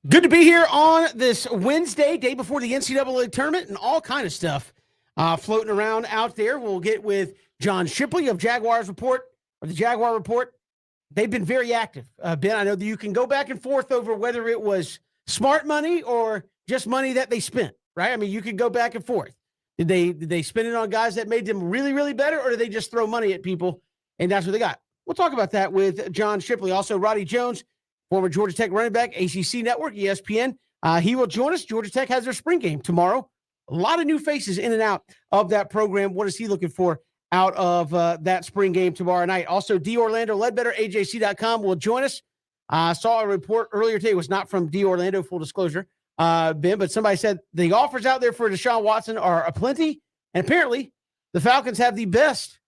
Good to be here on this Wednesday, day before the NCAA tournament, and all kind of stuff floating around out there. We'll get with John Shipley of Jaguars Report, or the Jaguar Report. They've been very active. Ben, I know that you can go back and forth over whether it was smart money or just money that they spent, right? I mean, you could go back and forth. Did they spend it on guys that made them really, really better, or did they just throw money at people, and that's what they got? We'll talk about that with John Shipley. Also, Roddy Jones, former Georgia Tech running back, ACC Network, ESPN. He will join us. Georgia Tech has their spring game tomorrow. A lot of new faces in and out of that program. What is he looking for out of that spring game tomorrow night? Also, D. Orlando Ledbetter, AJC.com, will join us. Saw a report earlier today. It was not from D. Orlando, full disclosure, Ben, but somebody said the offers out there for Deshaun Watson are aplenty, and apparently the Falcons have the best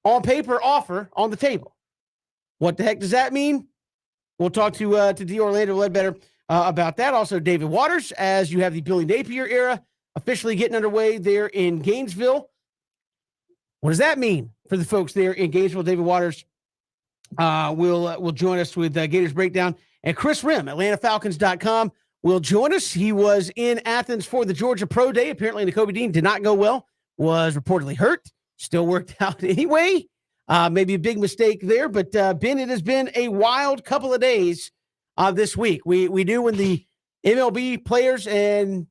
on paper offer on the table. What the heck does that mean? We'll talk to D. Orlando Ledbetter about that. Also, David Waters, as you have the Billy Napier era officially getting underway there in Gainesville. What does that mean for the folks there in Gainesville? David Waters will join us with Gators Breakdown. And Chris Rim, AtlantaFalcons.com, will join us. He was in Athens for the Georgia Pro Day. Apparently, Nakobe Dean did not go well, was reportedly hurt. Still worked out anyway. Maybe a big mistake there, but Ben, it has been a wild couple of days this week. We knew when the MLB players and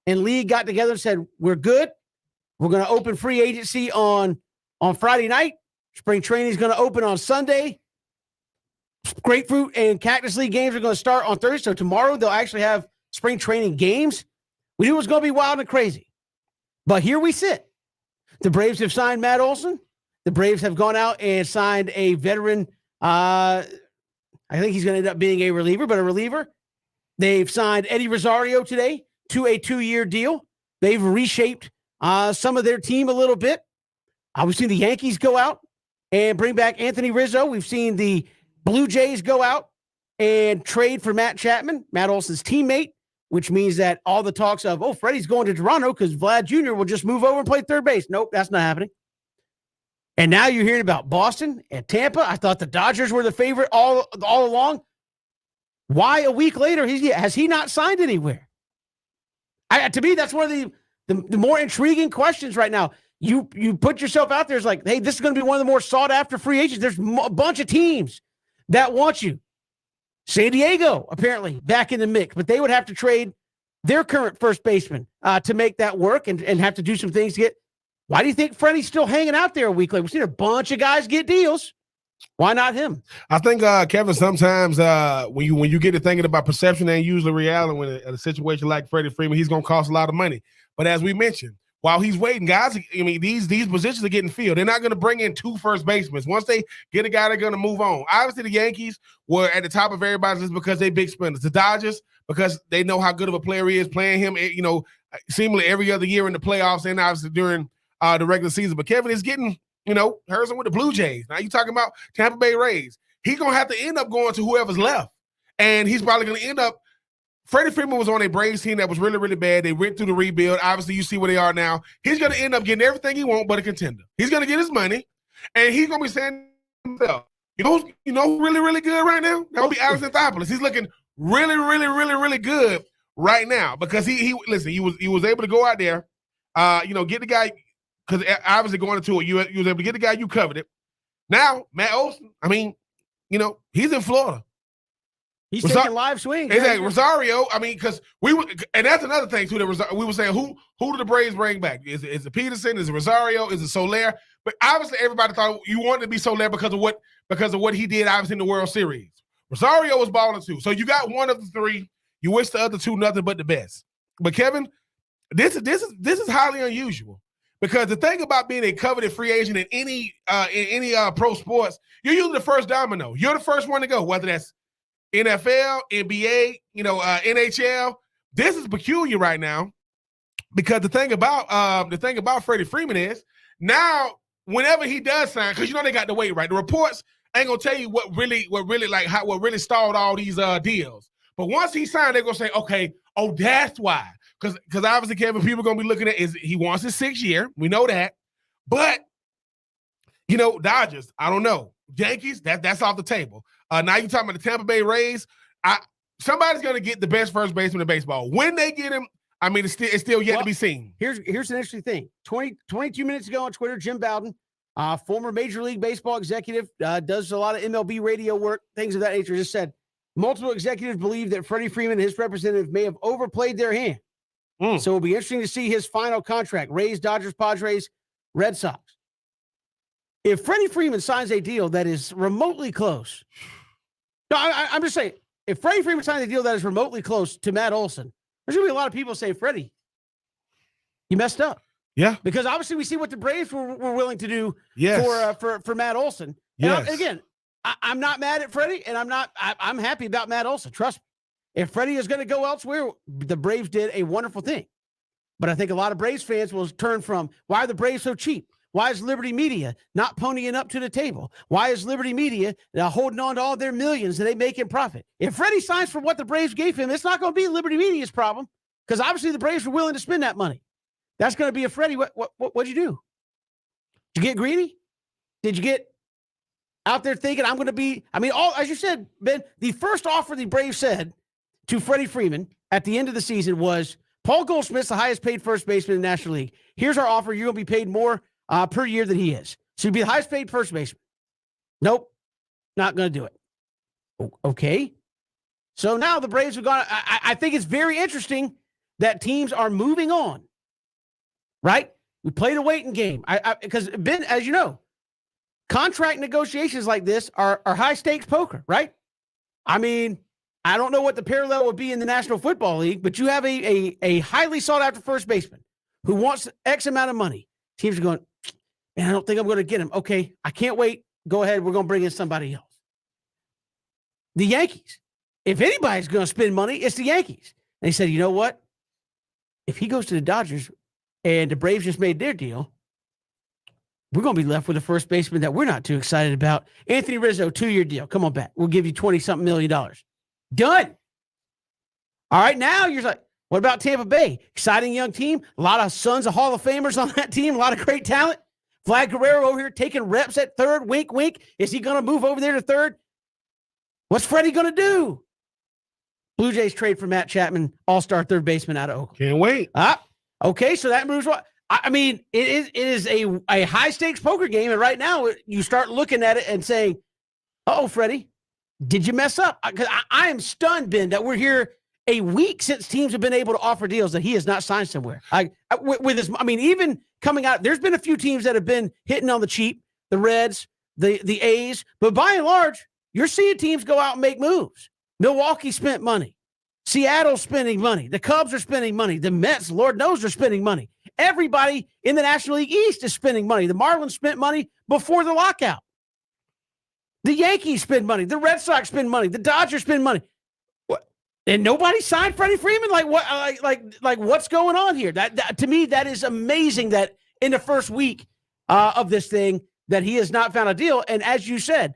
league got together and said, we're good. We're going to open free agency on Friday night. Spring training is going to open on Sunday. Grapefruit and Cactus League games are going to start on Thursday. So tomorrow they'll actually have spring training games. We knew it was going to be wild and crazy. But here we sit. The Braves have signed Matt Olson. The Braves have gone out and signed a veteran. I think he's going to end up being a reliever, but a reliever. They've signed Eddie Rosario today to a 2-year deal. They've reshaped some of their team a little bit. We've seen the Yankees go out and bring back Anthony Rizzo. We've seen the Blue Jays go out and trade for Matt Chapman, Matt Olson's teammate, which means that all the talks of, Freddie's going to Toronto because Vlad Jr. will just move over and play third base. Nope, that's not happening. And now you're hearing about Boston and Tampa. I thought the Dodgers were the favorite all along. Why a week later has he not signed anywhere? To me, that's one of the more intriguing questions right now. You put yourself out there as like, hey, this is going to be one of the more sought after free agents. There's a bunch of teams that want you. San Diego, apparently, back in the mix, but they would have to trade their current first baseman to make that work and have to do some things to get. Why do you think Freddie's still hanging out there a week later? We've seen a bunch of guys get deals. Why not him? I think, Kevin, sometimes when you get to thinking about perception and usually reality, when a situation like Freddie Freeman, he's going to cost a lot of money. But as we mentioned, while he's waiting, guys, I mean, these positions are getting filled. They're not going to bring in 2 first basemen. Once they get a guy, they're going to move on. Obviously, the Yankees were at the top of everybody's list because they're big spenders. The Dodgers, because they know how good of a player he is, playing him, seemingly every other year in the playoffs and obviously during the regular season. But Kevin is getting, Harrison with the Blue Jays. Now you're talking about Tampa Bay Rays. He's going to have to end up going to whoever's left. And he's probably going to end up – Freddie Freeman was on a Braves team that was really, really bad. They went through the rebuild. Obviously, you see where they are now. He's going to end up getting everything he wants but a contender. He's going to get his money, and he's going to be saying to himself, you know, really, really good right now? That would be Alex Anthopoulos. He's looking really, really, really, really good right now because he was able to go out there, get the guy – because obviously going into it, you was able to get the guy you coveted. Now, Matt Olson, I mean, he's in Florida. He's taking live swings. Exactly. Rosario, I mean, because and that's another thing, too, that we were saying, who do the Braves bring back? Is it Peterson? Is it Rosario? Is it Soler? But obviously everybody thought you wanted to be Soler because of what he did, obviously, in the World Series. Rosario was balling, too. So you got one of the 3. You wish the other 2 nothing but the best. But, Kevin, this is highly unusual. Because the thing about being a coveted free agent in any pro sports, you're usually the first domino. You're the first one to go, whether that's NFL, NBA, NHL. This is peculiar right now because the thing about Freddie Freeman is now whenever he does sign, because they got to wait, right? The reports ain't gonna tell you what really stalled all these deals. But once he signed, they're gonna say, okay, that's why. Because obviously, Kevin, people are going to be looking at is he wants his 6th year. We know that. But, Dodgers, I don't know. Yankees, that's off the table. Now you're talking about the Tampa Bay Rays. somebody's going to get the best first baseman in baseball. When they get him, I mean, it's still yet to be seen. Here's an interesting thing. 22 minutes ago on Twitter, Jim Bowden, former Major League Baseball executive, does a lot of MLB radio work, things of that nature, just said multiple executives believe that Freddie Freeman and his representative may have overplayed their hand. So it'll be interesting to see his final contract, Rays, Dodgers, Padres, Red Sox. If Freddie Freeman signs a deal that is remotely close, no, I'm just saying, if Freddie Freeman signs a deal that is remotely close to Matt Olson, there's going to be a lot of people saying, Freddie, you messed up. Yeah. Because obviously we see what the Braves were willing to do for Matt Olson. Yes. And again, I'm not mad at Freddie, and I'm happy about Matt Olson. Trust me. If Freddie is going to go elsewhere, the Braves did a wonderful thing. But I think a lot of Braves fans will turn from, why are the Braves so cheap? Why is Liberty Media not ponying up to the table? Why is Liberty Media holding on to all their millions that they make in profit? If Freddie signs for what the Braves gave him, it's not going to be Liberty Media's problem, because obviously the Braves were willing to spend that money. That's going to be a Freddie. What'd you do? Did you get greedy? Did you get out there thinking I'm going to be? I mean, as you said, Ben, the first offer the Braves said to Freddie Freeman at the end of the season was, Paul Goldschmidt's the highest paid first baseman in the National League. Here's our offer. You're going to be paid more per year than he is. So you'd be the highest paid first baseman. Nope, not going to do it. Okay. So now the Braves have gone. I think it's very interesting that teams are moving on, right? We played a waiting game. Because, Ben, as you know, contract negotiations like this are high stakes poker, right? I mean, I don't know what the parallel would be in the National Football League, but you have a highly sought after first baseman who wants X amount of money. Teams are going, man, I don't think I'm going to get him. Okay, I can't wait. Go ahead. We're going to bring in somebody else. The Yankees. If anybody's going to spend money, it's the Yankees. And they said, you know what? If he goes to the Dodgers and the Braves just made their deal, we're going to be left with a first baseman that we're not too excited about. Anthony Rizzo, 2-year deal. Come on back. We'll give you $20-something million. Done. All right, now you're like, what about Tampa Bay? Exciting young team. A lot of sons of Hall of Famers on that team. A lot of great talent. Vlad Guerrero over here taking reps at third. Wink, wink. Is he going to move over there to third? What's Freddie going to do? Blue Jays trade for Matt Chapman, all-star third baseman out of Oakland. Can't wait. Okay, so that moves what? I mean, it is a high-stakes poker game, and right now you start looking at it and saying, uh-oh, Freddie, did you mess up? Because I am stunned, Ben, that we're here a week since teams have been able to offer deals that he has not signed somewhere. With this, I mean, even coming out, there's been a few teams that have been hitting on the cheap, the Reds, the A's, but by and large, you're seeing teams go out and make moves. Milwaukee spent money. Seattle's spending money. The Cubs are spending money. The Mets, Lord knows, are spending money. Everybody in the National League East is spending money. The Marlins spent money before the lockout. The Yankees spend money. The Red Sox spend money. The Dodgers spend money. What? And nobody signed Freddie Freeman? Like what? Like what's going on here? That to me, that is amazing. That in the first week of this thing, that he has not found a deal. And as you said,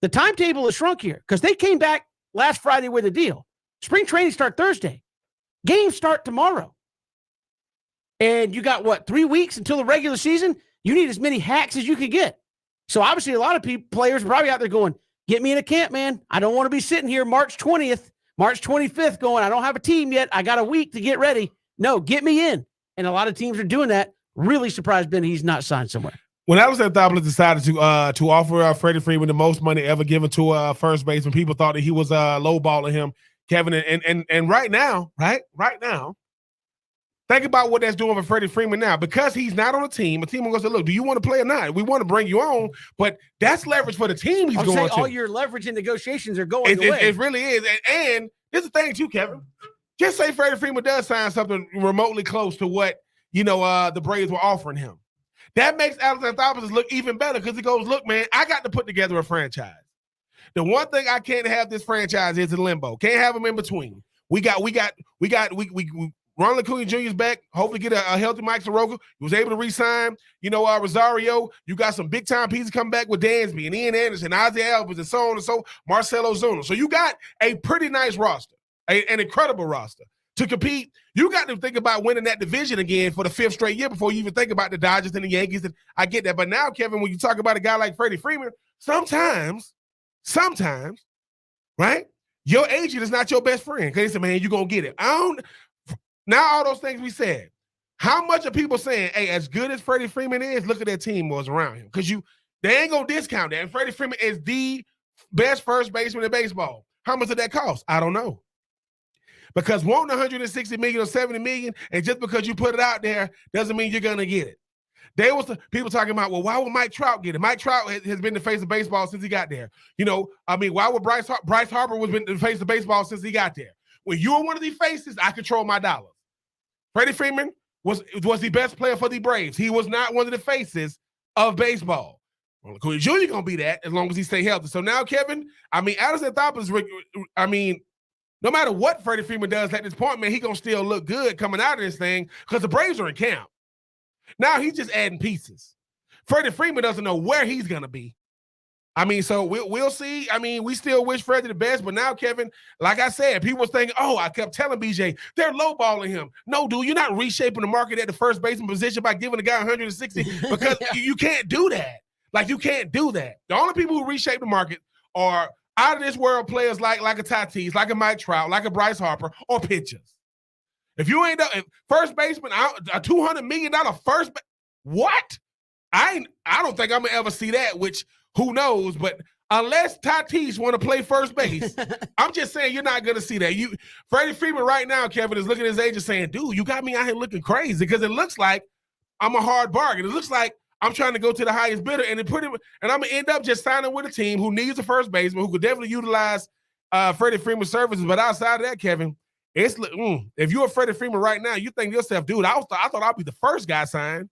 the timetable has shrunk here because they came back last Friday with a deal. Spring training start Thursday. Games start tomorrow. And you got, 3 weeks until the regular season? You need as many hacks as you can get. So obviously a lot of players are probably out there going, get me in a camp, man. I don't want to be sitting here March 20th, March 25th going, I don't have a team yet. I got a week to get ready. No, get me in. And a lot of teams are doing that. Really surprised Ben he's not signed somewhere. When Alexander Anthopoulos decided to offer Freddie Freeman the most money ever given to first baseman, people thought that he was lowballing him, Kevin. And right now, think about what that's doing for Freddie Freeman now. Because he's not on a team will go say, look, do you want to play or not? We want to bring you on, but that's leverage for the team he's going to. All your leverage and negotiations are going away. It really is. And this is the thing too, Kevin. Just say Freddie Freeman does sign something remotely close to what, the Braves were offering him. That makes Alexander Anthopoulos look even better because he goes, look, man, I got to put together a franchise. The one thing I can't have this franchise is in limbo. Can't have them in between. We Ronald Acuna Jr. is back. Hopefully get a healthy Mike Soroka. He was able to re-sign, Rosario. You got some big-time pieces coming back with Dansby and Ian Anderson, Isaiah Alvarez, and so on and so, Marcelo Zuna. So you got a pretty nice roster, an incredible roster. To compete, you got to think about winning that division again for the 5th straight year before you even think about the Dodgers and the Yankees. And I get that. But now, Kevin, when you talk about a guy like Freddie Freeman, sometimes, right, Your agent is not your best friend because they say, man, you're going to get it. Now all those things we said, how much are people saying, hey, as good as Freddie Freeman is, look at that team was around him? Because they ain't going to discount that. And Freddie Freeman is the best first baseman in baseball. How much did that cost? I don't know. Because wanting 160 million or 70 million, and just because you put it out there doesn't mean you're going to get it. There was people talking about, well, why would Mike Trout get it? Mike Trout has been the face of baseball since he got there. Why would Bryce Harper was been the face of baseball since he got there? When you are one of these faces, I control my dollars. Freddie Freeman was the best player for the Braves. He was not one of the faces of baseball. Well, Cody Jr. gonna be that as long as he stay healthy. So now, Kevin, Addison Anthopoulos, no matter what Freddie Freeman does at this point, man, he gonna still look good coming out of this thing because the Braves are in camp. Now he's just adding pieces. Freddie Freeman doesn't know where he's gonna be. So we'll see. We still wish Freddie the best, but now, Kevin, like I said, people was thinking, oh, I kept telling BJ, they're lowballing him. No, dude, you're not reshaping the market at the first baseman position by giving the guy 160 because you can't do that. Like, you can't do that. The only people who reshape the market are out of this world players like a Tatis, like a Mike Trout, like a Bryce Harper, or pitchers. If you ain't first baseman, a $200 million first what? I don't think I'm gonna ever see that, which who knows, but unless Tatis want to play first base, I'm just saying you're not gonna see that. Freddie Freeman right now, Kevin, is looking at his agent saying, dude, you got me out here looking crazy because it looks like I'm a hard bargain. It looks like I'm trying to go to the highest bidder and I'm gonna end up just signing with a team who needs a first baseman who could definitely utilize Freddie Freeman's services. But outside of that, Kevin, it's if you're a Freddie Freeman right now, you think to yourself, dude, I thought I'd be the first guy signed.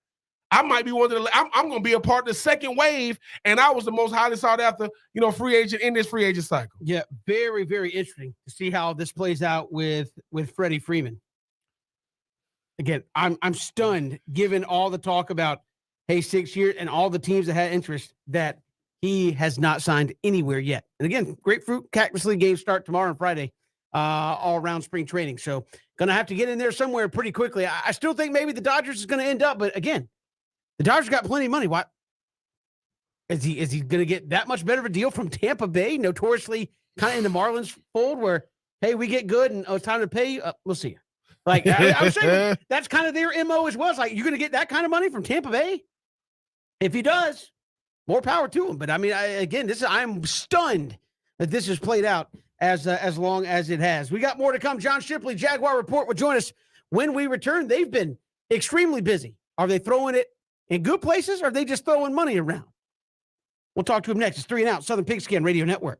I might be one of the. I'm going to be a part of the second wave, and I was the most highly sought after, free agent in this free agent cycle. Yeah, very, very interesting to see how this plays out with Freddie Freeman. Again, I'm stunned given all the talk about 6 years and all the teams that had interest that he has not signed anywhere yet. And again, Grapefruit Cactus League games start tomorrow and Friday, all around spring training. So gonna have to get in there somewhere pretty quickly. I still think maybe the Dodgers is going to end up, but again. The Dodgers got plenty of money. What is he going to get that much better of a deal from Tampa Bay, notoriously kind of in the Marlins fold, where hey, we get good and it's time to pay you? We'll see you. Like I'm saying, that's kind of their MO as well. It's like you're going to get that kind of money from Tampa Bay. If he does, more power to him. But I'm stunned that this has played out as long as it has. We got more to come. John Shipley, Jaguar Report, will join us when we return. They've been extremely busy. Are they throwing it in good places, or are they just throwing money around? We'll talk to him next. It's 3 and Out, Southern Pigskin Radio Network.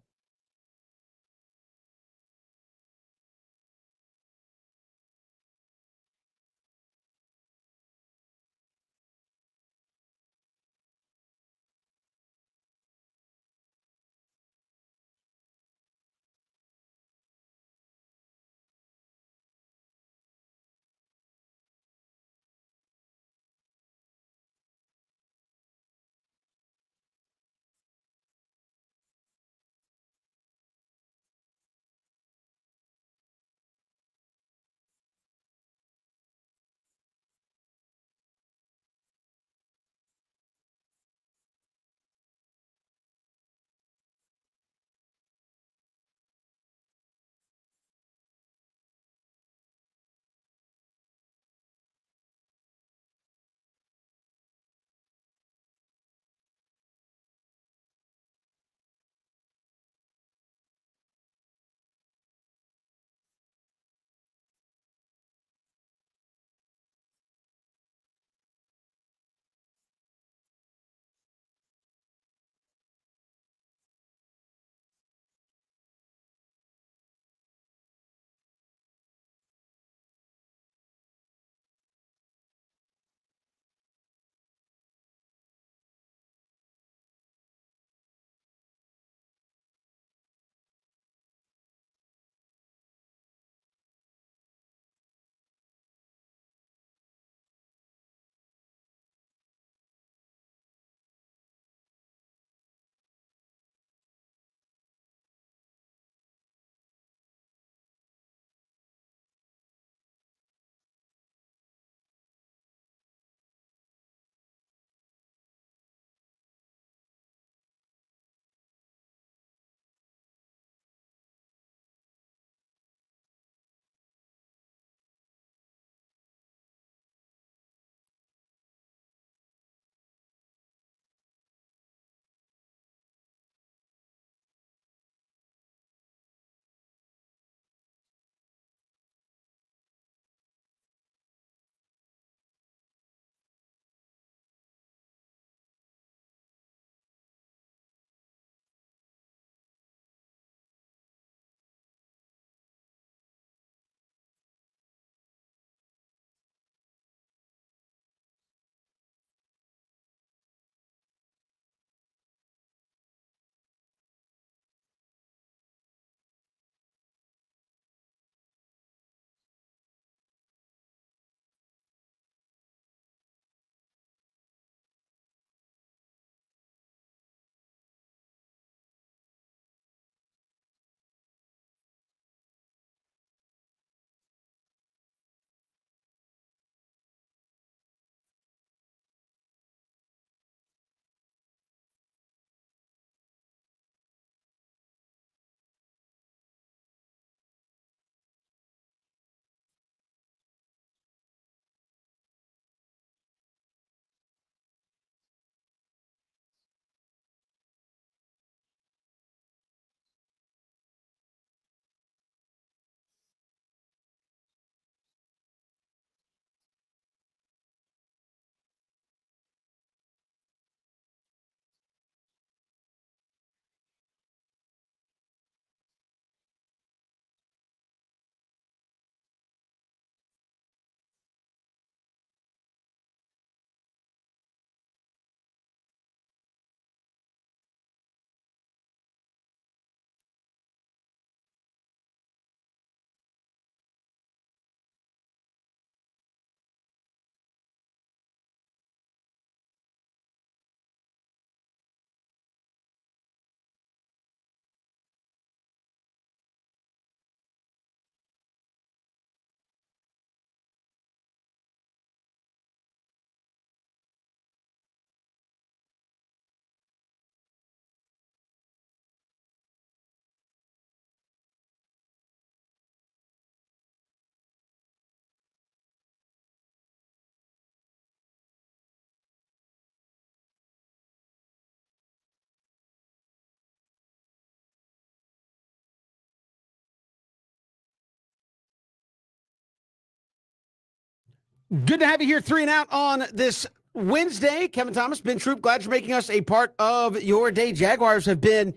Good to have you here, 3 and Out on this Wednesday. Kevin Thomas, Ben Troop, glad you're making us a part of your day. Jaguars have been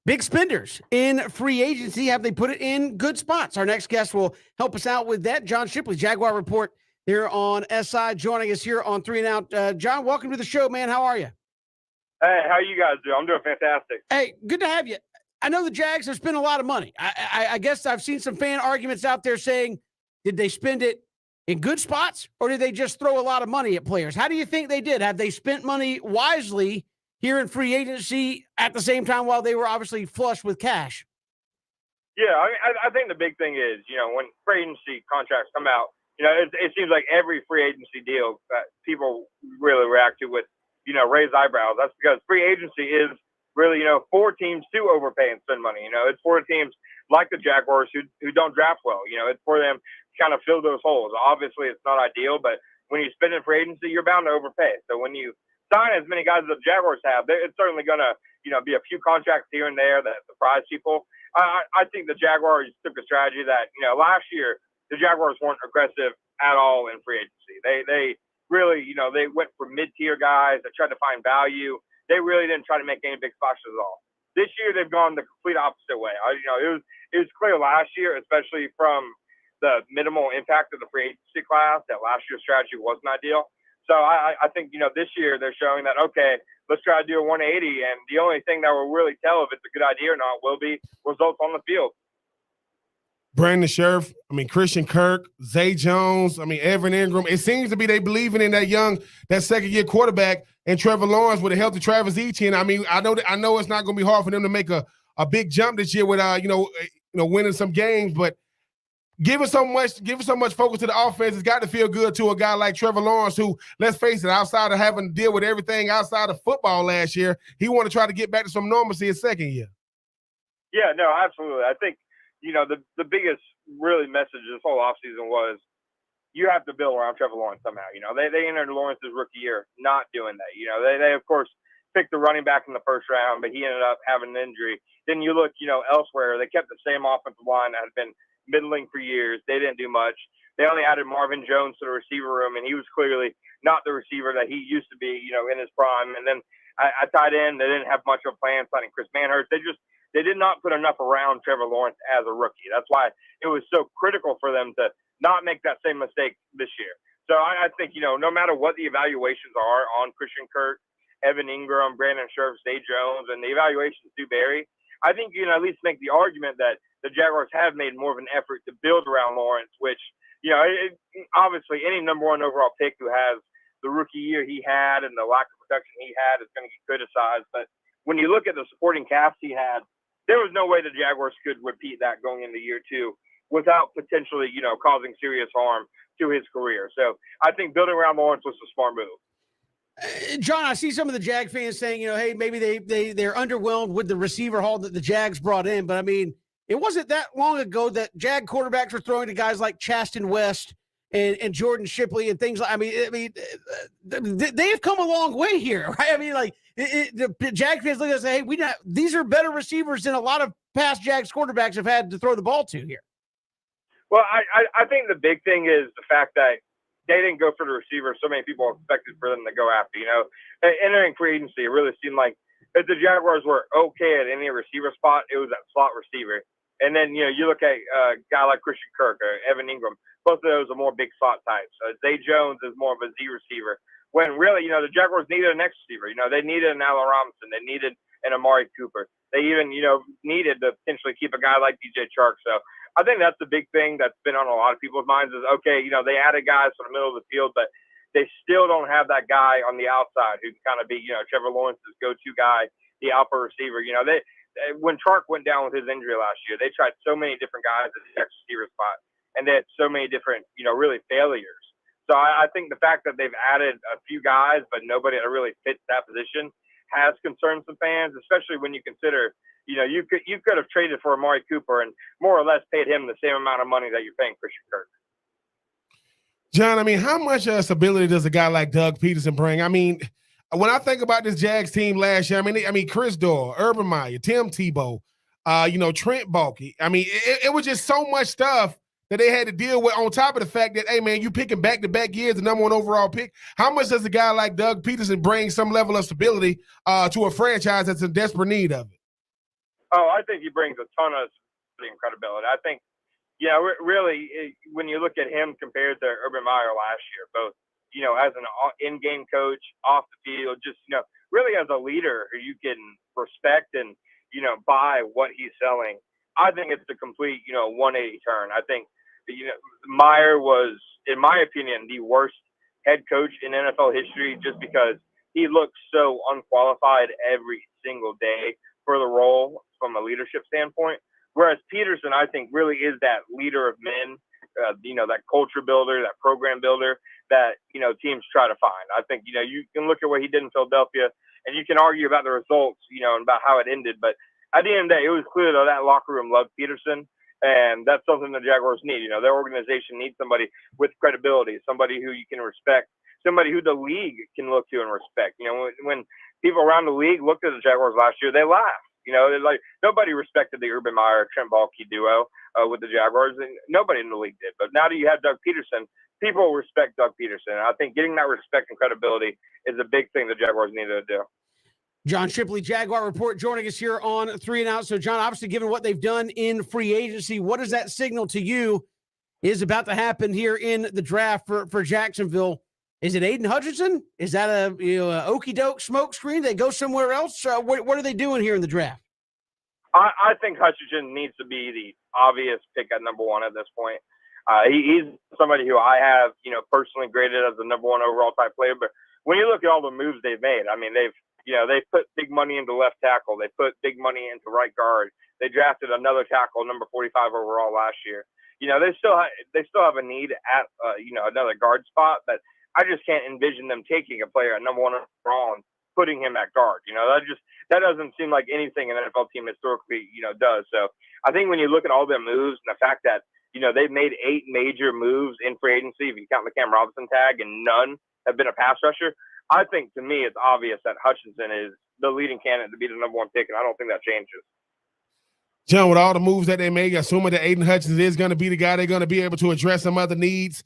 big spenders in free agency. Have they put it in good spots? Our next guest will help us out with that. John Shipley, Jaguar Report here on SI, joining us here on 3 and Out. John, welcome to the show, man. How are you? Hey, how you guys doing? I'm doing fantastic. Hey, good to have you. I know the Jags have spent a lot of money. I guess I've seen some fan arguments out there saying, did they spend it in good spots, or did they just throw a lot of money at players? How do you think they did? Have they spent money wisely here in free agency at the same time while they were obviously flush with cash? Yeah, I think the big thing is, when free agency contracts come out, it seems like every free agency deal that people really react to with, raised eyebrows. That's because free agency is really, for teams to overpay and spend money. It's for teams like the Jaguars who don't draft well. It's for them kind of fill those holes. Obviously, it's not ideal, but when you spend in free agency, you're bound to overpay. So when you sign as many guys as the Jaguars have, it's certainly going to, be a few contracts here and there that surprise people. I think the Jaguars took a strategy that, last year, the Jaguars weren't aggressive at all in free agency. They really, they went for mid-tier guys that tried to find value. They really didn't try to make any big splashes at all. This year, they've gone the complete opposite way. It was clear last year, especially from the minimal impact of the free agency class, that last year's strategy wasn't ideal. So I think, this year they're showing that, okay, let's try to do a 180. And the only thing that will really tell if it's a good idea or not will be results on the field. Brandon Scherff, Christian Kirk, Zay Jones, Evan Ingram. It seems to be they believing in that second-year quarterback and Trevor Lawrence with a healthy Travis Etienne. I know it's not going to be hard for them to make a big jump this year with winning some games, but Giving so much focus to the offense has got to feel good to a guy like Trevor Lawrence, who, let's face it, outside of having to deal with everything outside of football last year, he wanted to try to get back to some normalcy his second year. Yeah, no, absolutely. I think, the biggest really message this whole offseason was you have to build around Trevor Lawrence somehow. They entered Lawrence's rookie year not doing that. They of course picked the running back in the first round, but he ended up having an injury. Then you look, elsewhere, they kept the same offensive line that had been middling for years. They didn't do much. They only added Marvin Jones to the receiver room, and he was clearly not the receiver that he used to be, in his prime. And then I tied in. They didn't have much of a plan signing Chris Manhurst. They did not put enough around Trevor Lawrence as a rookie. That's why it was so critical for them to not make that same mistake this year. So I think, no matter what the evaluations are on Christian Kirk, Evan Ingram, Brandon Scherff, Zay Jones, and the evaluations do vary, I think you can at least make the argument that the Jaguars have made more of an effort to build around Lawrence, which, obviously any number one overall pick who has the rookie year he had and the lack of production he had is going to get criticized. But when you look at the supporting cast he had, there was no way the Jaguars could repeat that going into year two without potentially, causing serious harm to his career. So I think building around Lawrence was a smart move. John, I see some of the Jag fans saying, hey, maybe they're underwhelmed with the receiver haul that the Jags brought in. But it wasn't that long ago that Jag quarterbacks were throwing to guys like Chasten West and Jordan Shipley and things like. They have come a long way here, right? The Jag fans look at us and say, hey, these are better receivers than a lot of past Jags quarterbacks have had to throw the ball to here. Well, I think the big thing is the fact that they didn't go for the receiver so many people expected for them to go after. Entering free agency, it really seemed like if the Jaguars were okay at any receiver spot, it was that slot receiver. And then, you look at a guy like Christian Kirk or Evan Ingram, both of those are more big slot types. Zay Jones is more of a Z receiver. When really, the Jaguars needed an X receiver. They needed an Allen Robinson. They needed an Amari Cooper. They even, needed to potentially keep a guy like DJ Chark. So I think that's the big thing that's been on a lot of people's minds is, okay, they added guys from the middle of the field, but they still don't have that guy on the outside who can kind of be, Trevor Lawrence's go-to guy, the alpha receiver. When Chark went down with his injury last year, they tried so many different guys at the X receiver spot, and they had so many different, really failures. So I think the fact that they've added a few guys, but nobody that really fits that position has concerned some fans, especially when you consider, you could have traded for Amari Cooper and more or less paid him the same amount of money that you're paying Christian Kirk. John, how much stability does a guy like Doug Peterson bring? When I think about this Jags team last year, Chris Doyle, Urban Meyer, Tim Tebow, Trent Baalke. It was just so much stuff that they had to deal with, on top of the fact that, hey, man, you picking back-to-back years, the number one overall pick. How much does a guy like Doug Peterson bring some level of stability to a franchise that's in desperate need of it? Oh, I think he brings a ton of credibility. I think, really, when you look at him compared to Urban Meyer last year, both, as an in-game coach, off the field, just, really as a leader who you can respect and, buy what he's selling, I think it's a complete, 180 turn. I think, Meyer was, in my opinion, the worst head coach in NFL history just because he looked so unqualified every single day for the role from a leadership standpoint. Whereas Peterson, I think, really is that leader of men, that culture builder, that program builder that, teams try to find. I think, you can look at what he did in Philadelphia and you can argue about the results, and about how it ended. But at the end of the day, it was clear that locker room loved Peterson. And that's something the Jaguars need. Their organization needs somebody with credibility, somebody who you can respect, somebody who the league can look to and respect. When people around the league looked at the Jaguars last year, they laughed. Like nobody respected the Urban Meyer Trent Baalke duo with the Jaguars, and nobody in the league did. But now that you have Doug Peterson, people respect Doug Peterson. And I think getting that respect and credibility is a big thing the Jaguars need to do. John Shipley, Jaguar Report, joining us here on 3 and Out. So, John, obviously, given what they've done in free agency, what does that signal to you is about to happen here in the draft for Jacksonville? Is it Aiden Hutchinson? Is that a okey doke smoke screen? They go somewhere else? What are they doing here in the draft? I think Hutchinson needs to be the obvious pick at number one at this point. He's somebody who I have, personally graded as the number one overall type player. But when you look at all the moves they've made, I mean, they've put big money into left tackle. They put big money into right guard. They drafted another tackle, number 45 overall last year. They still have a need at another guard spot, but I just can't envision them taking a player at number one overall and putting him at guard. That doesn't seem like anything an NFL team historically does. So I think when you look at all their moves and the fact that they've made 8 major moves in free agency, if you count the Cam Robinson tag, and none have been a pass rusher, I think to me it's obvious that Hutchinson is the leading candidate to be the number one pick, and I don't think that changes. John, with all the moves that they make, assuming that Aiden Hutchinson is going to be the guy, they're going to be able to address some other needs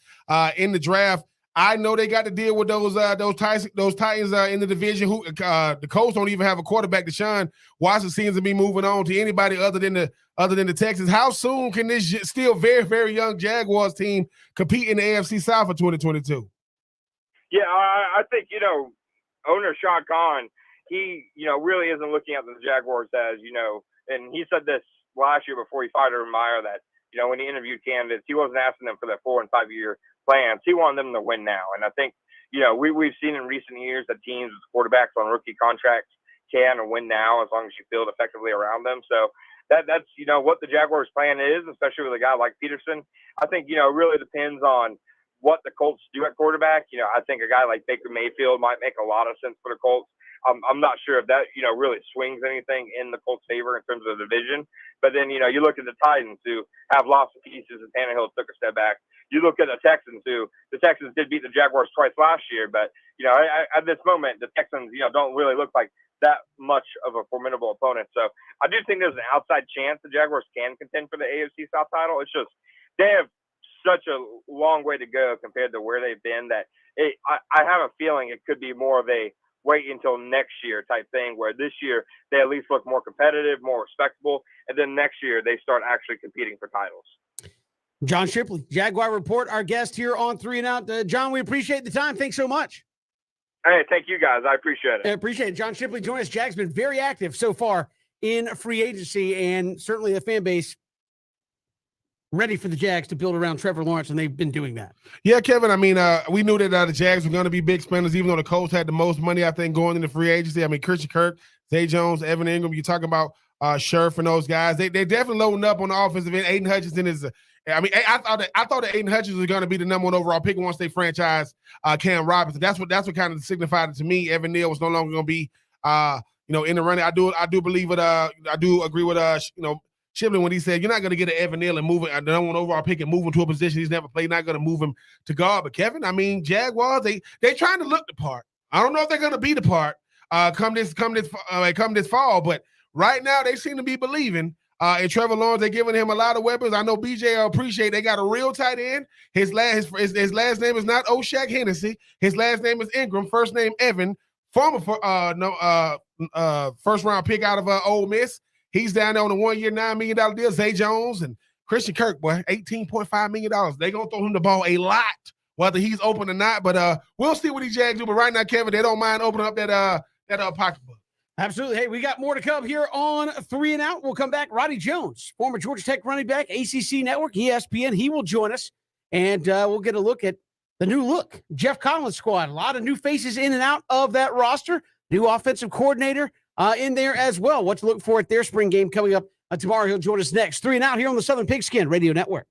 in the draft. I know they got to deal with those Titans in the division. Who the Colts don't even have a quarterback. Deshaun Watson seems to be moving on to anybody other than the Texans. How soon can this still very, very young Jaguars team compete in the AFC South for 2022? Yeah, I think owner Shad Khan, he really isn't looking at the Jaguars as and he said this last year before he fired Urban Meyer that when he interviewed candidates, he wasn't asking them for their 4 and 5 year plans. He wanted them to win now. And I think, we've seen in recent years that teams with quarterbacks on rookie contracts can win now as long as you build effectively around them. So that's, what the Jaguars' plan is, especially with a guy like Peterson. I think, it really depends on what the Colts do at quarterback. I think a guy like Baker Mayfield might make a lot of sense for the Colts. I'm not sure if that, really swings anything in the Colts' favor in terms of the division. But then, you look at the Titans who have lost pieces and Tannehill took a step back. You look at the Texans who the Texans did beat the Jaguars twice last year. But, at this moment, the Texans, don't really look like that much of a formidable opponent. So I do think there's an outside chance the Jaguars can contend for the AFC South title. It's just they have such a long way to go compared to where they've been that I have a feeling it could be more of a wait until next year type thing, where this year they at least look more competitive, more respectable, and then next year they start actually competing for titles. John Shipley, Jaguar Report, our guest here on 3 and Out. John, we appreciate the time. Thanks so much. Hey, thank you guys. I appreciate it. I appreciate it. John Shipley joining us. Jag's been very active so far in free agency, and certainly the fan base ready for the Jags to build around Trevor Lawrence, and they've been doing that. Yeah, Kevin, I mean, we knew that the Jags were going to be big spenders, even though the Colts had the most money, I think, going into free agency. I mean, Christian Kirk, Zay Jones, Evan Ingram, you're talking about Scherf and those guys. They definitely loading up on the offensive end. Aiden Hutchinson is I thought that Aiden Hutchinson was going to be the number one overall pick once they franchise Cam Robinson. That's what kind of signified it to me. Evan Neal was no longer going to be in the running. I do believe it. I do agree with Shipley when he said you're not going to get an Evan Neal and move it, the number one overall pick and move him to a position he's never played. Not going to move him to guard. But Kevin, I mean, Jaguars, they trying to look the part. I don't know if they're going to be the part come this fall, but right now they seem to be believing And Trevor Lawrence, they're giving him a lot of weapons. I know BJ will appreciate they got a real tight end. His last name is not Oshak Hennessy. His last name is Ingram. First name Evan. Former first round pick out of Ole Miss. He's down there on a 1 year, $9 million deal. Zay Jones and Christian Kirk, boy, $18.5 million. They're going to throw him the ball a lot, whether he's open or not. But we'll see what these Jags do. But right now, Kevin, they don't mind opening up that pocketbook. Absolutely. Hey, we got more to come here on 3 and Out. We'll come back. Roddy Jones, former Georgia Tech running back, ACC Network, ESPN. He will join us, and we'll get a look at the new look. Jeff Collins squad. A lot of new faces in and out of that roster. New offensive coordinator in there as well. What to look for at their spring game coming up tomorrow. He'll join us next. 3 and Out here on the Southern Pigskin Radio Network.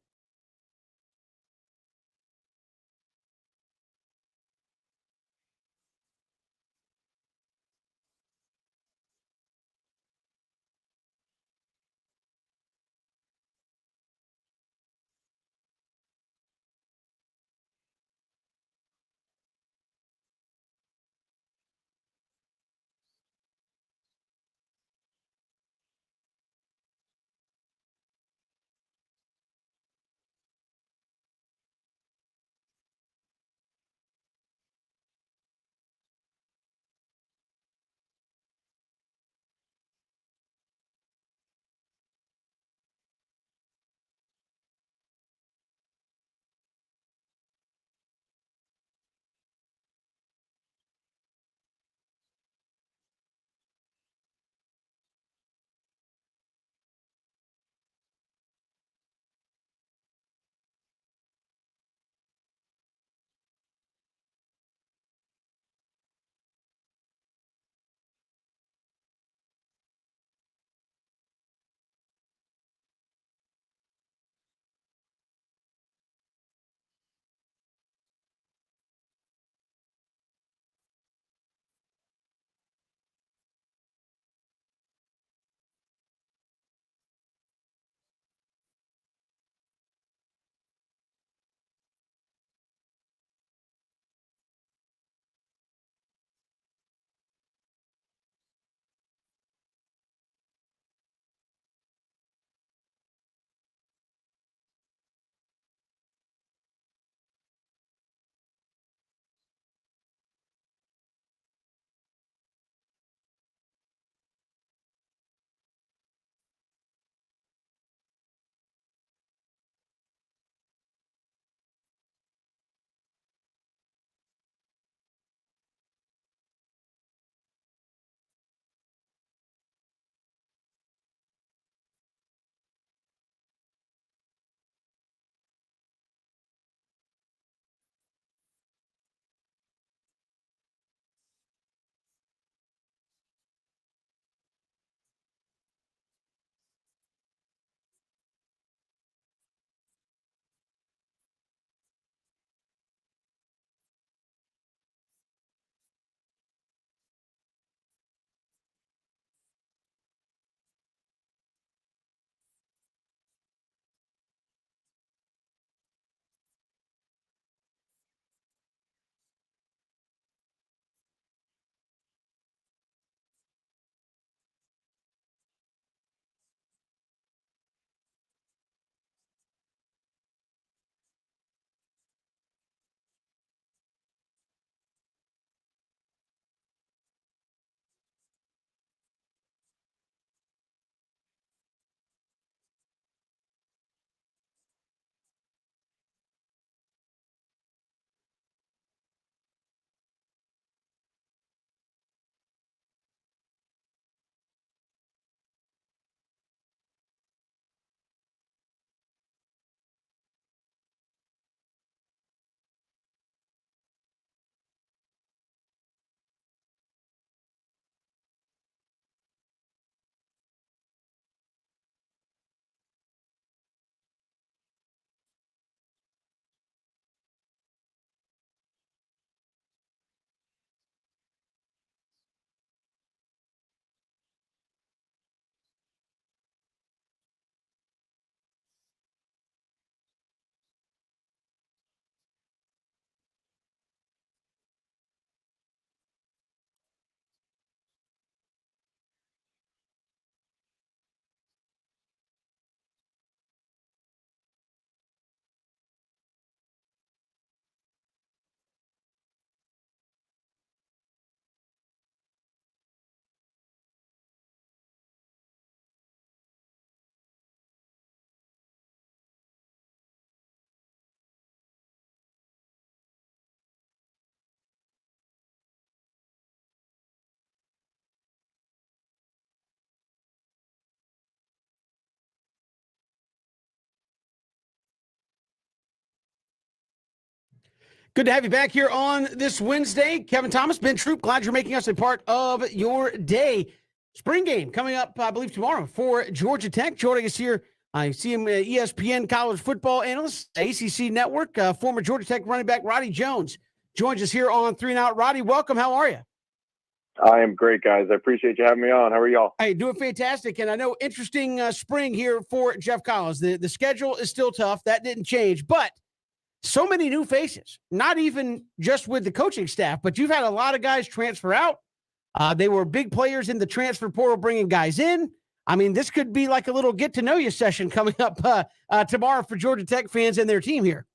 Good to have you back here on this Wednesday. Kevin Thomas, Ben Troop, glad you're making us a part of your day. Spring game coming up, I believe, tomorrow for Georgia Tech. Joining us here, I see him, ESPN college football analyst, ACC Network, former Georgia Tech running back Roddy Jones joins us here on 3 and Out. Roddy, welcome. How are you? I am great, guys. I appreciate you having me on. How are y'all? Hey, doing fantastic. And I know interesting spring here for Geoff Collins. The schedule is still tough. That didn't change, but so many new faces, not even just with the coaching staff, but you've had a lot of guys transfer out. They were big players in the transfer portal, bringing guys in. I mean, this could be like a little get-to-know-you session coming up tomorrow for Georgia Tech fans and their team here.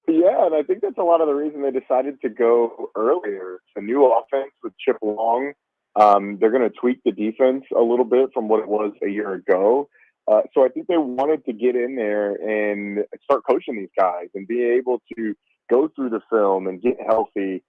Yeah, and I think that's a lot of the reason they decided to go earlier. It's a new offense with Chip Long. They're going to tweak the defense a little bit from what it was a year ago. So I think they wanted to get in there and start coaching these guys and be able to go through the film and get healthy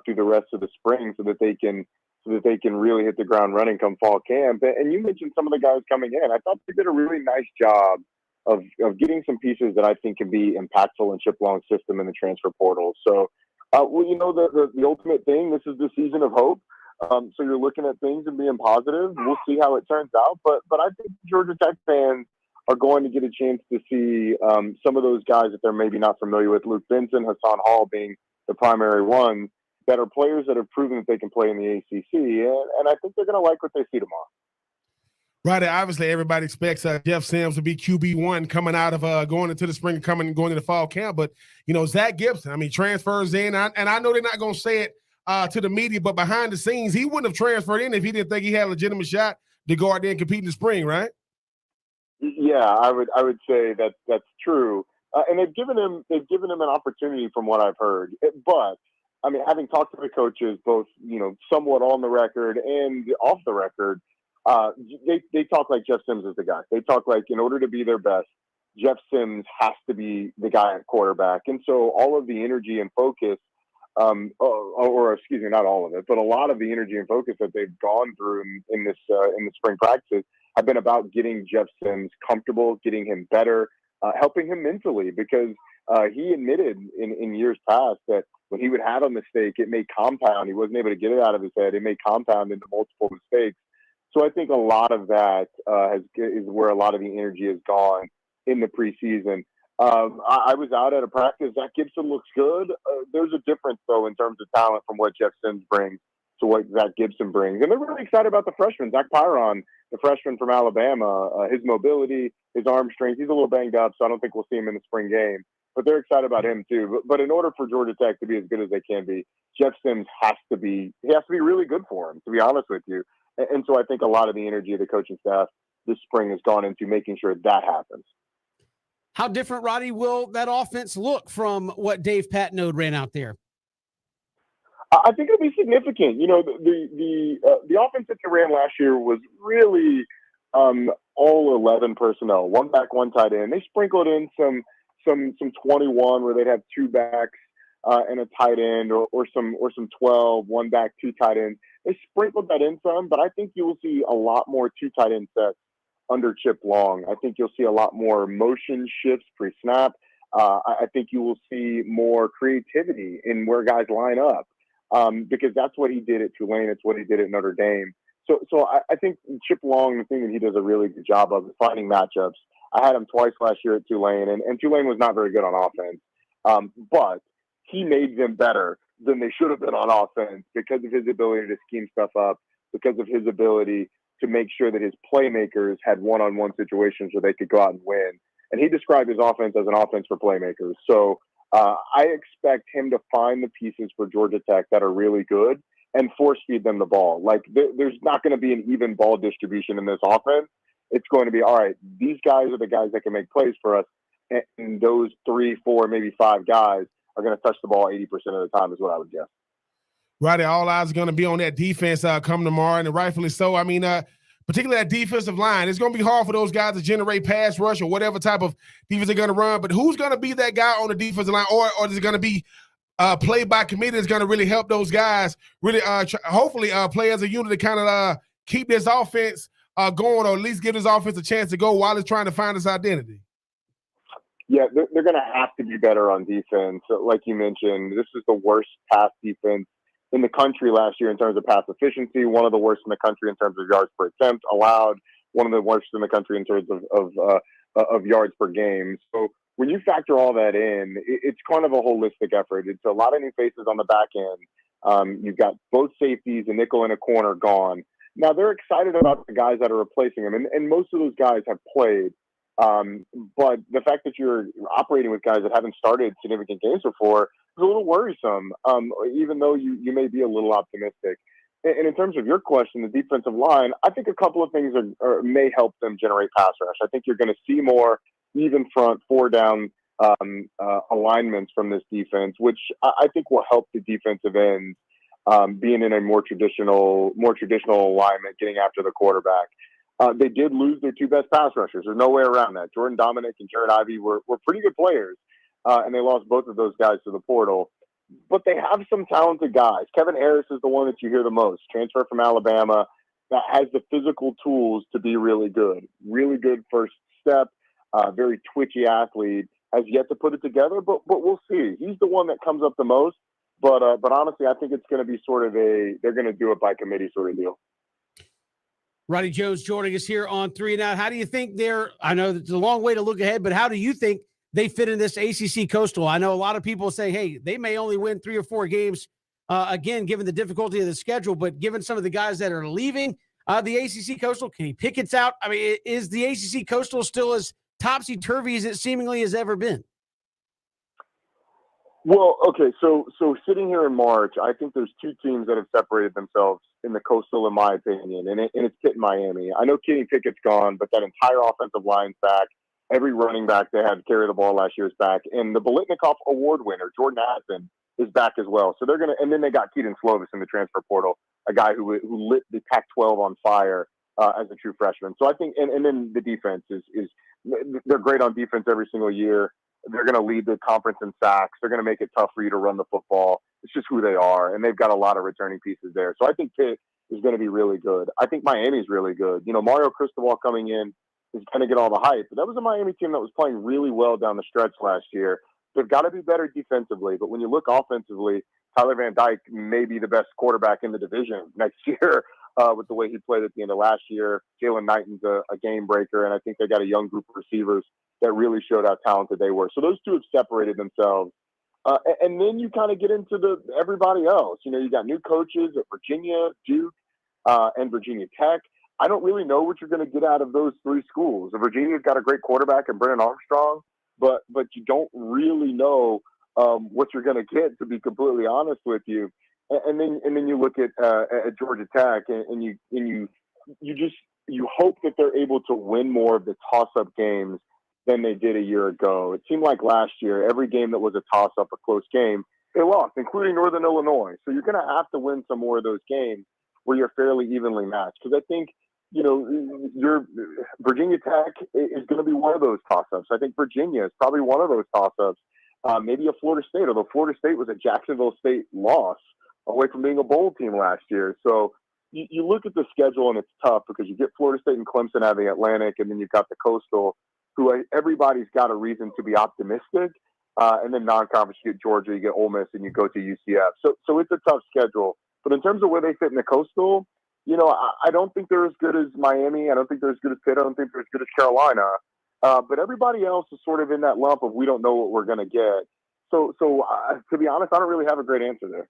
through the rest of the spring so that they can really hit the ground running come fall camp. And you mentioned some of the guys coming in. I thought they did a really nice job of getting some pieces that I think can be impactful in Chip Long's system in the transfer portal. So, the ultimate thing, this is the season of hope. So you're looking at things and being positive. We'll see how it turns out. But I think Georgia Tech fans are going to get a chance to see some of those guys that they're maybe not familiar with. Luke Benson, Hassan Hall being the primary ones that are players that have proven that they can play in the ACC. And I think they're going to like what they see tomorrow. Right. Obviously, everybody expects Jeff Sims to be QB1 coming out of going into the spring and going into the fall camp. But, Zach Gibson, I mean, transfers in. And I know they're not going to say it to the media, but behind the scenes, he wouldn't have transferred in if he didn't think he had a legitimate shot to go out there and compete in the spring, right? Yeah, I would say that's true. And they've given him an opportunity from what I've heard. But I mean, having talked to the coaches, both somewhat on the record and off the record, they talk like Jeff Sims is the guy. They talk like in order to be their best, Jeff Sims has to be the guy at quarterback. And so all of the energy and focus, not all of it, but a lot of the energy and focus that they've gone through in the spring practices have been about getting Jeff Sims comfortable, getting him better, helping him mentally, because he admitted in years past that when he would have a mistake, it may compound. He wasn't able to get it out of his head. It may compound into multiple mistakes. So I think a lot of that is where a lot of the energy has gone in the preseason. I was out at a practice. Zach Gibson looks good. There's a difference, though, in terms of talent from what Jeff Sims brings to what Zach Gibson brings. And they're really excited about the freshman, Zach Pyron, the freshman from Alabama. His mobility, his arm strength, he's a little banged up, so I don't think we'll see him in the spring game. But they're excited about him, too. But in order for Georgia Tech to be as good as they can be, Jeff Sims has to be really good for him, to be honest with you. And so I think a lot of the energy of the coaching staff this spring has gone into making sure that happens. How different, Roddy, will that offense look from what Dave Patnode ran out there? I think it'll be significant. The offense that they ran last year was really all 11 personnel, one back, one tight end. They sprinkled in some 21 where they'd have two backs and a tight end, or some 12, one back, two tight ends. They sprinkled that in some, but I think you will see a lot more two tight end sets under Chip Long. I think you'll see a lot more motion shifts pre-snap. I think you will see more creativity in where guys line up, because that's what he did at Tulane. It's what he did at Notre Dame. So I think Chip Long, the thing that he does a really good job of is finding matchups. I had him twice last year at Tulane, and Tulane was not very good on offense, but he made them better than they should have been on offense because of his ability to scheme stuff up, because of his ability to make sure that his playmakers had one-on-one situations where they could go out and win. And he described his offense as an offense for playmakers. So I expect him to find the pieces for Georgia Tech that are really good and force feed them the ball. Like there's not going to be an even ball distribution in this offense. It's going to be, all right, these guys are the guys that can make plays for us. And those 3, 4, maybe 5 guys are going to touch the ball 80% of the time is what I would guess. Right, all eyes are going to be on that defense come tomorrow, and rightfully so. I mean, particularly that defensive line. It's going to be hard for those guys to generate pass rush or whatever type of defense they're going to run, but who's going to be that guy on the defensive line, or is it going to be play by committee that's going to really help those guys really hopefully play as a unit to kind of keep this offense going, or at least give this offense a chance to go while it's trying to find its identity? yeah, they're going to have to be better on defense. So, like you mentioned, this is the worst pass defense in the country last year in terms of pass efficiency, one of the worst in the country in terms of yards per attempt allowed, one of the worst in the country in terms of yards per game. So when you factor all that in, it's kind of a holistic effort. It's a lot of new faces on the back end. You've got both safeties, a nickel and a corner gone. Now they're excited about the guys that are replacing them, and most of those guys have played. But the fact that you're operating with guys that haven't started significant games before is a little worrisome, even though you may be a little optimistic. And in terms of your question, the defensive line, I think a couple of things may help them generate pass rush. I think you're going to see more even front, four down alignments from this defense, which I think will help the defensive ends being in a more traditional alignment, getting after the quarterback. They did lose their two best pass rushers. There's no way around that. Jordan Dominic and Jared Ivey were pretty good players, and they lost both of those guys to the portal. But they have some talented guys. Kevin Harris is the one that you hear the most. Transfer from Alabama, that has the physical tools to be really good. Really good first step, very twitchy athlete. Has yet to put it together, but we'll see. He's the one that comes up the most. But honestly, I think it's going to be sort of they're going to do it by committee sort of deal. Roddy Jones joining us here on 3 and Out. How do you think I know it's a long way to look ahead, but how do you think they fit in this ACC Coastal? I know a lot of people say, hey, they may only win 3 or 4 games, again, given the difficulty of the schedule, but given some of the guys that are leaving the ACC Coastal, Kenny Pickett's out. I mean, is the ACC Coastal still as topsy-turvy as it seemingly has ever been? Well, okay, so sitting here in March, I think there's 2 teams that have separated themselves in the Coastal, in my opinion, and it's Pitt and Miami. I know Kenny Pickett's gone, but that entire offensive line's back. Every running back they had to carry the ball last year is back, and the Biletnikoff Award winner, Jordan Addison, is back as well. So they're gonna, and then they got Keaton Slovis in the transfer portal, a guy who lit the Pac-12 on fire as a true freshman. So I think, and then the defense is they're great on defense every single year. They're going to lead the conference in sacks. They're going to make it tough for you to run the football. It's just who they are, and they've got a lot of returning pieces there. So I think Pitt is going to be really good. I think Miami's really good. You know, Mario Cristobal coming in is going to get all the hype, but that was a Miami team that was playing really well down the stretch last year. They've got to be better defensively, but when you look offensively, Tyler Van Dyke may be the best quarterback in the division next year with the way he played at the end of last year. Jalen Knighton's a game breaker, and I think they got a young group of receivers that really showed how talented they were. So those 2 have separated themselves. And then you kind of get into everybody else. You know, you got new coaches at Virginia, Duke, and Virginia Tech. I don't really know what you're going to get out of those 3 schools. Virginia's got a great quarterback in Brennan Armstrong, but you don't really know what you're going to get, to be completely honest with you. And then you look at Georgia Tech, and you hope that they're able to win more of the toss-up games than they did a year ago. It seemed like last year, every game that was a toss-up, a close game, they lost, including Northern Illinois. So you're going to have to win some more of those games where you're fairly evenly matched. Because I think, you know, your Virginia Tech is going to be one of those toss-ups. I think Virginia is probably one of those toss-ups. Maybe a Florida State, although Florida State was a Jacksonville State loss away from being a bowl team last year. So you look at the schedule, and it's tough because you get Florida State and Clemson out of the Atlantic, and then you've got the Coastal, who everybody's got a reason to be optimistic. And then non-conference, you get Georgia, you get Ole Miss, and you go to UCF. So it's a tough schedule. But in terms of where they fit in the Coastal, you know, I don't think they're as good as Miami. I don't think they're as good as Pitt. I don't think they're as good as Carolina. But everybody else is sort of in that lump of we don't know what we're going to get. So to be honest, I don't really have a great answer there.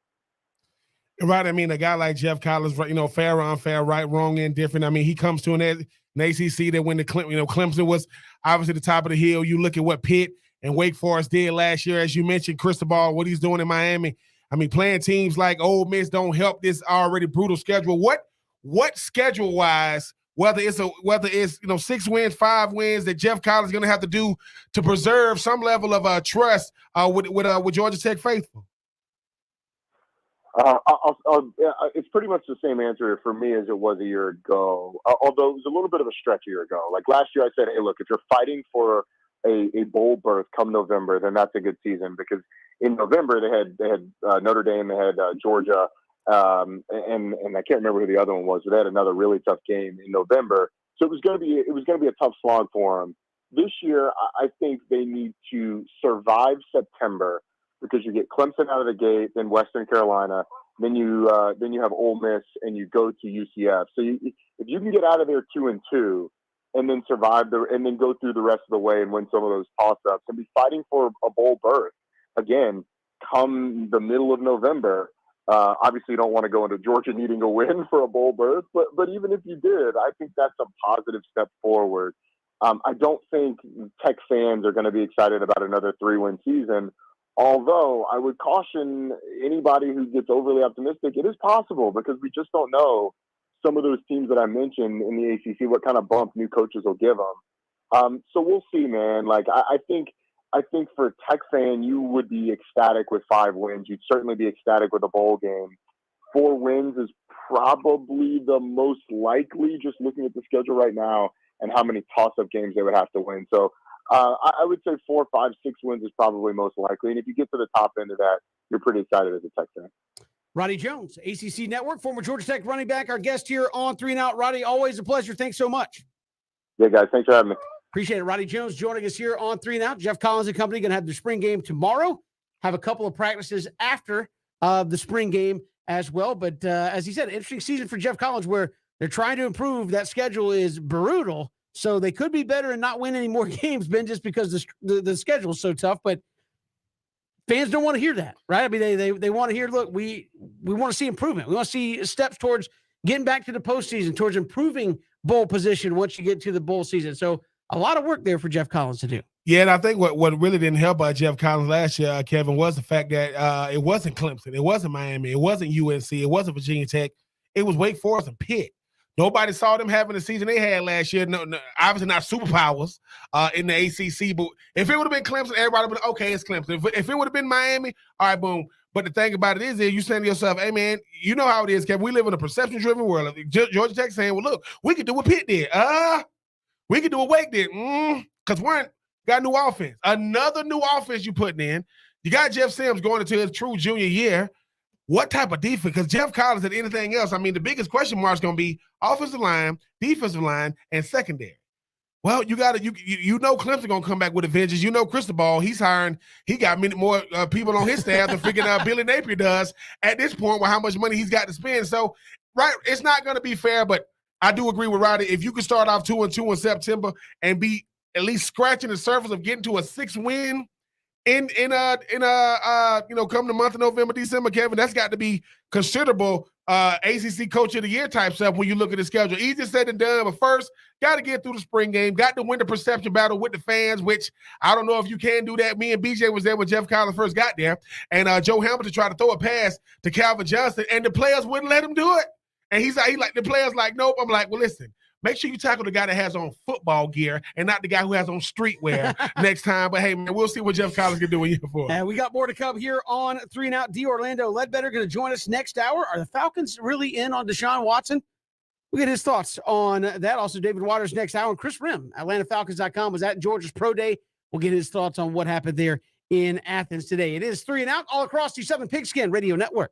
Right. I mean, a guy like Jeff Collins, you know, fair, unfair, right, wrong, indifferent. I mean, he comes to an ACC that when Clemson was obviously the top of the hill. You look at what Pitt and Wake Forest did last year, as you mentioned, Cristobal, what he's doing in Miami. I mean, playing teams like Ole Miss don't help this already brutal schedule. What schedule-wise, whether it's 6 wins, 5 wins that Jeff Collins is going to have to do to preserve some level of trust with Georgia Tech faithful? It's pretty much the same answer for me as it was a year ago, although it was a little bit of a stretch a year ago. Like last year I said, hey, look, if you're fighting for a bowl berth come November, then that's a good season, because in November they had Notre Dame, they had Georgia, and I can't remember who the other one was, but they had another really tough game in November. So it was going to be a tough slog for them. this year, I think they need to survive September because you get Clemson out of the gate, then Western Carolina, then you have Ole Miss, and you go to UCF. So if you can get out of there 2-2, and then and then go through the rest of the way and win some of those toss-ups and be fighting for a bowl berth again, come the middle of November. Obviously, you don't want to go into Georgia needing a win for a bowl berth, but even if you did, I think that's a positive step forward. I don't think Tech fans are going to be excited about another 3-win season. Although I would caution anybody who gets overly optimistic, it is possible because we just don't know some of those teams that I mentioned in the ACC, what kind of bump new coaches will give them. So we'll see, man. Like I think for a Tech fan, you would be ecstatic with 5 wins. You'd certainly be ecstatic with a bowl game. 4 wins is probably the most likely, just looking at the schedule right now and how many toss-up games they would have to win. So I would say 4, 5, 6 wins is probably most likely. And if you get to the top end of that, you're pretty excited as a Tech fan. Roddy Jones, ACC Network, former Georgia Tech running back, our guest here on 3 and Out. Roddy, always a pleasure. Thanks so much. Yeah, guys. Thanks for having me. Appreciate it. Roddy Jones joining us here on 3 and Out. Jeff Collins and company going to have their spring game tomorrow. Have a couple of practices after the spring game as well. But as he said, interesting season for Jeff Collins where they're trying to improve. That schedule is brutal. So they could be better and not win any more games, Ben, just because the schedule is so tough. But fans don't want to hear that, right? I mean, they want to hear, look, we want to see improvement. We want to see steps towards getting back to the postseason, towards improving bowl position once you get to the bowl season. So a lot of work there for Jeff Collins to do. Yeah, and I think what really didn't help Jeff Collins last year, Kevin, was the fact that it wasn't Clemson, it wasn't Miami, it wasn't UNC, it wasn't Virginia Tech, it was Wake Forest and Pitt. Nobody saw them having the season they had last year. No, obviously not superpowers in the ACC. But if it would have been Clemson, everybody would have been, okay, it's Clemson. If it would have been Miami, all right, boom. But the thing about it is you saying to yourself, hey, man, you know how it is, Kevin. We live in a perception-driven world. Georgia Tech saying, well, look, we could do what Pitt did. We could do what Wake did. Because one, got a new offense. Another new offense you putting in. You got Jeff Sims going into his true junior year. What type of defense? Because Jeff Collins and anything else, I mean, the biggest question mark is going to be offensive line, defensive line, and secondary. Well, you know Clemson going to come back with a vengeance. You know Cristobal, he's hiring. He got many more people on his staff than freaking Billy Napier does at this point with how much money he's got to spend. So, right, it's not going to be fair, but I do agree with Roddy. If you can start off 2-2 in September and be at least scratching the surface of getting to a 6 win in come the month of November, December, Kevin, that's got to be considerable ACC Coach of the Year type stuff when you look at the schedule. Easier said than done, but first, got to get through the spring game, got to win the perception battle with the fans, which I don't know if you can do that. Me and BJ was there when Jeff Collins first got there, and Joe Hamilton tried to throw a pass to Calvin Johnson, and the players wouldn't let him do it. And he like, the players like, nope. I'm like, well, listen, make sure you tackle the guy that has on football gear and not the guy who has on streetwear next time. But, hey, man, we'll see what Jeff Collins can do in year 4. And we got more to come here on 3 and Out. D. Orlando Ledbetter going to join us next hour. Are the Falcons really in on Deshaun Watson? We'll get his thoughts on that. Also, David Waters next hour. And Chris Rim, AtlantaFalcons.com, was at Georgia's Pro Day. We'll get his thoughts on what happened there in Athens today. It is 3 and Out all across the Southern Pigskin Radio Network.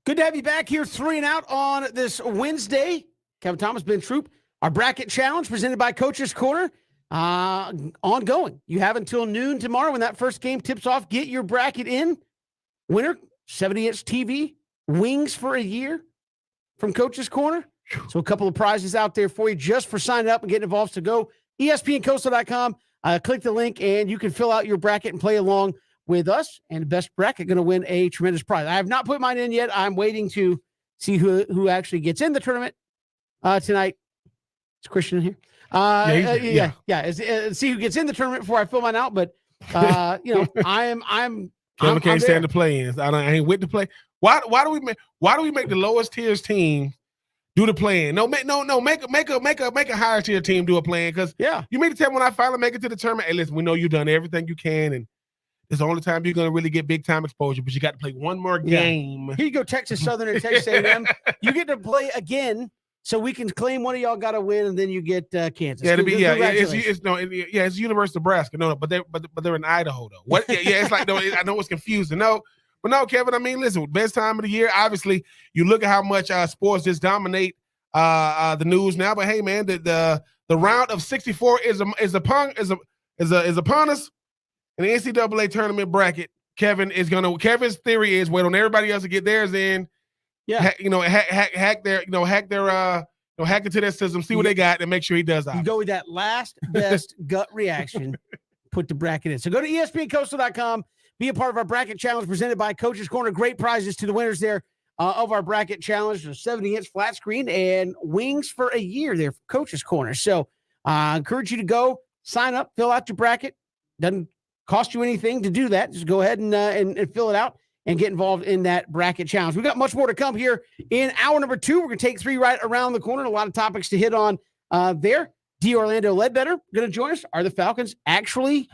Good to have you back here, 3 and Out on this Wednesday. Kevin Thomas, Ben Troop. Our bracket challenge presented by Coach's Corner. Ongoing. You have until noon tomorrow when that first game tips off. Get your bracket in. Winner, 70-inch TV, wings for a year from Coach's Corner. So a couple of prizes out there for you just for signing up and getting involved. So go ESPNCoastal.com, click the link, and you can fill out your bracket and play along with us. And the best bracket going to win a tremendous prize. I have not put mine in yet. I'm waiting to see who actually gets in the tournament tonight. Is Christian in here? See who gets in the tournament before I fill mine out. But I'm Kevin can't stand there. the play-ins. I ain't with the play. Why do we make the lowest tiers team do the play-in? Make a higher tier team do a play-in, because you made the tell when I finally make it to the tournament. Hey, listen, we know you've done everything you can, and it's the only time you're gonna really get big time exposure. But you got to play one more game. Here you go, Texas Southern and Texas A&M. You get to play again. So we can claim one of y'all got to win, and then you get Kansas. Yeah, it's University of Nebraska. No, but they're in Idaho though. What? Yeah, it's like I know it's confusing. No, Kevin. I mean, listen, best time of the year. Obviously, you look at how much sports just dominate the news now. But hey, man, the round of 64 is upon us. In the NCAA tournament bracket, Kevin's theory is wait on everybody else to get theirs in. Yeah, hack into their system, see what they got, and make sure he does that. You go with that last best gut reaction, put the bracket in. So go to ESPNCoastal.com, be a part of our bracket challenge presented by Coach's Corner. Great prizes to the winners there of our bracket challenge. A 70-inch flat screen and wings for a year there for Coach's Corner. So I encourage you to go sign up, fill out your bracket. Doesn't cost you anything to do that. Just go ahead and fill it out and get involved in that bracket challenge. We've got much more to come here in hour number 2. We're going to take 3 right around the corner. A lot of topics to hit on there. D. Orlando Ledbetter going to join us. Are the Falcons actually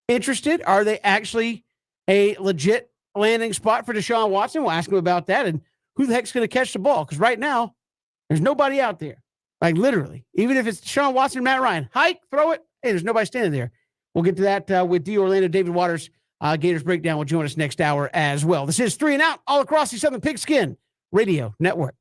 interested? Are they actually a legit landing spot for Deshaun Watson? We'll ask him about that. And who the heck's going to catch the ball? Because right now, there's nobody out there. Like literally. Even if it's Deshaun Watson, Matt Ryan. Hike, throw it. Hey, there's nobody standing there. We'll get to that with D. Orlando. David Waters, Gators Breakdown, will join us next hour as well. This is 3 and Out all across the Southern Pigskin Radio Network.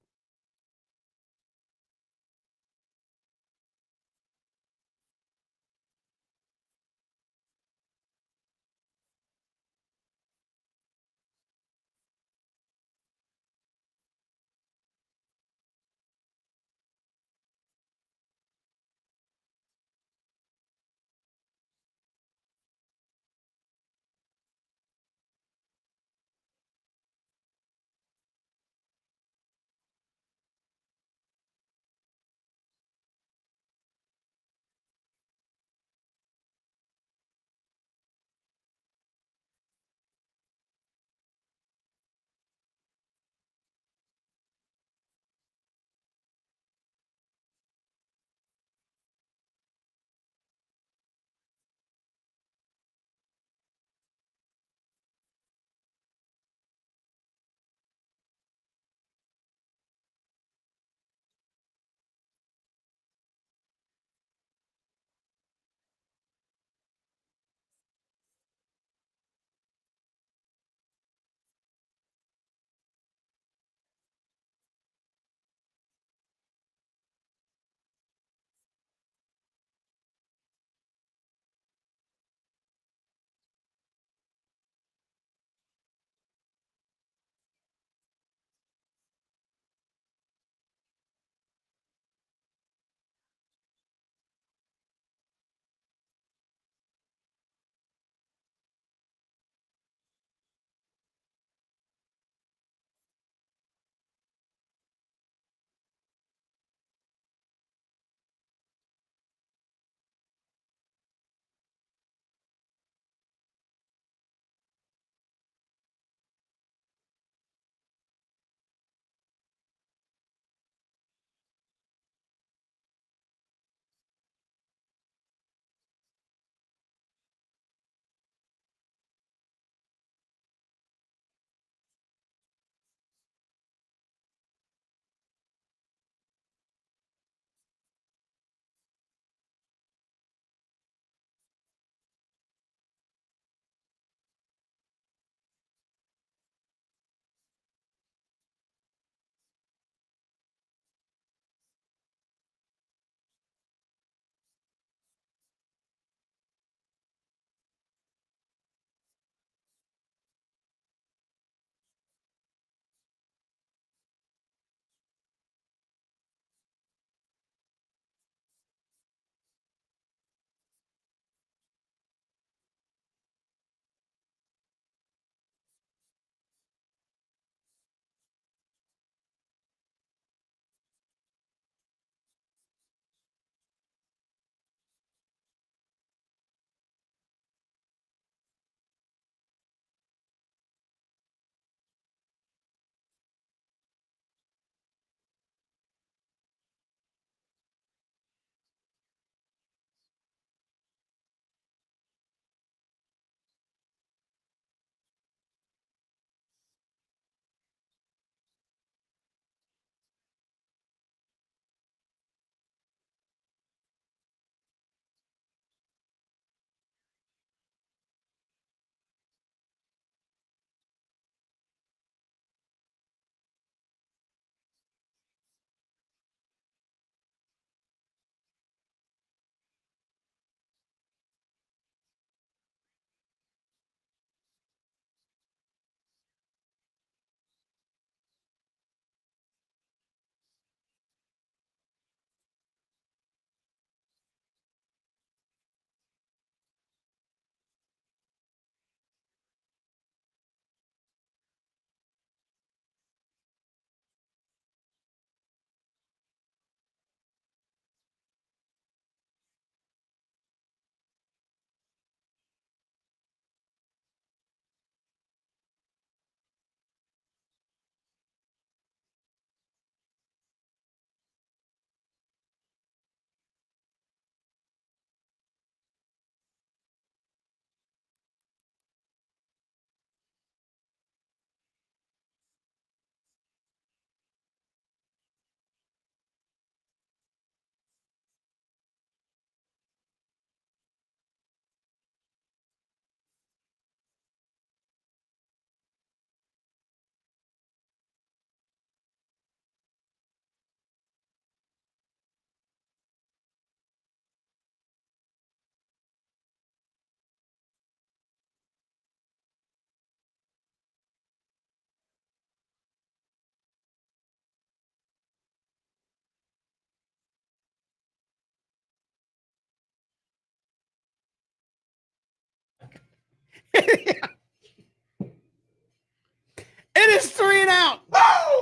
It is 3 and out.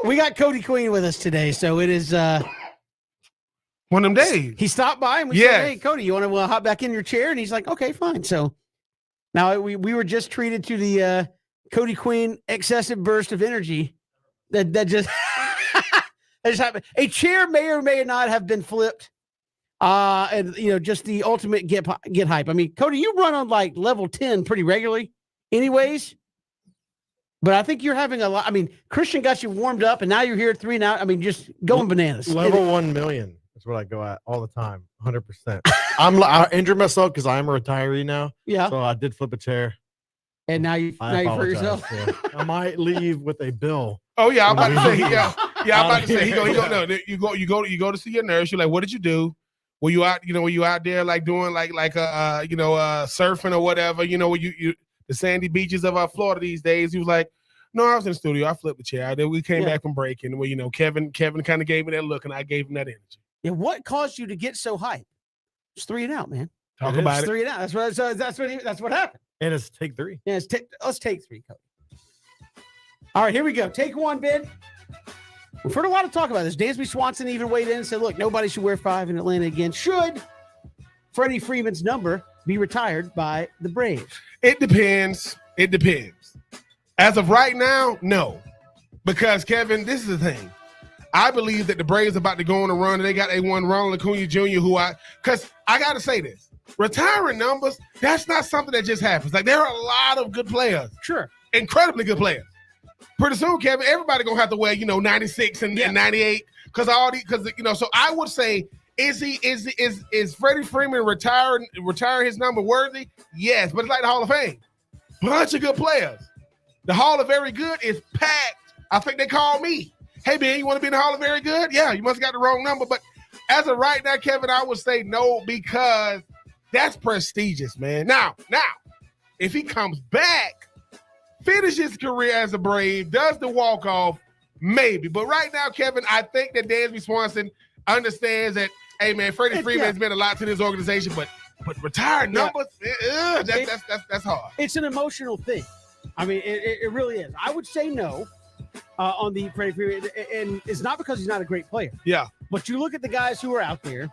We got Cody Queen with us today, so it is. One of them days. He stopped by and we Yes. said, "Hey, Cody, you want to hop back in your chair?" And he's like, "Okay, fine." So now we were just treated to the Cody Queen excessive burst of energy that just that just happened. A chair may or may not have been flipped, and just the ultimate get hype. I mean, Cody, you run on like level 10 pretty regularly, anyways. But I think you're having a lot. I mean, Christian got you warmed up, and now you're here at 3 and out. I mean, just going bananas. Level 1 million is what I go at all the time, 100%. I injured myself because I'm a retiree now. Yeah. So I did flip a chair. And now you hurt apologize. yourself. Yeah. I might leave with a bill. Oh yeah, I'm about to say. Yeah, I'm about to say. He go. No, you go to see your nurse. You're like, what did you do? Were you out? Were you out there like doing like surfing or whatever? You the sandy beaches of Florida these days. He was like, no, I was in the studio. I flipped the chair. Then we came back from breaking. Well, Kevin kind of gave me that look, and I gave him that energy. Yeah, what caused you to get so hyped? It's 3 and out, man. Talk about It's it. 3 and out. That's what happened. And it's take 3. Yeah, let's take 3, Cody. All right, here we go. Take 1, Ben. We've heard a lot of talk about this. Dansby Swanson even weighed in and said, look, nobody should wear 5 in Atlanta again. Should Freddie Freeman's number be retired by the Braves? It depends. As of right now, no. Because, Kevin, this is the thing. I believe that the Braves are about to go on a run, and they got A1 Ronald Acuna Jr., because I got to say this. Retiring numbers, that's not something that just happens. Like, there are a lot of good players. Sure. Incredibly good players. Pretty soon, Kevin, everybody going to have to wear, 96 and 98 because so I would say, is Freddie Freeman retiring his number worthy? Yes, but it's like the Hall of Fame. Bunch of good players. The Hall of Very Good is packed. I think they called me. Hey, man, you want to be in the Hall of Very Good? Yeah, you must have got the wrong number. But as of right now, Kevin, I would say no because that's prestigious, man. Now, if he comes back, finishes his career as a Brave, does the walk-off, maybe. But right now, Kevin, I think that Dansby Swanson understands that, hey, man, Freddie Freeman has meant a lot to this organization, but retired numbers, that's hard. It's an emotional thing. I mean, it really is. I would say no on the Freddie Freeman, and it's not because he's not a great player. Yeah. But you look at the guys who are out there.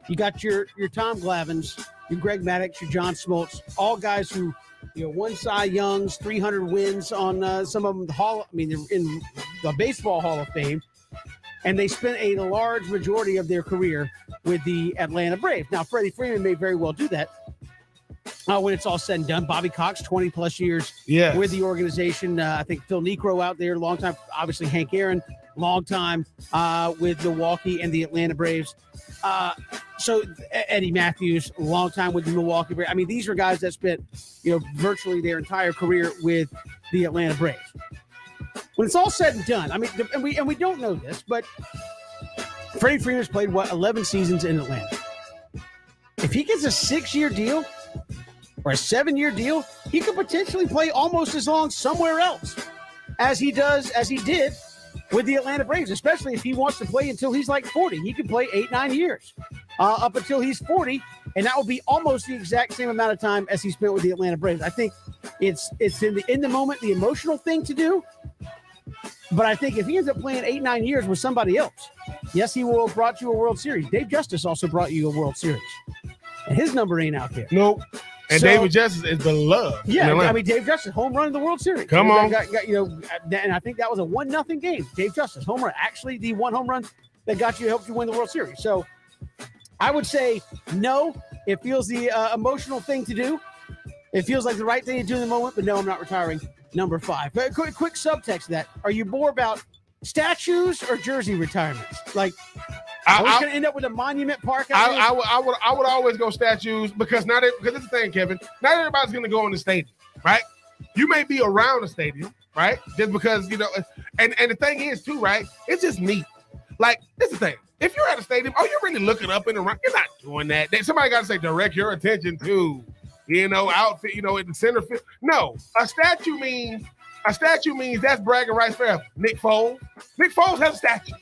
You got your Tom Glavines, your Greg Maddux, your John Smoltz, all guys who, won Cy Youngs, 300 wins on some of them. They're in the Baseball Hall of Fame, and they spent a large majority of their career with the Atlanta Braves. Now, Freddie Freeman may very well do that when it's all said and done. Bobby Cox, 20-plus years with the organization. I think Phil Niekro out there, long time. Obviously, Hank Aaron, long time with Milwaukee and the Atlanta Braves. So Eddie Matthews, long time with the Milwaukee Braves. I mean, these are guys that spent, virtually their entire career with the Atlanta Braves. When it's all said and done, I mean, and we don't know this, but Freddie Freeman's played 11 seasons in Atlanta. If he gets a 6-year deal or a 7-year deal, he could potentially play almost as long somewhere else as he did with the Atlanta Braves, especially if he wants to play until he's like 40. He could play 8-9 years up until he's 40, and that will be almost the exact same amount of time as he spent with the Atlanta Braves. I think it's in the moment, the emotional thing to do. But I think if he ends up playing 8-9 years with somebody else, yes, he will have brought you a World Series. Dave Justice also brought you a World Series, and his number ain't out there. Nope. And So- David Justice is beloved. Yeah, I mean, Dave Justice, home run in the World Series. Come on. And I think that was a 1-0 game. Dave Justice, home run. Actually, the one home run that helped you win the World Series. So I would say no. It feels the emotional thing to do. It feels like the right thing to do in the moment, but no, I'm not retiring number 5. But quick subtext to that. Are you more about statues or jersey retirements? Like, are we going to end up with a monument park? I would always go statues because because it's the thing, Kevin. Not everybody's going to go in the stadium, right? You may be around the stadium, right? Just because and the thing is too, right? It's just neat. Like, this is the thing. If you're at a stadium, are you really looking up and around? You're not doing that. Somebody got to say direct your attention to, outfit, in the center field. No, a statue means that's bragging rights forever. Nick Foles has a statue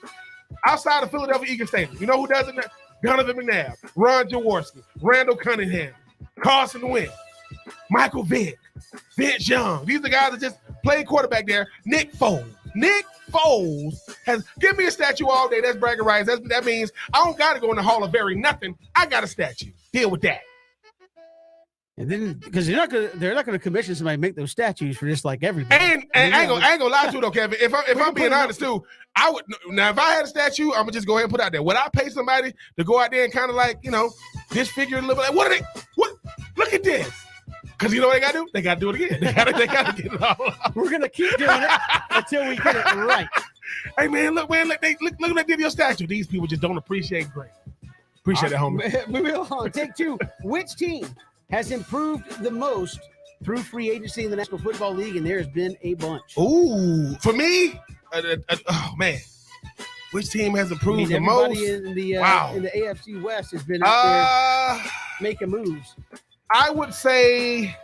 outside of Philadelphia Eagles Stadium. You know who doesn't? Donovan McNabb, Ron Jaworski, Randall Cunningham, Carson Wentz, Michael Vick. Vince Young. These are the guys that just played quarterback there. Nick Foles. Nick Foles has give me a statue all day. That's bragging rights. That means I don't got to go in the Hall of Very nothing. I got a statue. Deal with that. And then because they're not gonna commission somebody to make those statues for just like everybody. And I ain't gonna lie to you though, Kevin. If I'm being honest too, I would now if I had a statue, I'm gonna just go ahead and put it out there. Would I pay somebody to go out there and kind of like disfigure a little bit? Like, what are they? What? Look at this. Because you know what they gotta do? They gotta do it again. They gotta get it all out. We're gonna keep doing it until we get it right. Hey man, look what they did your statue. These people just don't appreciate great. Appreciate that, homie. Moving on. Take two. Which team has improved the most through free agency in the National Football League? And there has been a bunch. Ooh, for me, oh man, which team has improved the most? In the Wow. in the AFC West has been out there making moves. I would say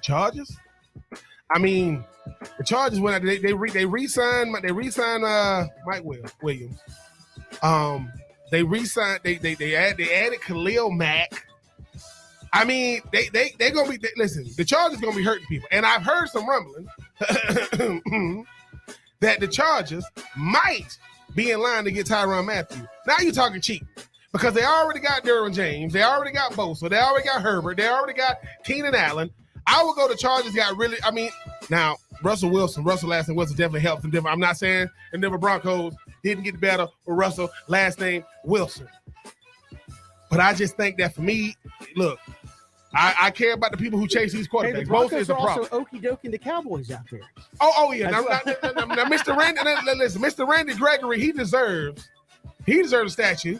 Chargers. I mean, the Chargers went out. They re-signed Mike Williams. They re-signed. They added Khalil Mack. I mean, they gonna be. Listen, the Chargers gonna be hurting people, and I've heard some rumbling that the Chargers might be in line to get Tyrann Mathieu. Now you're talking cheap. Because they already got Derwin James, they already got Bosa, they already got Herbert, they already got Keenan Allen. I would go to Chargers. Now Russell Wilson definitely helps them. I'm not saying the Denver Broncos didn't get better with Russell, last name Wilson. But I just think that for me, look, I care about the people who chase these quarterbacks. Hey, the Both Broncos is a are problem. also okey-doking the Cowboys out there. Oh yeah. Now, Mr. Randy, listen, Mr. Randy Gregory, he deserves a statue.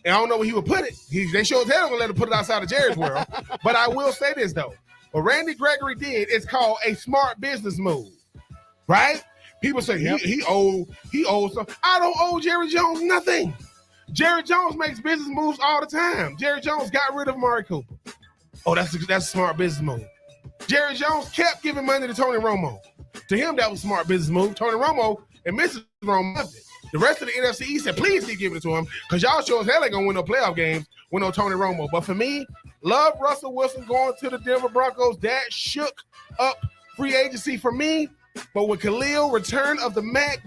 And I don't know where he would put it. They sure as hell gonna let him put it outside of Jerry's world. But I will say this though. What Randy Gregory did is called a smart business move. Right? People say he owes some. I don't owe Jerry Jones nothing. Jerry Jones makes business moves all the time. Jerry Jones got rid of Amari Cooper. Oh, that's a smart business move. Jerry Jones kept giving money to Tony Romo. To him, that was a smart business move. Tony Romo and Mrs. Romo loved it. The rest of the NFC East said, please keep giving it to him because y'all sure as hell ain't going to win no playoff games with no Tony Romo. But for me, love Russell Wilson going to the Denver Broncos. That shook up free agency for me. But with Khalil, return of the Mac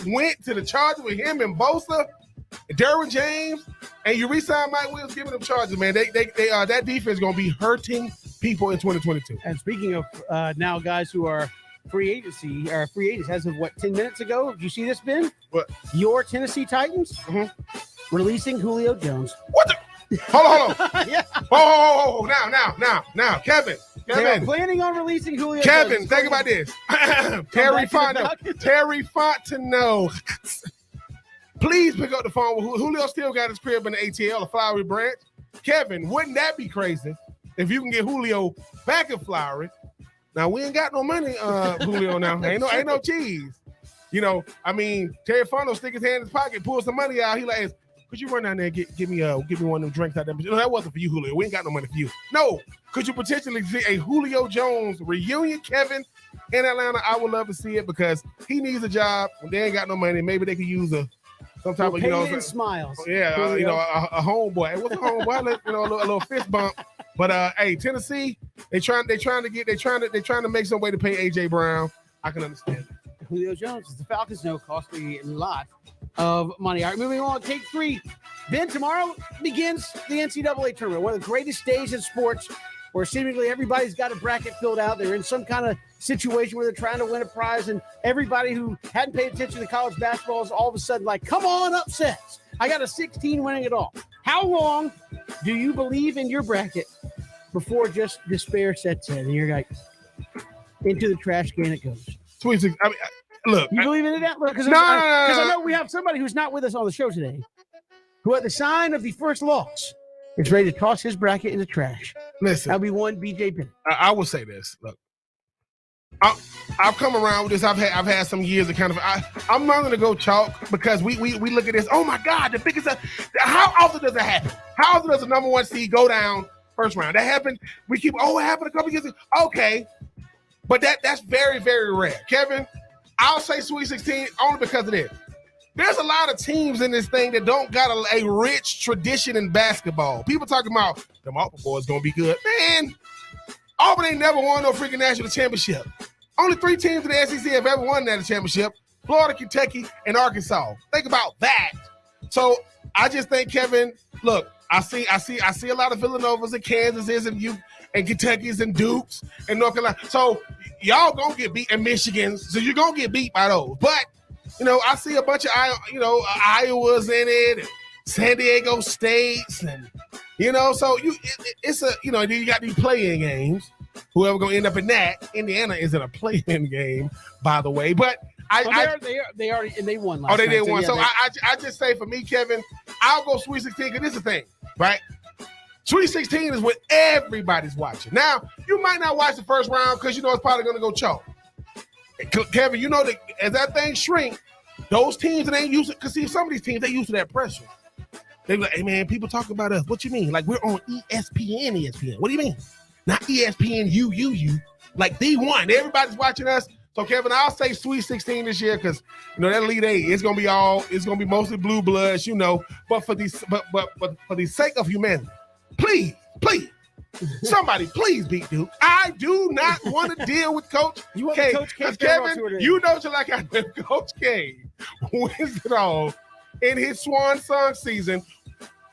went to the Chargers with him and Bosa, Derwin James, and you re-sign Mike Williams, giving them Chargers, man. That defense is going to be hurting people in 2022. And speaking of now guys who are free agents as of 10 minutes ago. Did you see this, Ben? What? Your Tennessee Titans releasing Julio Jones. What the? Hold on. Yeah. Oh, now, Kevin. They are planning on releasing Julio Kevin, Jones. think about this. Terry Fontenot. Please pick up the phone. Julio still got his crib in the ATL, a Flowery Branch. Kevin, wouldn't that be crazy if you can get Julio back in Flowery? Now we ain't got no money, Julio. Now ain't no cheese. Terry Fontenot stick his hand in his pocket, pull some money out. He like, could you run down there and give me one of them drinks out there? But that wasn't for you, Julio. We ain't got no money for you. No, could you potentially see a Julio Jones reunion, Kevin, in Atlanta? I would love to see it because he needs a job. When they ain't got no money, maybe they could use some type of smiles. Yeah, a homeboy. It was a homeboy, a little fist bump. But hey, Tennessee, they trying to make some way to pay AJ Brown. I can understand it. Julio Jones, the Falcons know, cost me a lot of money. All right, moving on. Take three. Ben, tomorrow begins the NCAA tournament, one of the greatest days in sports, where seemingly everybody's got a bracket filled out. They're in some kind of situation where they're trying to win a prize, and everybody who hadn't paid attention to college basketball is all of a sudden like, come on, upsets. I got a 16 winning it all. How long do you believe in your bracket before just despair sets in and you're like, into the trash can it goes? Sweet 16. I mean, look. You believe in that? Because No. I know we have somebody who's not with us on the show today who, at the sign of the first loss, is ready to toss his bracket in the trash. Listen. That'll be one BJ Penn. I will say this. Look. I've come around with this. I've had some years of kind of. I'm not going to go chalk because we look at this. Oh my God, the biggest. How often does that happen? How often does the number one seed go down first round? That happened. We keep. Oh, it happened a couple years ago. Okay, but that's very, very rare. Kevin, I'll say Sweet 16 only because of this. There's a lot of teams in this thing that don't got a rich tradition in basketball. People talking about the Alpha boys gonna be good, man. Auburn ain't never won no freaking national championship. Only 3 teams in the SEC have ever won that championship: Florida, Kentucky, and Arkansas. Think about that. So I just think, Kevin, look, I see a lot of Villanovas and Kansases and Kentuckys and Dukes and North Carolina. So y'all gonna get beat, and Michigans. So you're gonna get beat by those. But I see a bunch of Iowas in it, and San Diego States, and so it's a then you got these playing games. Whoever gonna end up in that, Indiana isn't a playing game, by the way. But they already and they won last night. Oh, they did won. So I just say, for me, Kevin, I'll go Sweet 16 because this is the thing, right? Sweet 16 is when everybody's watching. Now, you might not watch the first round because it's probably gonna go choke. Kevin, that as that thing shrink, those teams that ain't used to, because see, some of these teams, they used to that pressure. They be like, hey man, people talk about us. What you mean? Like, we're on ESPN. What do you mean? Not ESPN, you. Like D1. Everybody's watching us. So Kevin, I'll say Sweet 16 this year because that Elite Eight, it's gonna be mostly blue bloods, But for the sake of humanity, please, somebody please beat Duke. I do not want to deal with Coach K. Because Kevin, just like I know, Coach K wins it all in his swan song season.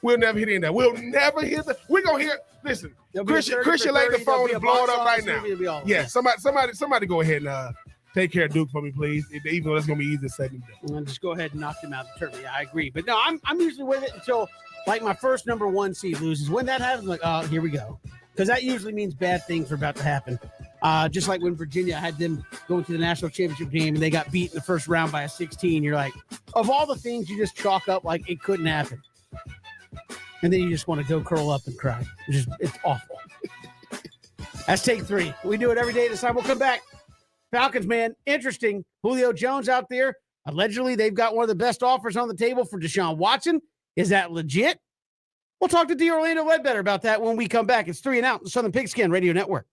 We'll never hit in that. We'll never hit the. We're gonna hear. Listen, Christian laid the phone and blow it up right now. Yeah, somebody go ahead and take care of Duke for me, please. Even though that's gonna be easy to say. Just go ahead and knock them out of the tournament. Yeah, I agree. But no, I'm usually with it until like my first number 1 seed loses. When that happens, I'm like, oh, here we go. Because that usually means bad things are about to happen. Just like when Virginia had them going to the national championship game and they got beat in the first round by a 16. You're like, of all the things you just chalk up like it couldn't happen. And then you just want to go curl up and cry. It's awful. That's take 3. We do it every day this time. We'll come back. Falcons, man, interesting. Julio Jones out there. Allegedly, they've got one of the best offers on the table for Deshaun Watson. Is that legit? We'll talk to D. Orlando Ledbetter about that when we come back. It's 3 and Out, the Southern Pigskin Radio Network.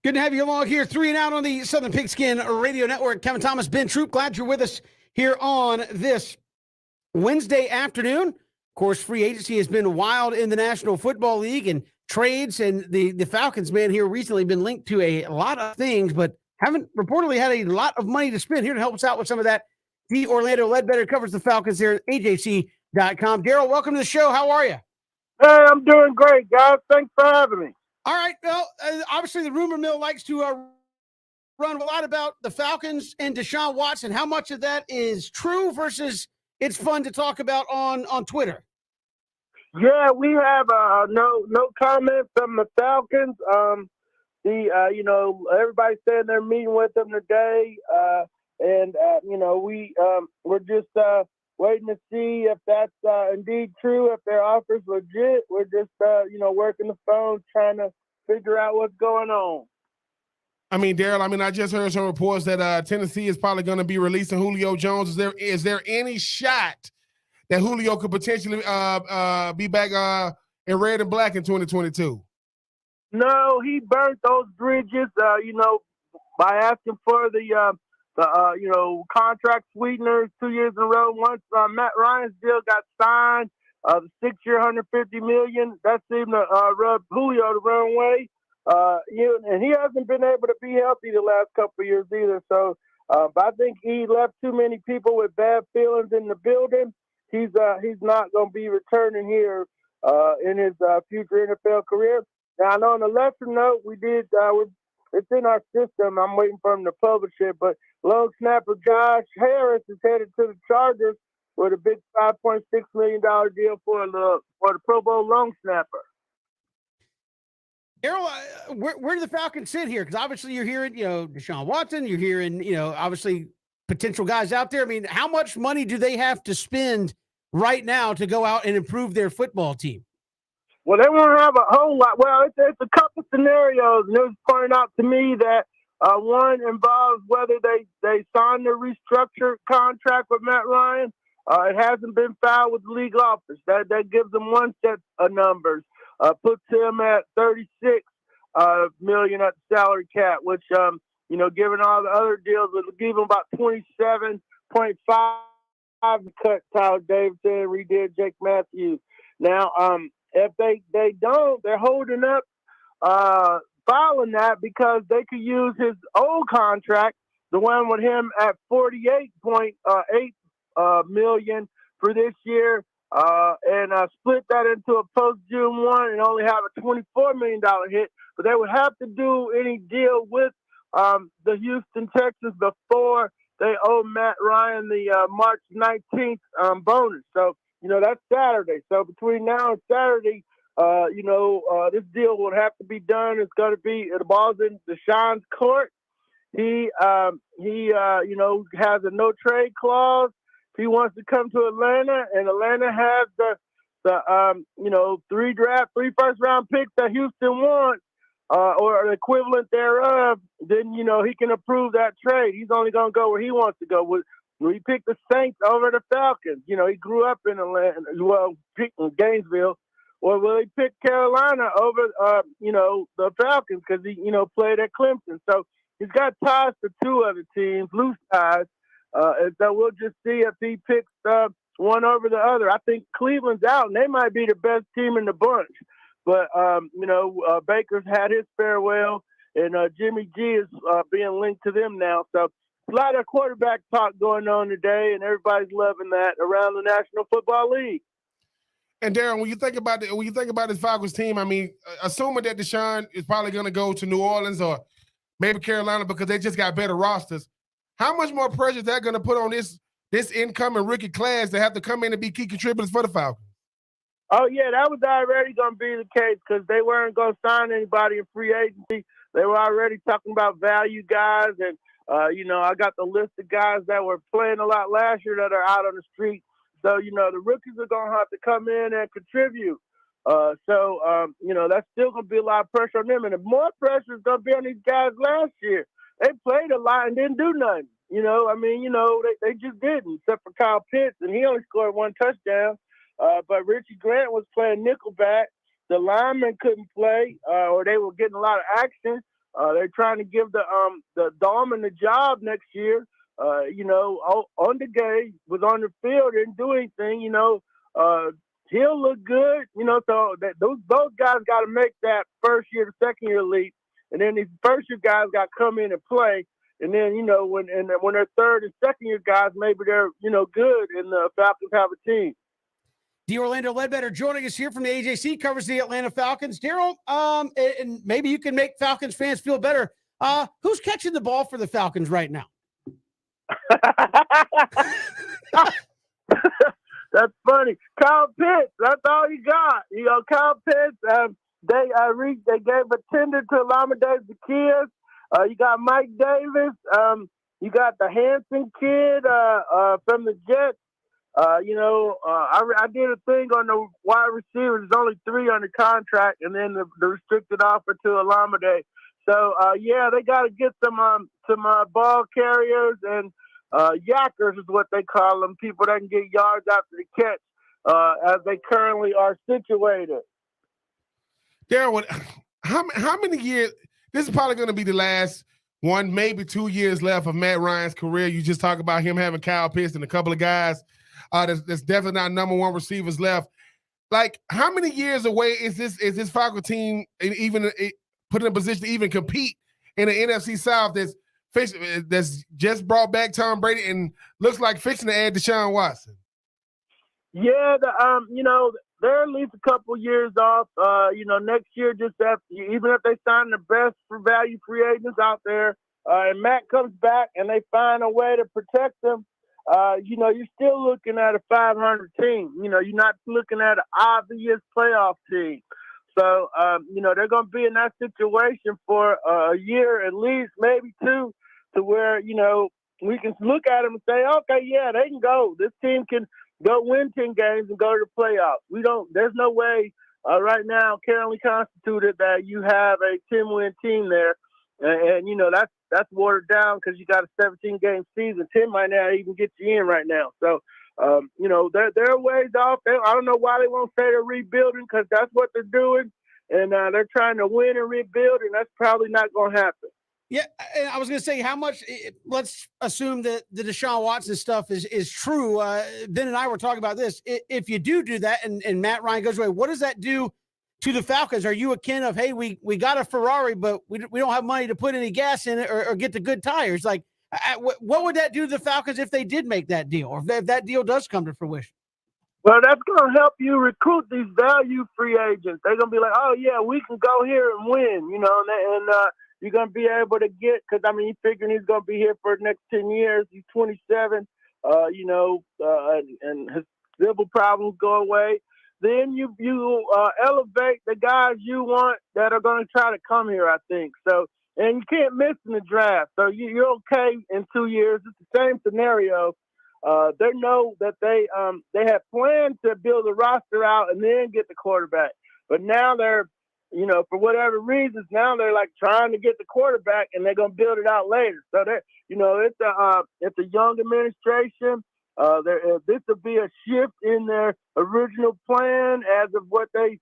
Good to have you along here. 3 and Out on the Southern Pigskin Radio Network. Kevin Thomas, Ben Troop, glad you're with us here on this Wednesday afternoon. Of course, free agency has been wild in the National Football League, and trades, and the Falcons, man, here recently been linked to a lot of things, but haven't reportedly had a lot of money to spend. Here to help us out with some of that, D. Orlando Ledbetter covers the Falcons here at AJC.com. Daryl, welcome to the show. How are you? Hey, I'm doing great, guys. Thanks for having me. All right. Well, obviously the rumor mill likes to run a lot about the Falcons and Deshaun Watson. How much of that is true versus it's fun to talk about on Twitter? Yeah, we have no comments from the Falcons. Everybody's saying they're meeting with them today, we're just waiting to see if that's indeed true, if their offer's legit. We're just working the phone, trying to figure out what's going on. I mean, Daryl, I just heard some reports that Tennessee is probably going to be releasing Julio Jones. Is there any shot that Julio could potentially be back in red and black in 2022? No, he burnt those bridges, by asking for the contract sweeteners 2 years in a row. Once Matt Ryan's deal got signed, the 6-year, $150 million, that seemed to rub Julio the wrong way. And he hasn't been able to be healthy the last couple of years either. So, but I think he left too many people with bad feelings in the building. He's not going to be returning here in his future NFL career. Now, I know on a lesser note, we did. It's in our system. I'm waiting for him to publish it. But long snapper Josh Harris is headed to the Chargers with a big $5.6 million deal for the Pro Bowl long snapper. Daryl, where do the Falcons sit here? Because obviously you're hearing, Deshaun Watson. You're hearing, obviously potential guys out there. I mean, how much money do they have to spend right now to go out and improve their football team? Well, they won't have a whole lot. Well, it's a couple scenarios, and it was pointed out to me that one involves whether they sign the restructured contract with Matt Ryan. It hasn't been filed with the league office. That gives them one set of numbers. Puts him at $36 million at the salary cap, which given all the other deals, would give him about 27.5 to cut Tyler Davidson, redid Jake Matthews. Now, if they don't, they're holding up filing that because they could use his old contract, the one with him at $48.8 million for this year, and split that into a post-June 1 and only have a $24 million hit. But they would have to do any deal with the Houston Texans before they owe Matt Ryan the March 19th bonus. So, that's Saturday. So between now and Saturday, this deal will have to be done. It's going to be, the ball's in Deshaun's court. He has a no trade clause. He wants to come to Atlanta, and Atlanta has the 3 first round picks that Houston wants, or the equivalent thereof. Then he can approve that trade. He's only going to go where he wants to go. He picked the Saints over the Falcons. He grew up in Atlanta, Gainesville. Or will he pick Carolina over, the Falcons because he, played at Clemson. So he's got ties to 2 other teams, loose ties. And so we'll just see if he picks one over the other. I think Cleveland's out, and they might be the best team in the bunch. But, Baker's had his farewell, and Jimmy G is being linked to them now. So a lot of quarterback talk going on today, and everybody's loving that around the National Football League. And Darren, when you think about this Falcons team, I mean, assuming that Deshaun is probably going to go to New Orleans or maybe Carolina because they just got better rosters, how much more pressure is that going to put on this incoming rookie class to have to come in and be key contributors for the Falcons? Oh yeah, that was already going to be the case because they weren't going to sign anybody in free agency. They were already talking about value guys, and I got the list of guys that were playing a lot last year that are out on the street. So, the rookies are going to have to come in and contribute. That's still going to be a lot of pressure on them. And the more pressure is going to be on these guys last year. They played a lot and didn't do nothing. They just didn't, except for Kyle Pitts, and he only scored 1 touchdown. But Richie Grant was playing nickelback. The linemen couldn't play, or they were getting a lot of action. They're trying to give the Dolman the job next year. On the game, was on the field, didn't do anything. He'll look good. So that those guys got to make that first year to second year leap, and then these first year guys got to come in and play. And then when they're third and second year guys, maybe they're good, and the Falcons have a team. D'Orlando Ledbetter joining us here from the AJC, covers the Atlanta Falcons. Daryl, and maybe you can make Falcons fans feel better. Who's catching the ball for the Falcons right now? That's funny. Kyle Pitts, that's all you got. Kyle Pitts, they gave a tender to Olamide Zaccheaus. You got Mike Davis. You got the Hanson kid from the Jets. I did a thing on the wide receivers. There's only 3 under contract, and then the restricted offer to Olamide. So, they got to get some ball carriers and yackers is what they call them, people that can get yards after the catch as they currently are situated. Daryl, how many years? This is probably going to be the last 1, maybe 2 years left of Matt Ryan's career. You just talk about him having Kyle Pitts and a couple of guys that's definitely not number 1 receivers left. Like, how many years away is this Falcon team even put in a position to even compete in the NFC South that's just brought back Tom Brady and looks like fixing to add Deshaun Watson? Yeah, they're at least a couple years off. Next year, just after, even if they sign the best for value free agents out there, and Matt comes back and they find a way to protect them, you're still looking at a 500 team. You're not looking at an obvious playoff team. So, they're going to be in that situation for a year at least, maybe 2, to where, we can look at them and say, okay, yeah, they can go. This team can go win 10 games and go to the playoffs. There's no way right now, currently constituted, that you have a 10-win team there. And that's watered down because you got a 17-game season. 10 might not even get you in right now. So, they're ways off. I don't know why they won't say they're rebuilding, because that's what they're doing. And they're trying to win and rebuild, and that's probably not going to happen. Yeah, I was going to say, how much, let's assume that the Deshaun Watson stuff is true. Ben and I were talking about this. If you do that and Matt Ryan goes away, what does that do to the Falcons? Are you akin of, hey, we got a Ferrari, but we don't have money to put any gas in it or get the good tires? Like, what would that do to the Falcons if they did make that deal, or if that deal does come to fruition? Well, that's going to help you recruit these value free agents. They're going to be like, oh, yeah, we can go here and win, and you're going to be able to get, because, you're figuring he's going to be here for the next 10 years. He's 27, and his civil problems go away. Then you elevate the guys you want that are going to try to come here, I think. So, and you can't miss in the draft. So you're okay in 2 years. It's the same scenario. They know that they had planned to build a roster out and then get the quarterback. But now they're, for whatever reasons, now they're like trying to get the quarterback, and they're going to build it out later. So that, it's a young administration. This will be a shift in their original plan as of what they,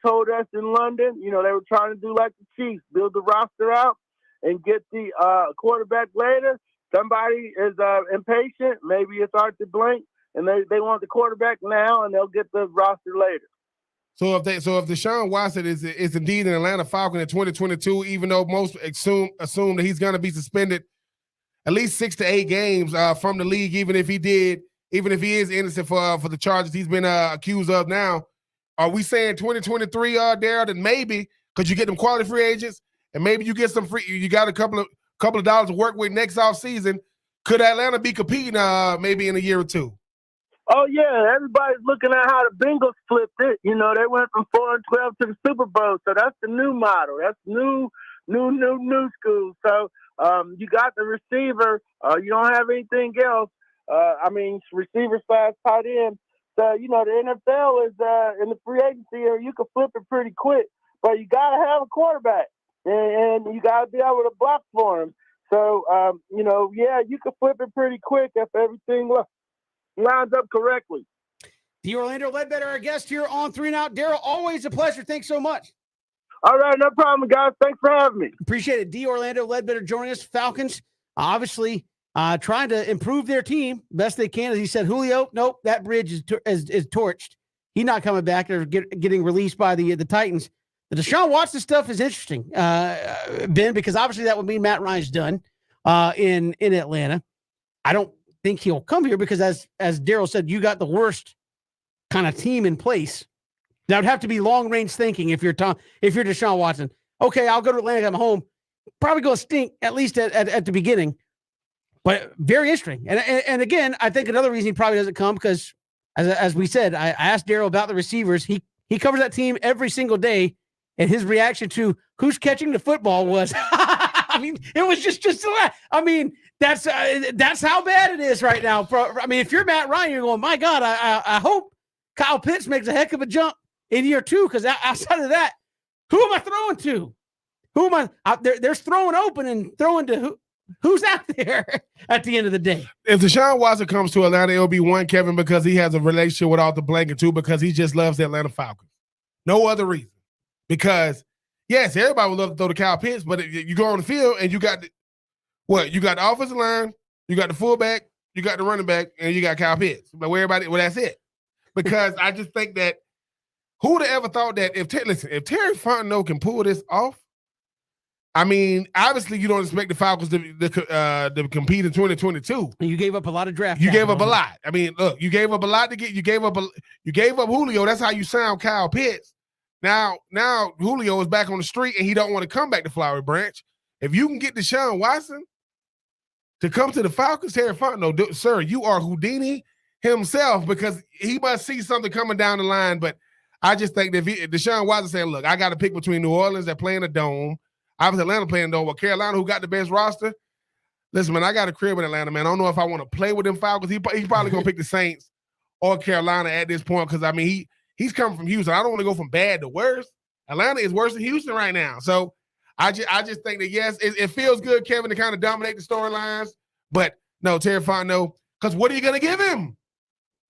told us in London. They were trying to do like the Chiefs, build the roster out and get the quarterback later. Somebody is impatient. Maybe it's Arthur Blank, and they want the quarterback now, and they'll get the roster later. So if Deshaun Watson is indeed an Atlanta Falcon in 2022, even though most assume that he's going to be suspended at least 6 to 8 games from the league, even if he is innocent for the charges he's been accused of now, are we saying 2023, Daryl, that maybe because you get them quality free agents and maybe you get some free, you got a couple of dollars to work with next off season, could Atlanta be competing maybe in a year or 2? Oh, yeah. Everybody's looking at how the Bengals flipped it. They went from 4-12 to the Super Bowl. So that's the new model. That's new school. So you got the receiver. You don't have anything else. Receiver / tight end. So, the NFL is in the free agency area. You can flip it pretty quick. But you got to have a quarterback. And you got to be able to block for him. So, you can flip it pretty quick if everything lines up correctly. D'Orlando Ledbetter, our guest here on 3 and Out. Daryl, always a pleasure. Thanks so much. All right, no problem, guys. Thanks for having me. Appreciate it. D. Orlando Ledbetter joining us. Falcons obviously trying to improve their team best they can. As he said, Julio, nope, that bridge is torched. He's not coming back. They're getting released by the Titans. The Deshaun Watson stuff is interesting, Ben, because obviously that would mean Matt Ryan's done in Atlanta. I don't think he'll come here because, as Daryl said, you got the worst kind of team in place. That would have to be long range thinking if you're Deshaun Watson. Okay, I'll go to Atlanta. I'm home. Probably going to stink at least at the beginning. But very interesting. And again, I think another reason he probably doesn't come because, as we said, I asked Daryl about the receivers. He covers that team every single day, and his reaction to who's catching the football was, I mean, it was just. I mean, that's how bad it is right now. I mean, if you're Matt Ryan, you're going, my God, I hope Kyle Pitts makes a heck of a jump in year 2 because outside of that, who am I throwing to? Who am I? There's throwing open and throwing to who's out there at the end of the day. If Deshaun Watson comes to Atlanta, it'll be one, Kevin, because he has a relationship with Arthur Blank, and 2, because he just loves the Atlanta Falcons. No other reason. Because, yes, everybody would love to throw to Kyle Pitts, but if you go on the field and you got you got the offensive line, you got the fullback, you got the running back, and you got Kyle Pitts. But that's it. Because I just think that who would have ever thought that if Terry Fontenot can pull this off, I mean, obviously you don't expect the Falcons to compete in 2022. You gave up a lot of draft. You gave up a lot. I mean, look, you gave up a lot to get. You gave up Julio. That's how you sound Kyle Pitts. Now Julio is back on the street and he don't want to come back to Flowery Branch. If you can get Deshaun Watson to come to the Falcons, Terry Fontenot, sir, you are Houdini himself because he must see something coming down the line. But I just think that if Deshaun Watson saying, look, I got to pick between New Orleans that play in a dome, obviously Atlanta playing dome, but Carolina, who got the best roster. Listen, man, I got a crib in Atlanta, man. I don't know if I want to play with them Falcons. He's probably going to pick the Saints or Carolina at this point because, I mean, he's coming from Houston. I don't want to go from bad to worse. Atlanta is worse than Houston right now. So I just think that, yes, it feels good, Kevin, to kind of dominate the storylines. But, no, Terry Fontenot, because what are you going to give him?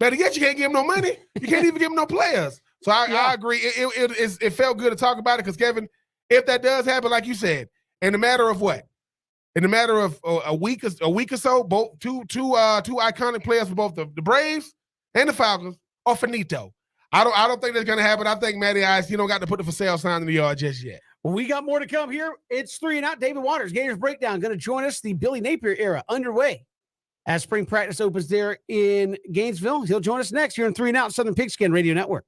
Better yet, you can't give him no money. You can't even give him no players. So I agree. It felt good to talk about it because, Kevin, if that does happen, like you said, in a matter of what? In a matter of a week or so, both two iconic players for both the Braves and the Falcons are finito. I don't think that's gonna happen. I think Matty Ice, he don't got to put the for sale sign in the yard just yet. Well, we got more to come here. It's 3 and Out. David Waters, Gators Breakdown, going to join us. The Billy Napier era underway as spring practice opens there in Gainesville. He'll join us next here in 3 and Out, Southern Pigskin Radio Network.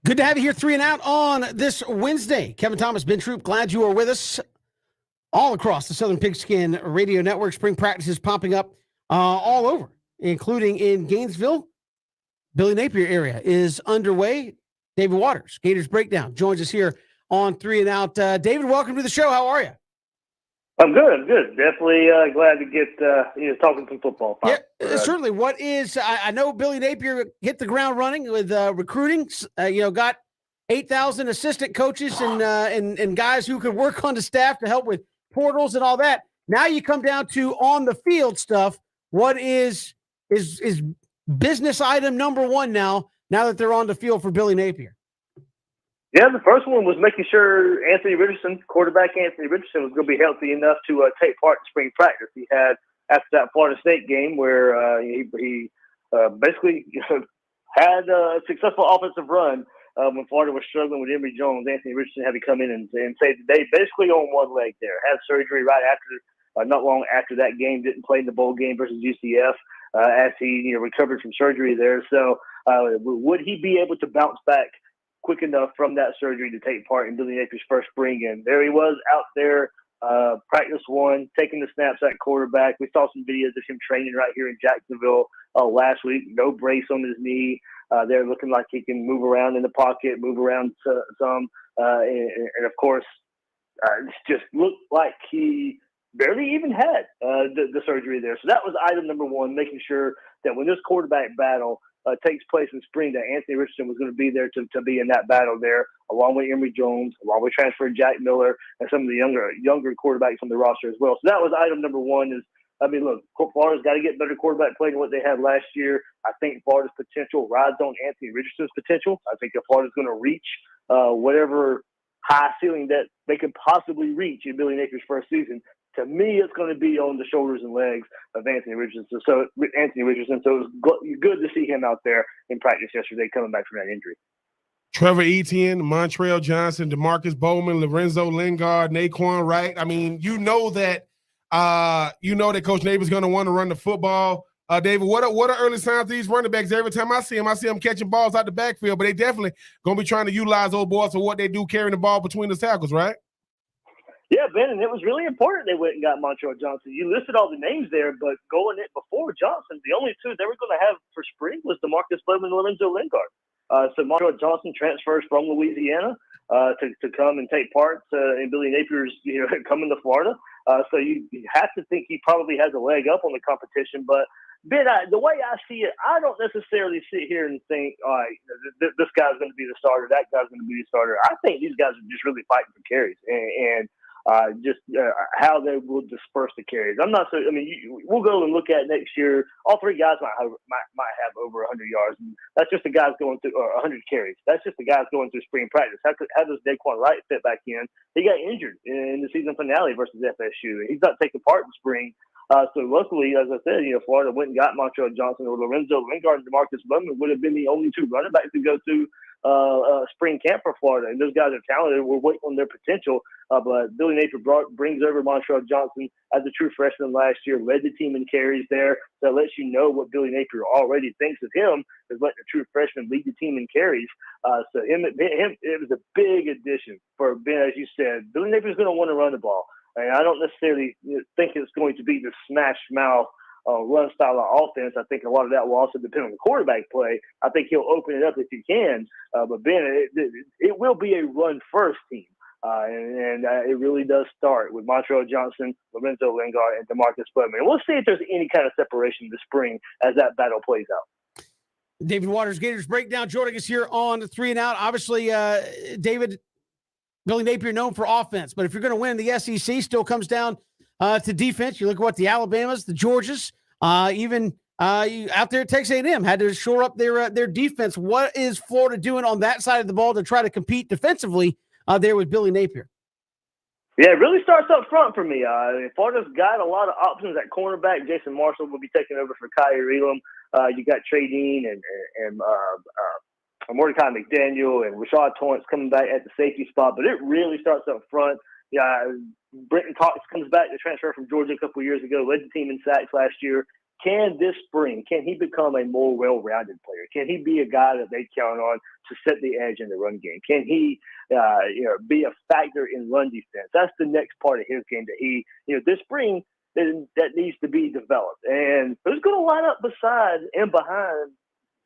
Good to have you here, 3 and Out on this Wednesday. Kevin Thomas, Ben Troop, glad you are with us all across the Southern Pigskin Radio Network. Spring practices popping up all over, including in Gainesville. Billy Napier area is underway. David Waters, Gators Breakdown, joins us here on 3 and Out. David, welcome to the show. How are you? I'm good. Definitely glad to get talking some football. Yeah, certainly. What is I know Billy Napier hit the ground running with recruiting. Got 8,000 assistant coaches and guys who could work on the staff to help with portals and all that. Now you come down to on the field stuff. What is business item number one now that they're on the field for Billy Napier? Yeah, the first one was making sure quarterback Anthony Richardson, was going to be healthy enough to take part in spring practice. He had, after that Florida State game where he basically had a successful offensive run when Florida was struggling with Emory Jones. Anthony Richardson had to come in and save the day, basically on one leg there. Had surgery right after, not long after that game, didn't play in the bowl game versus UCF as he recovered from surgery there. So would he be able to bounce back quick enough from that surgery to take part in Billy Napier's first spring? And there he was out there, practice one, taking the snaps at quarterback. We saw some videos of him training right here in Jacksonville last week. No brace on his knee. They're looking like he can move around in the pocket, move around some. And of course, it just looked like he barely even had the surgery there. So that was item number one, making sure that when this quarterback battle takes place in spring, that Anthony Richardson was going to be there to be in that battle there, along with Emory Jones, along with transfer Jack Miller, and some of the younger quarterbacks on the roster as well. So that was item number one. Look, Florida's got to get better quarterback play than what they had last year. I think Florida's potential rides on Anthony Richardson's potential. I think if Florida's going to reach whatever high ceiling that they could possibly reach in Billy Napier's first season, to me, it's going to be on the shoulders and legs of Anthony Richardson. So it was good to see him out there in practice yesterday, coming back from that injury. Trevor Etienne, Montrell Johnson, DeMarcus Bowman, Lorenzo Lingard, Naquan Wright. I mean, you know that Coach Napier's going to want to run the football. David, what are early signs of these running backs? Every time I see them catching balls out the backfield, but they definitely going to be trying to utilize those boys for what they do, carrying the ball between the tackles, right? Yeah, Ben, and it was really important they went and got Montrell Johnson. You listed all the names there, but going it before Johnson, the only two they were going to have for spring was DeMarcus Bowman and Lorenzo Lingard. So Montrell Johnson transfers from Louisiana to come and take part in Billy Napier's coming to Florida. So you have to think he probably has a leg up on the competition. But Ben, the way I see it, I don't necessarily sit here and think, all right, this guy's going to be the starter, that guy's going to be the starter. I think these guys are just really fighting for carries and how they will disperse the carries. We'll go and look at next year. All three guys might have over 100 yards. And that's just the guys going through, or 100 carries. That's just the guys going through spring practice. How does Naquan Wright fit back in? He got injured in the season finale versus FSU. He's not taking part in spring. So luckily, as I said, Florida went and got Montrell Johnson, or Lorenzo Lingard and DeMarcus Bowman would have been the only two running backs to go to spring camp for Florida. And those guys are talented. We're waiting on their potential. But Billy Napier brings over Montrell Johnson as a true freshman last year, led the team in carries there. That lets you know what Billy Napier already thinks of him, is letting a true freshman lead the team in carries. So it was a big addition for Ben, as you said. Billy Napier's going to want to run the ball. And I don't necessarily think it's going to be the smash mouth run style of offense. I think a lot of that will also depend on the quarterback play. I think he'll open it up if he can. But Ben, it will be a run first team. And it really does start with Montrell Johnson, Lorenzo Lingard, and DeMarcus Bowman. And we'll see if there's any kind of separation this spring as that battle plays out. David Waters, Gators Breakdown, joining us here on 3 and Out. Obviously, David, Billy Napier known for offense, but if you're going to win the SEC, still comes down to defense. You look at what the Alabamas, the Georgias, even out there at Texas A&M had to shore up their defense. What is Florida doing on that side of the ball to try to compete defensively there with Billy Napier? Yeah, it really starts up front for me. Florida's got a lot of options at cornerback. Jason Marshall will be taking over for Kyer Elam. You got Trey Dean and Mordecai McDaniel and Rashad Torrance coming back at the safety spot. But it really starts up front. Yeah, Brenton Cox comes back to transfer from Georgia a couple of years ago, led the team in sacks last year. can this spring, can he become a more well-rounded player? Can he be a guy that they count on to set the edge in the run game? Can he, be a factor in run defense? That's the next part of his game that he, this spring that needs to be developed. And who's going to line up beside and behind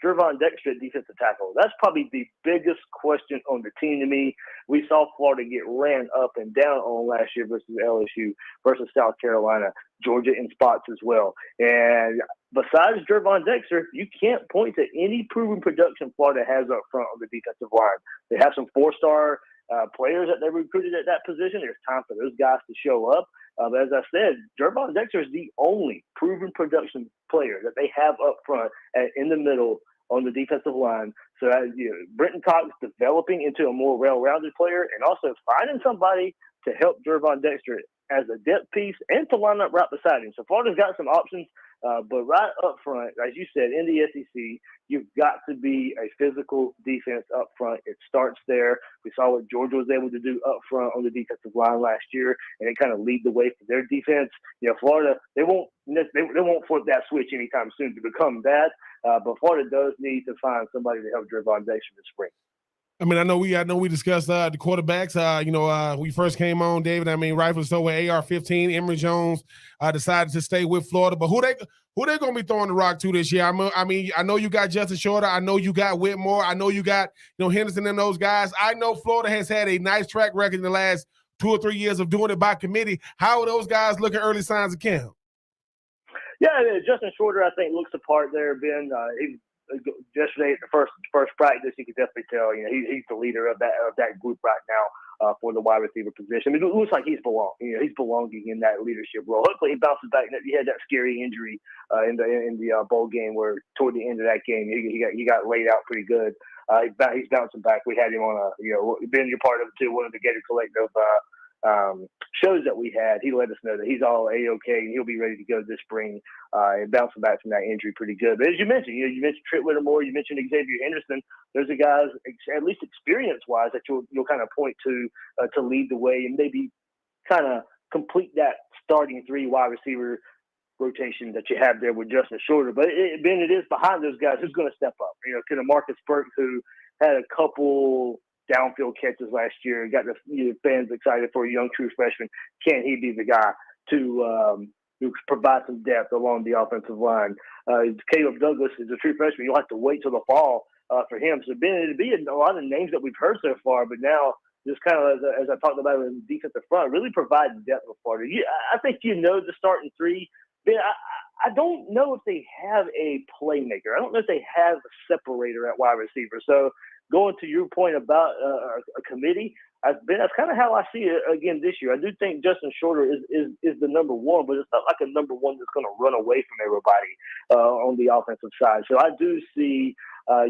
Gervon Dexter at defensive tackle? That's probably the biggest question on the team to me. We saw Florida get ran up and down on last year versus LSU, versus South Carolina, Georgia in spots as well. And besides Gervon Dexter, you can't point to any proven production Florida has up front on the defensive line. They have some four-star players that they recruited at that position. There's time for those guys to show up. But as I said, Gervon Dexter is the only proven production player that they have up front in the middle on the defensive line. So Brenton Cox developing into a more well-rounded player, and also finding somebody to help Gervon Dexter as a depth piece and to line up right beside him. So Florida's got some options, but right up front, as you said, in the SEC, you've got to be a physical defense up front. It starts there. We saw what Georgia was able to do up front on the defensive line last year, and it kind of lead the way for their defense. Florida, they won't flip that switch anytime soon to become that. But Florida does need to find somebody to help Gervon Dexter this spring. I mean, I know we discussed the quarterbacks. We first came on, David. I mean, rightfully so with AR-15. Emory Jones decided to stay with Florida, but who they gonna be throwing the rock to this year? I know you got Justin Shorter. I know you got Whitmore. I know you got Henderson and those guys. I know Florida has had a nice track record in the last 2 or 3 years of doing it by committee. How are those guys looking early signs of camp? Yeah, Justin Shorter, I think, looks the part there, Ben. Yesterday at the first practice, you could definitely tell. He's the leader of that group right now for the wide receiver position. It looks like he's belonging in that leadership role. Hopefully, he bounces back. He had that scary injury in the bowl game where toward the end of that game he got laid out pretty good. He's bouncing back. We had him on Ben, you're part of it too. One of the Gator Collective shows that we had. He let us know that he's all A-okay and he'll be ready to go this spring and bouncing back from that injury pretty good. But as you mentioned, you mentioned Trent Whittemore, you mentioned Xavier Henderson. Those are guys, at least experience-wise, that you'll kind of point to lead the way and maybe kind of complete that starting 3 wide receiver rotation that you have there with Justin Shorter. But Ben, it is behind those guys who's going to step up. Kind of Marcus Burke, who had a couple downfield catches last year, got the fans excited for a young true freshman. Can he be the guy to provide some depth along the offensive line? Caleb Douglas is a true freshman. You'll have to wait till the fall for him. So it'd be a lot of names that we've heard so far, but now just kind of as I talked about in the defensive front, really providing depth for Florida. I think the starting 3. Ben, I don't know if they have a playmaker. I don't know if they have a separator at wide receiver. So going to your point about a committee, that's kind of how I see it again this year. I do think Justin Shorter is the number 1, but it's not like a number 1 that's going to run away from everybody on the offensive side. So I do see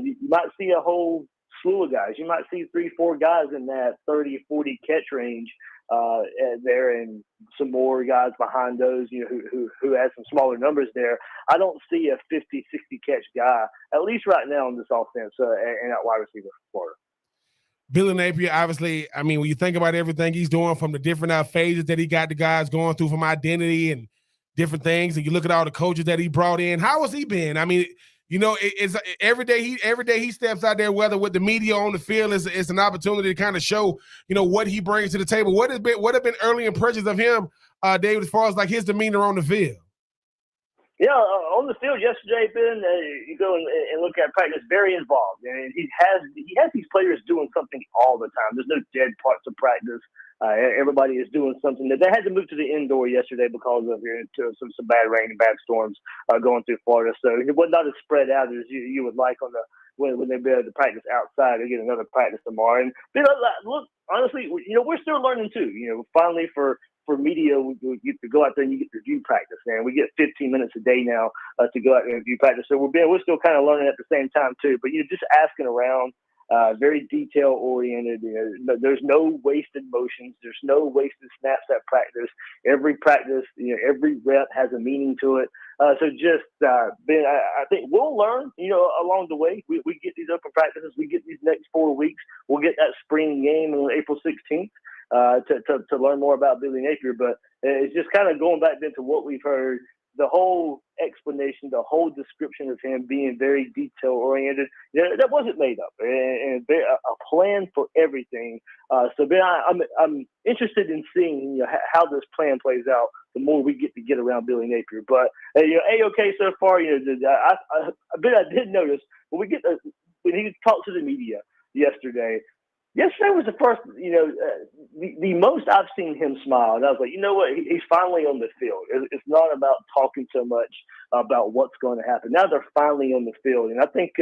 you might see a whole slew of guys. You might see 3-4 guys in that 30-40 catch range there, and some more guys behind those, who has some smaller numbers there. I don't see a 50-60 catch guy, at least right now on this offense and at wide receiver for Florida. Billy Napier, obviously, I mean, when you think about everything he's doing from the different phases that he got the guys going through from identity and different things, and you look at all the coaches that he brought in, how has he been? I mean, it's every day he steps out there, whether with the media on the field, is an opportunity to kind of show, what he brings to the table. What have been early impressions of him, David, as far as like his demeanor on the field? Yeah, on the field yesterday, Ben, you go and look at practice, very involved, and he has these players doing something all the time. There's no dead parts of practice. Everybody is doing something. They had to move to the indoor yesterday because of some bad rain and bad storms going through Florida. So it was not as spread out as you would like when they be able to practice outside. They get another practice tomorrow. And look, honestly, we're still learning too. Finally for media, we get to go out there and you get to view practice, man. We get 15 minutes a day now to go out there and view practice. So we're still kind of learning at the same time too. But just asking around. Very detail oriented. There's no wasted motions. There's no wasted snaps at practice. Every practice, every rep has a meaning to it. Ben, I think we'll learn, along the way. We get these open practices. We get these next 4 weeks. We'll get that spring game on April 16th to learn more about Billy Napier. But it's just kind of going back into what we've heard. the whole explanation, the whole description of him being very detail oriented, that wasn't made up, and a plan for everything. So Ben, I'm interested in seeing how this plan plays out. The more we get around Billy Napier, but A-OK so far. I did notice when he talked to the media yesterday. Yesterday was the first, the most I've seen him smile. And I was like, you know what? He's finally on the field. It's not about talking so much about what's going to happen. Now they're finally on the field. And I think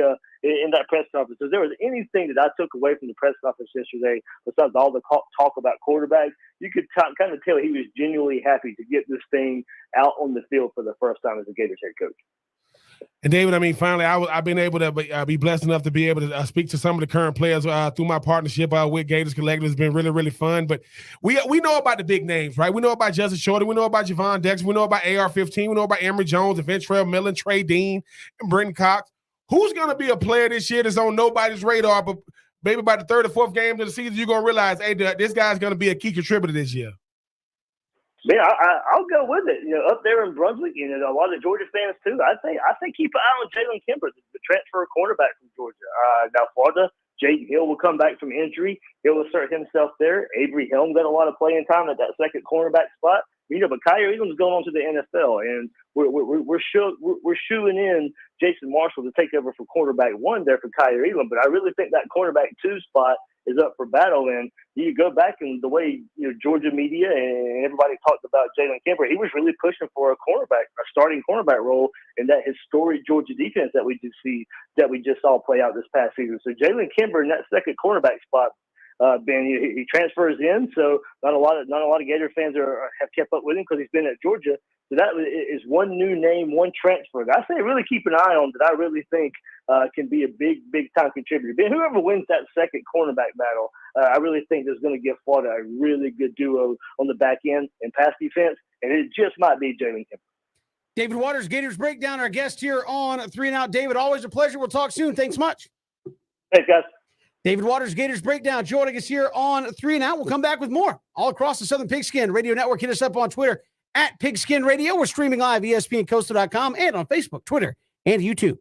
in that press conference, if there was anything that I took away from the press conference yesterday, besides all the talk about quarterbacks, you could kind of tell he was genuinely happy to get this thing out on the field for the first time as a Gators head coach. And David, I mean, finally, I've been able to be blessed enough to be able to speak to some of the current players through my partnership with Gators Collective. It's been really, really fun. But we know about the big names, right? We know about Justin Shorter. We know about Javon Dexter. We know about AR-15. We know about Emory Jones, Ventrell Millen, Trey Dean, and Brenton Cox. Who's going to be a player this year that's on nobody's radar, but maybe by the third or fourth game of the season, you're going to realize, hey, this guy's going to be a key contributor this year? Man, I'll go with it. Up there in Brunswick, a lot of Georgia fans too. I think keep an eye on Jalen Kimber, the transfer cornerback from Georgia. Now Florida, Jaden Hill will come back from injury. He'll assert himself there. Avery Helm got a lot of playing time at that second cornerback spot. But Kyer Elam's going on to the NFL, and we're shooing in Jason Marshall to take over for cornerback 1 there for Kyer Elam. But I really think that cornerback 2 spot is up for battle. And you go back and the way Georgia media and everybody talked about Jalen Kimber, he was really pushing for a starting cornerback role in that historic Georgia defense that we just saw play out this past season. So Jalen Kimber in that second cornerback spot, Ben, he transfers in, so not a lot of Gator fans have kept up with him because he's been at Georgia. So that is one new name, one transfer that I say really keep an eye on, that I really think can be a big time contributor. Ben, whoever wins that second cornerback battle, I really think there's going to give Florida a really good duo on the back end and pass defense, and it just might be Jalen Kimber. David Waters, Gators Breakdown, our guest here on 3 and Out. David, always a pleasure. We'll talk soon. Thanks much. Thanks, guys. David Waters, Gators Breakdown, joining us here on 3 and Out. We'll come back with more all across the Southern Pigskin Radio Network. Hit us up on Twitter at Pigskin Radio. We're streaming live, ESPNCoastal.com, and on Facebook, Twitter, and YouTube.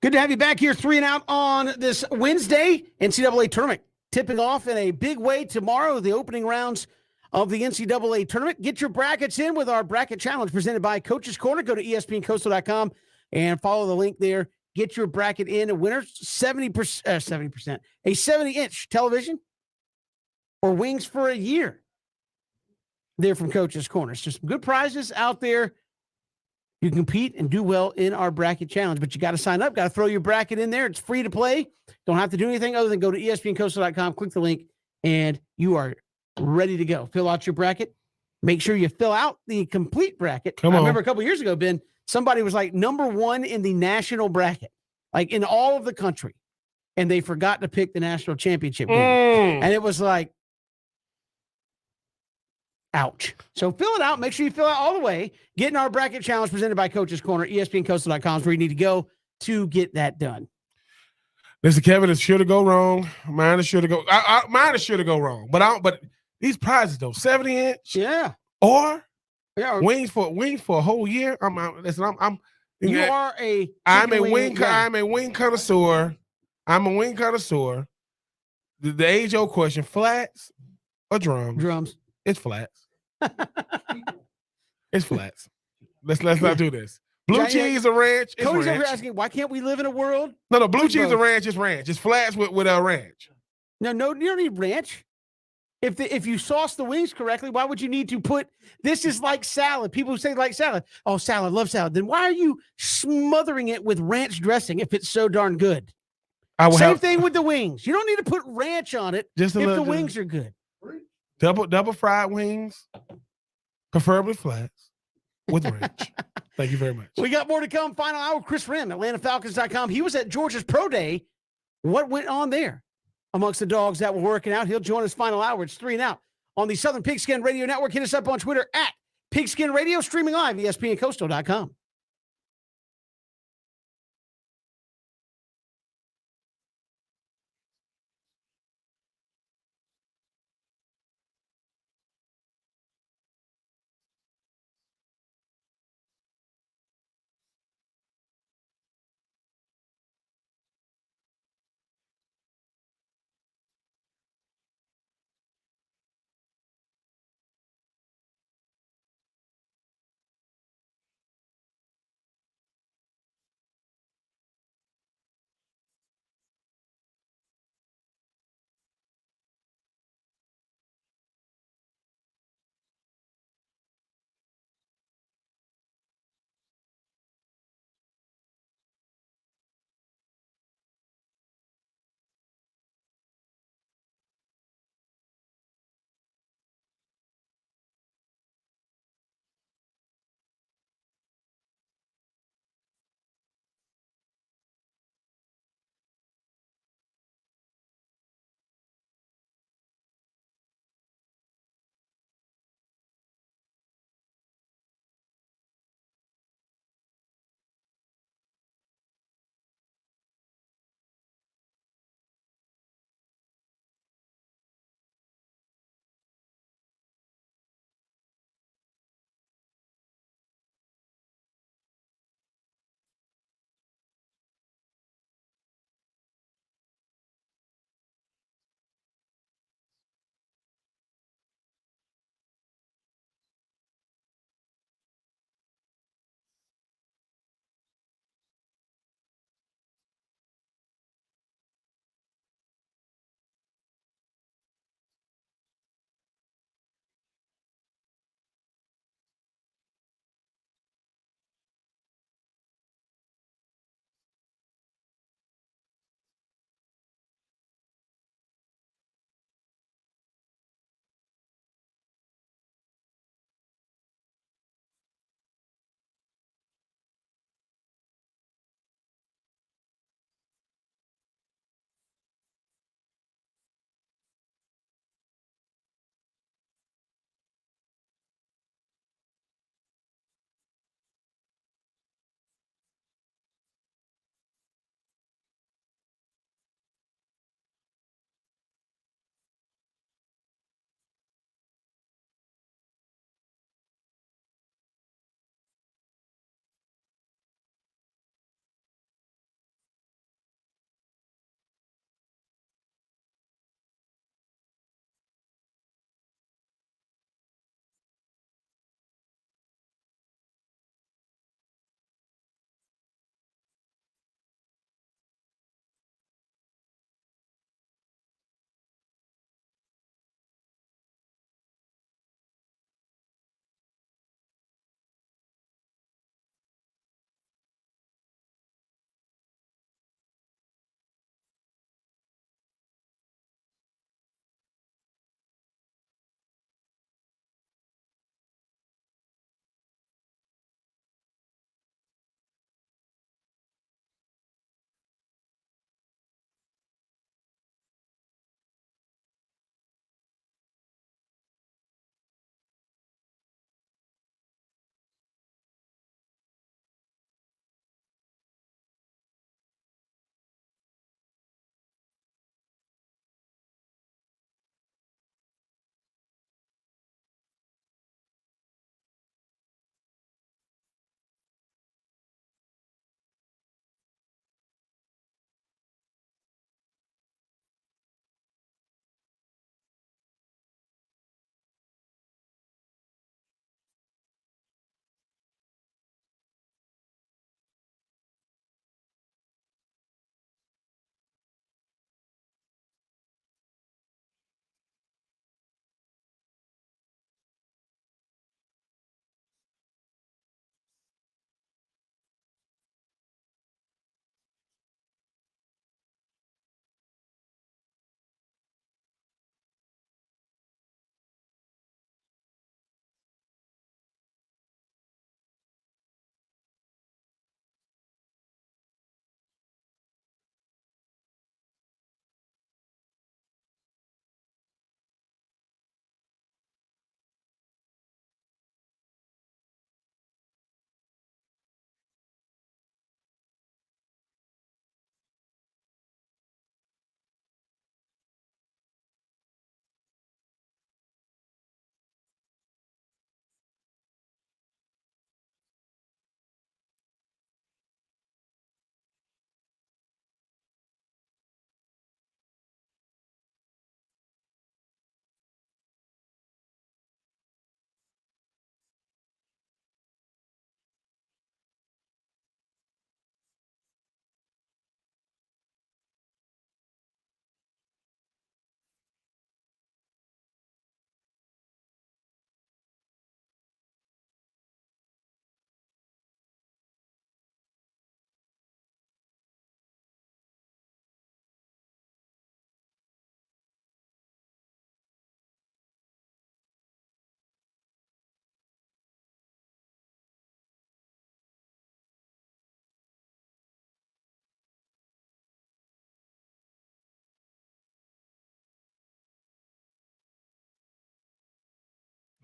Good to have you back here, 3 and Out on this Wednesday. NCAA tournament tipping off in a big way tomorrow, the opening rounds of the NCAA tournament. Get your brackets in with our bracket challenge presented by Coach's Corner. Go to espncoastal.com and follow the link there. Get your bracket in. A winner, 70%, a 70-inch television or wings for a year. There from Coach's Corner. So some good prizes out there. You can compete and do well in our bracket challenge, but you got to sign up, got to throw your bracket in there. It's free to play. Don't have to do anything other than go to espncoastal.com, click the link, and you are ready to go. Fill out your bracket. Make sure you fill out the complete bracket. Come on. I remember a couple years ago, Ben, somebody was like number 1 in the national bracket, like in all of the country, and they forgot to pick the national championship game. And it was like, ouch. So fill it out. Make sure you fill out all the way. Get in our bracket challenge presented by Coach's Corner. ESPNcoastal.com is where you need to go to get that done. Listen, Kevin, it's sure to go wrong. Mine is sure to go. Mine is sure to go wrong. But these prizes though, 70-inch, Yeah. or Yeah. wings for a whole year. I'm a wing connoisseur. I'm a wing connoisseur. The age-old question: flats or drums? Drums. It's flats. It's flats. Let's not do this. Blue cheese or ranch? It's Cody's over ranch. here asking, why can't we live in a world? No, blue cheese both. or ranch is ranch. It's flats with a ranch. No, you don't need ranch. If you sauce the wings correctly, why would you need to put this is like salad? People who say like salad. Oh, salad, love salad. Then why are you smothering it with ranch dressing if it's so darn good? Same thing with the wings. You don't need to put ranch on it Just if the wings are good. Double fried wings, preferably flats with ranch. Thank you very much. We got more to come. Final hour. Chris Rim, AtlantaFalcons.com. He was at Georgia's Pro Day. What went on there amongst the dogs that were working out? He'll join us final hour. It's 3 and Out on the Southern Pigskin Radio Network. Hit us up on Twitter at Pigskin Radio, streaming live, ESPNcoastal.com.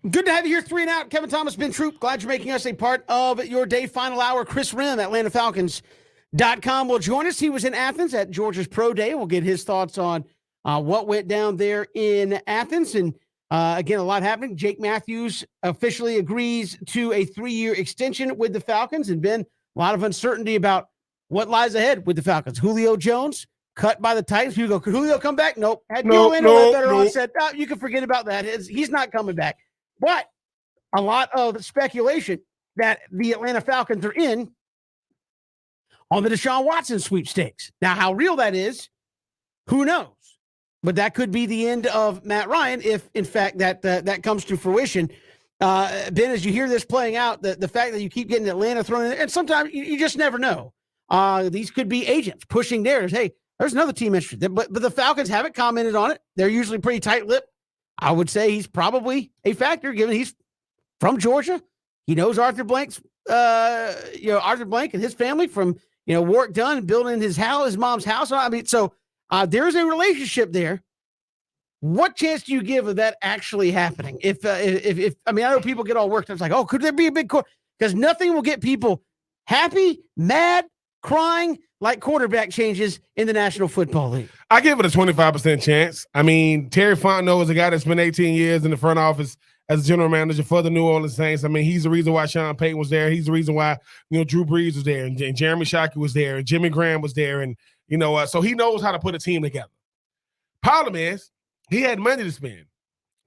Good to have you here, 3 and Out. Kevin Thomas, Ben Troop. Glad you're making us a part of your day. Final hour. Chris Rim, AtlantaFalcons.com will join us. He was in Athens at Georgia's Pro Day. We'll get his thoughts on what went down there in Athens. And again, a lot happening. Jake Matthews officially agrees to a 3-year extension with the Falcons. And Ben, a lot of uncertainty about what lies ahead with the Falcons. Julio Jones, cut by the Titans. You go, could Julio come back? Nope. Had Orlando better on, said, oh, you can forget about that. He's not coming back. But a lot of speculation that the Atlanta Falcons are in on the Deshaun Watson sweepstakes. Now, how real that is, who knows? But that could be the end of Matt Ryan if, in fact, that comes to fruition. Ben, as you hear this playing out, the fact that you keep getting Atlanta thrown in, and sometimes you just never know. These could be agents pushing narratives. Hey, there's another team interested. But the Falcons haven't commented on it. They're usually pretty tight-lipped. I would say he's probably a factor, given he's from Georgia. He knows Arthur Blank's, Arthur Blank and his family from, work done building his mom's house. I mean, so there's a relationship there. What chance do you give of that actually happening? If I know people get all worked up. It's like, oh, could there be a big because nothing will get people happy, mad, crying like quarterback changes in the National Football League. I give it a 25% chance. I mean, Terry Fontenot is a guy that spent 18 years in the front office as a general manager for the New Orleans Saints. I mean, he's the reason why Sean Payton was there. He's the reason why, Drew Brees was there and Jeremy Shockey was there and Jimmy Graham was there. And, so he knows how to put a team together. Problem is, he had money to spend,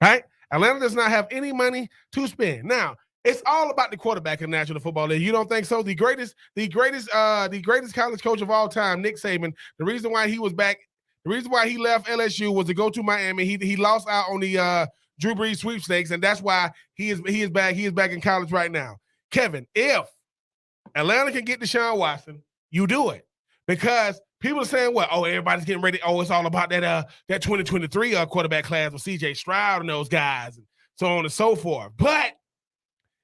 right? Atlanta does not have any money to spend. Now, it's all about the quarterback in the National Football League. You don't think so? The greatest college coach of all time, Nick Saban. The reason why he was back, the reason why he left LSU was to go to Miami. He lost out on the Drew Brees sweepstakes, and that's why he is back. He is back in college right now. Kevin, if Atlanta can get Deshaun Watson, you do it, because people are saying, "What? Oh, everybody's getting ready. Oh, it's all about that 2023 quarterback class with C.J. Stroud and those guys, and so on and so forth." But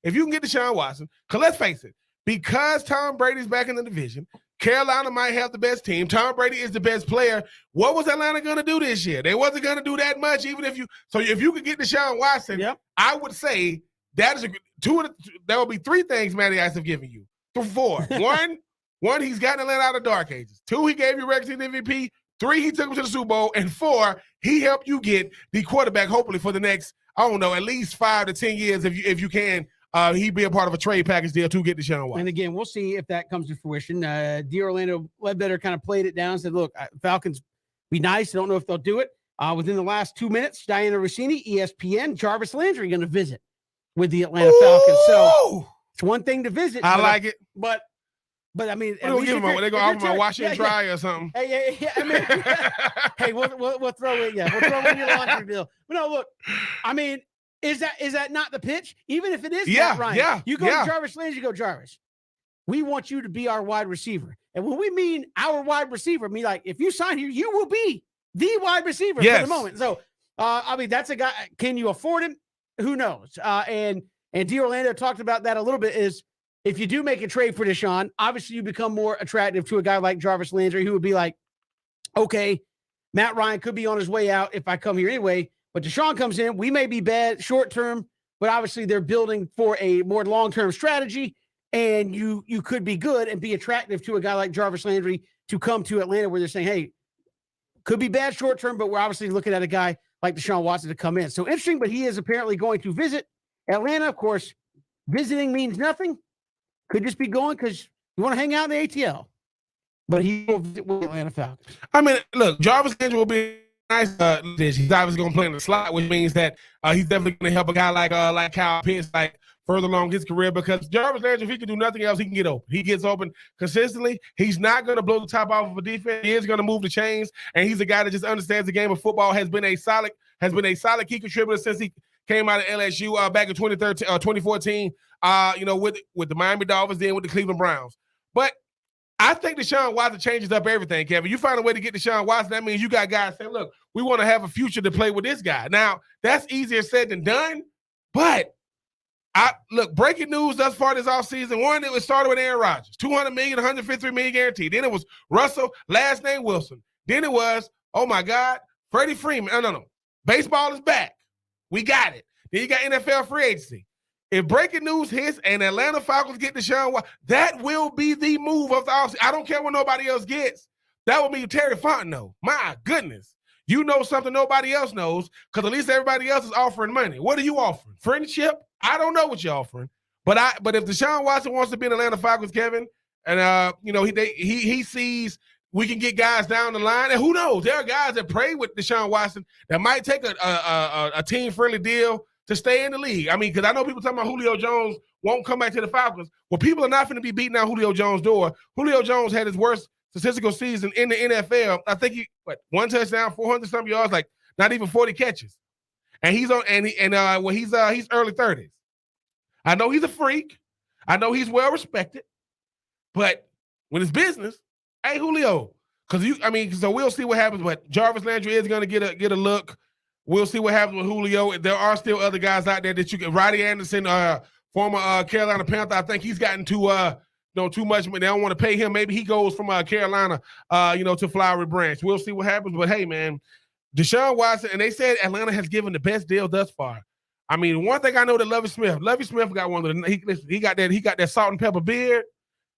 if you can get Deshaun Watson, because let's face it, because Tom Brady's back in the division, Carolina might have the best team. Tom Brady is the best player. What was Atlanta going to do this year? They wasn't going to do that much, even if you. So if you could get Deshaun Watson, yep, I would say that is there will be 3 things Matty Ice have given you. 4. One, he's gotten Atlanta out of dark ages. 2, he gave you regular season MVP. 3, he took him to the Super Bowl. And 4, he helped you get the quarterback, hopefully for the next, I don't know, at least 5 to 10 years if you can. He'd be a part of a trade package deal to get Deshaun Watson. And again, we'll see if that comes to fruition. Orlando Ledbetter kind of played it down and said, look, Falcons be nice. I don't know if they'll do it. Within the last 2 minutes, Diana Rossini, ESPN, Jarvis Landry going to visit with the Atlanta Falcons. So it's one thing to visit. I like it. But I mean, they're going to offer my washer and dryer or something. Hey, I mean, hey, we'll throw it. Yeah, we'll throw in your laundry bill. But no, look, I mean, is that not the pitch? Even if it is Matt Ryan, you go to Jarvis Landry, you go, Jarvis, we want you to be our wide receiver. And when we mean our wide receiver, I mean, like, if you sign here, you will be the wide receiver for the moment. So, I mean, that's a guy. Can you afford him? Who knows? And D. Orlando talked about that a little bit, is if you do make a trade for Deshaun, obviously you become more attractive to a guy like Jarvis Landry, who would be like, okay, Matt Ryan could be on his way out if I come here anyway. But Deshaun comes in, we may be bad short term, but obviously they're building for a more long-term strategy, and you could be good and be attractive to a guy like Jarvis Landry to come to Atlanta, where they're saying, hey, could be bad short term, but we're obviously looking at a guy like Deshaun Watson to come in. So interesting, but he is apparently going to visit Atlanta. Of course, visiting means nothing. Could just be going because you want to hang out in the ATL. But he will visit with Atlanta Falcons. I mean, look, Jarvis Landry will be nice. He's obviously going to play in the slot, which means that he's definitely going to help a guy like Kyle Pitts, like further along his career, because Jarvis Landry, if he can do nothing else, he can get open. He gets open consistently. He's not going to blow the top off of a defense. He is going to move the chains, and he's a guy that just understands the game of football. Has been a solid key contributor since he came out of LSU back in 2014. With the Miami Dolphins, then with the Cleveland Browns. But I think Deshaun Watson changes up everything, Kevin. You find a way to get Deshaun Watson, that means you got guys saying, look, we want to have a future to play with this guy. Now, that's easier said than done, but breaking news thus far this offseason. One, it started with Aaron Rodgers, $200 million, $153 million guaranteed. Then it was Russell, last name Wilson. Then it was, oh my God, Freddie Freeman. No. Baseball is back. We got it. Then you got NFL free agency. If breaking news hits and Atlanta Falcons get Deshaun Watson, that will be the move of the offseason. I don't care what nobody else gets. That will be Terry Fontenot. My goodness. You know something nobody else knows because at least everybody else is offering money. What are you offering? Friendship? I don't know what you're offering. But if Deshaun Watson wants to be in Atlanta Falcons, Kevin, and he sees we can get guys down the line, and who knows? There are guys that pray with Deshaun Watson that might take a team-friendly deal to stay in the league. I mean, because I know people talking about Julio Jones won't come back to the Falcons. Well, people are not going to be beating down Julio Jones' door. Julio Jones had his worst statistical season in the NFL. I think one touchdown, 400 some yards, like not even 40 catches, and he's on he's early 30s. I know he's a freak. I know he's well respected, but when it's business, hey Julio, so we'll see what happens. But Jarvis Landry is going to get a look. We'll see what happens with Julio. There are still other guys out there that you can. Roddy Anderson, former Carolina Panther. I think he's gotten too much, but they don't want to pay him. Maybe he goes from Carolina, to Flowery Branch. We'll see what happens. But hey, man, Deshaun Watson, and they said Atlanta has given the best deal thus far. I mean, one thing I know that Lovie Smith got one of the he got that salt and pepper beard,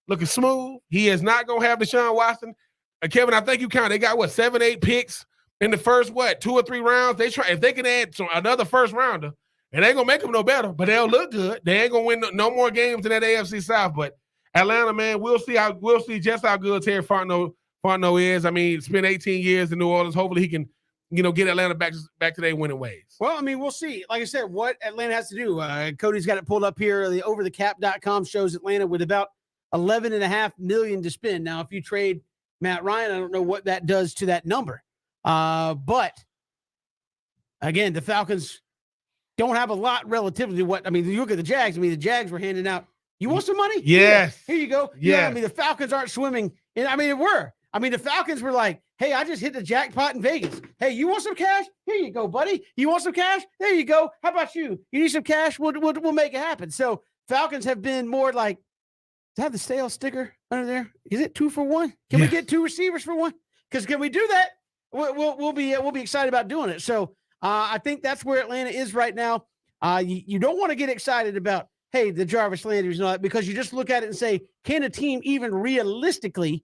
looking smooth. He is not gonna have Deshaun Watson. Kevin, I think you count. They got 7-8 picks in the first 2 or 3 rounds. If they can add another first rounder, it ain't gonna make them no better, but they'll look good. They ain't gonna win no more games in that AFC South. But Atlanta, man, we'll see just how good Terry Fontenot is. I mean, spent 18 years in New Orleans. Hopefully he can, get Atlanta back to their winning ways. Well, I mean, we'll see. Like I said, what Atlanta has to do. Cody's got it pulled up here. The overthecap.com shows Atlanta with about $11.5 million to spend. Now, if you trade Matt Ryan, I don't know what that does to that number. But again, the Falcons don't have a lot relatively to what, I mean, you look at the Jags. I mean, the Jags were handing out, you want some money? Yes. Here you go. Yeah. I mean, the Falcons aren't swimming. And I mean, it were. I mean, the Falcons were like, hey, I just hit the jackpot in Vegas. Hey, you want some cash? Here you go, buddy. You want some cash? There you go. How about you? You need some cash? We'll make it happen. So Falcons have been more like, does have the sales sticker under there? Is it 2 for 1? Can we get 2 receivers for 1? Because can we do that? We'll be excited about doing it. So I think that's where Atlanta is right now. You don't want to get excited about, hey, the Jarvis Landry's and all that, because you just look at it and say, can a team even realistically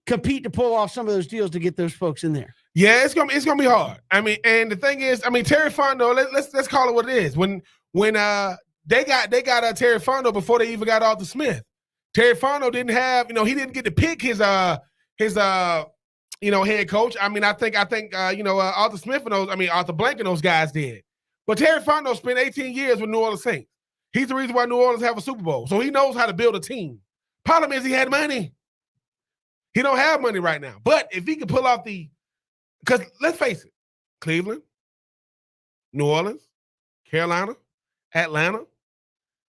compete to pull off some of those deals to get those folks in there? Yeah, it's gonna be hard. I mean, and the thing is, I mean, Terry Fontenot, let's call it what it is. When they got Terry Fontenot before they even got Arthur Smith. Terry Fontenot didn't have, he didn't get to pick his head coach. I mean, I think Arthur Smith and Arthur Blank and those guys did. But Terry Fontenot spent 18 years with New Orleans Saints. He's the reason why New Orleans have a Super Bowl. So he knows how to build a team. Problem is he had money. He don't have money right now. But if he could pull off because let's face it, Cleveland, New Orleans, Carolina, Atlanta,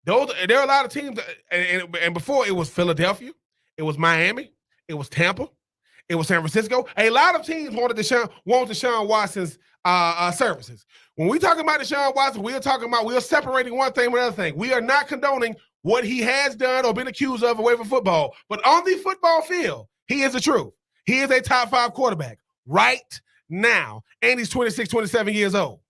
there are a lot of teams. And before it was Philadelphia, it was Miami, it was Tampa, it was San Francisco. A lot of teams want Deshaun Watson's services. When we talking about Deshaun Watson, we're separating one thing from another thing. We are not condoning what he has done or been accused of away from football. But on the football field, he is the truth. He is a top 5 quarterback right now, and he's 26, 27 years old.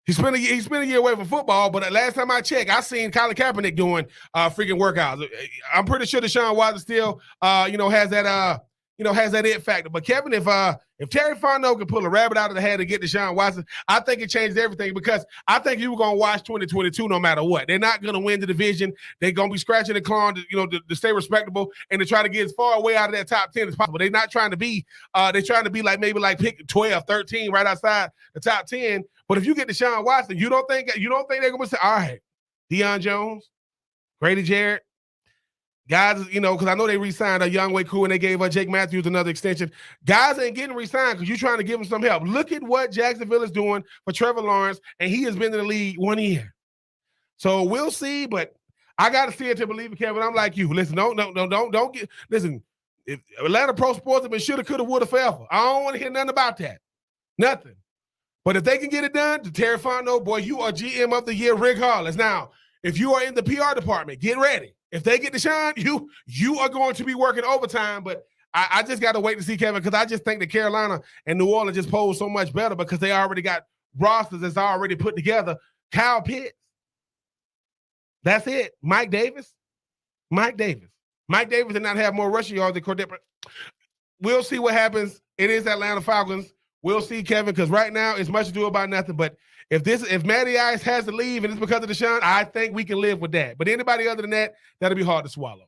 He spent a year away from football, but last time I checked, I seen Colin Kaepernick doing freaking workouts. I'm pretty sure Deshaun Watson still, has that it factor. But Kevin, if Terry Fontenot can pull a rabbit out of the hat and get Deshaun Watson, I think it changes everything, because I think you were going to watch 2022 no matter what. They're not going to win the division. They're going to be scratching and clawing to stay respectable and to try to get as far away out of that top 10 as possible. They're not trying to be they're trying to be like maybe like pick 12, 13 right outside the top 10. But if you get Deshaun Watson, you don't think they're going to say, all right, Deion Jones, Grady Jarrett, guys, because I know they re-signed a Young Way Crew and they gave Jake Matthews another extension. Guys ain't getting re-signed because you're trying to give them some help. Look at what Jacksonville is doing for Trevor Lawrence, and he has been in the league 1 year. So we'll see, but I got to see it to believe it, Kevin. I'm like you. Listen, don't get – listen, if Atlanta Pro Sports have been shoulda, coulda, woulda, forever. I don't want to hear nothing about that. Nothing. But if they can get it done, to Terry Fontenot, boy, you are GM of the year regardless. Now, if you are in the PR department, get ready. If they get Deshaun, you are going to be working overtime. But I just got to wait to see, Kevin, because I just think that Carolina and New Orleans just pose so much better because they already got rosters that's already put together Kyle Pitts. That's it. Mike Davis. Mike Davis did not have more rushing yards than Cordell. We'll see what happens. It is Atlanta Falcons. We'll see, Kevin, because right now it's much ado about nothing. But if Matty Ice has to leave and it's because of Deshaun, I think we can live with that. But anybody other than that, that'll be hard to swallow.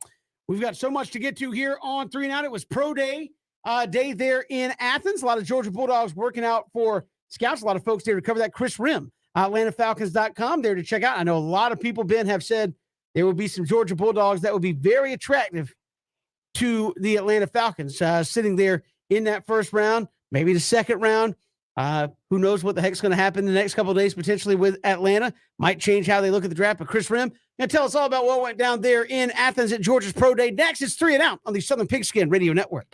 We've got so much to get to here on 3 and Out. It was pro day there in Athens. A lot of Georgia Bulldogs working out for scouts. A lot of folks there to cover that. Chris Rim, AtlantaFalcons.com there to check out. I know a lot of people, Ben, have said there will be some Georgia Bulldogs that would be very attractive to the Atlanta Falcons sitting there in that first round, maybe the second round. Who knows what the heck's going to happen in the next couple of days potentially with Atlanta. Might change how they look at the draft. But Chris Rim going to tell us all about what went down there in Athens at Georgia's Pro Day. Next, it's 3 and Out on the Southern Pigskin Radio Network.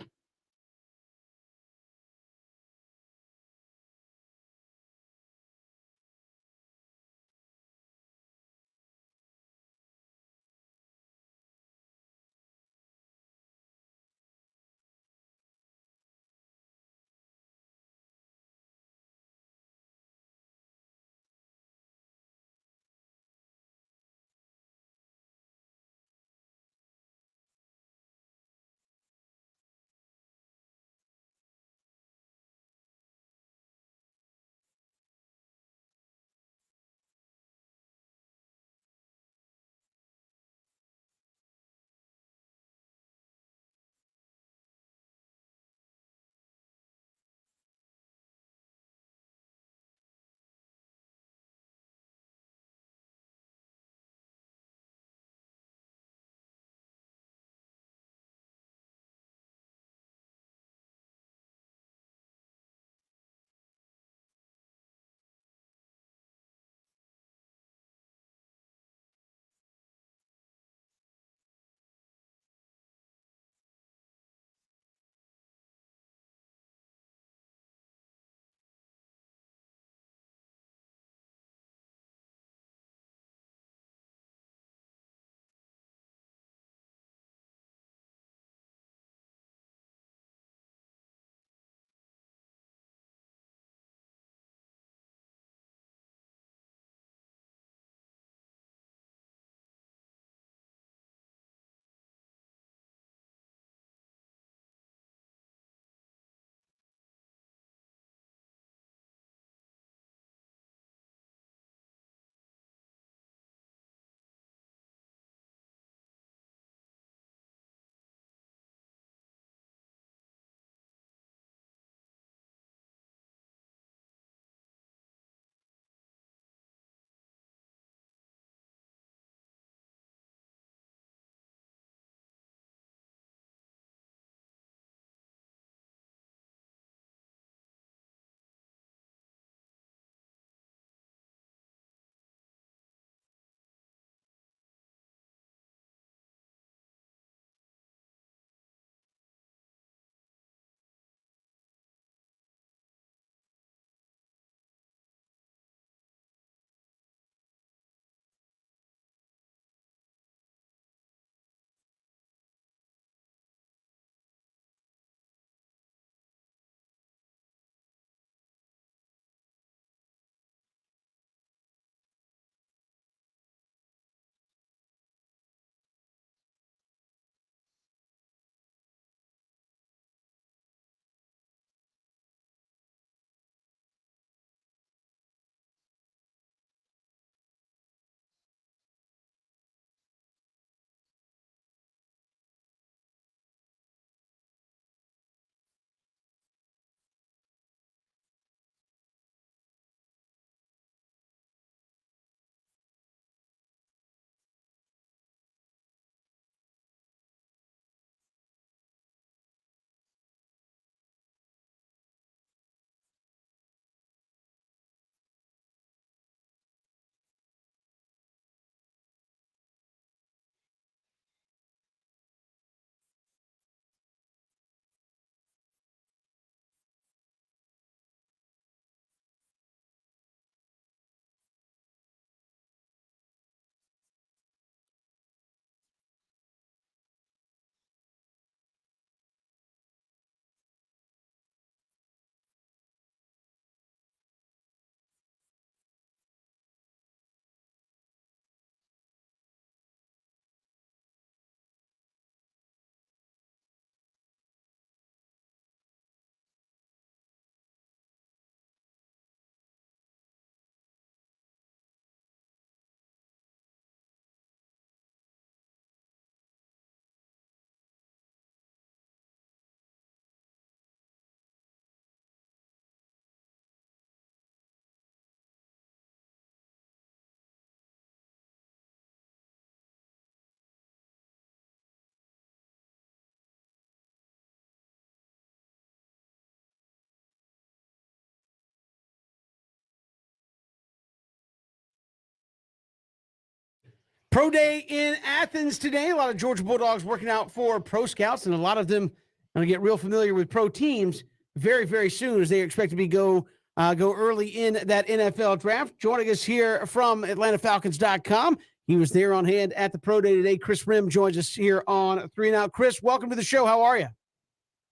Pro Day in Athens today. A lot of Georgia Bulldogs working out for pro scouts, and a lot of them going to get real familiar with pro teams very, very soon as they expect to be go early in that NFL draft. Joining us here from AtlantaFalcons.com. He was there on hand at the Pro Day today. Chris Rim joins us here on 3 and Out. Chris, welcome to the show. How are you?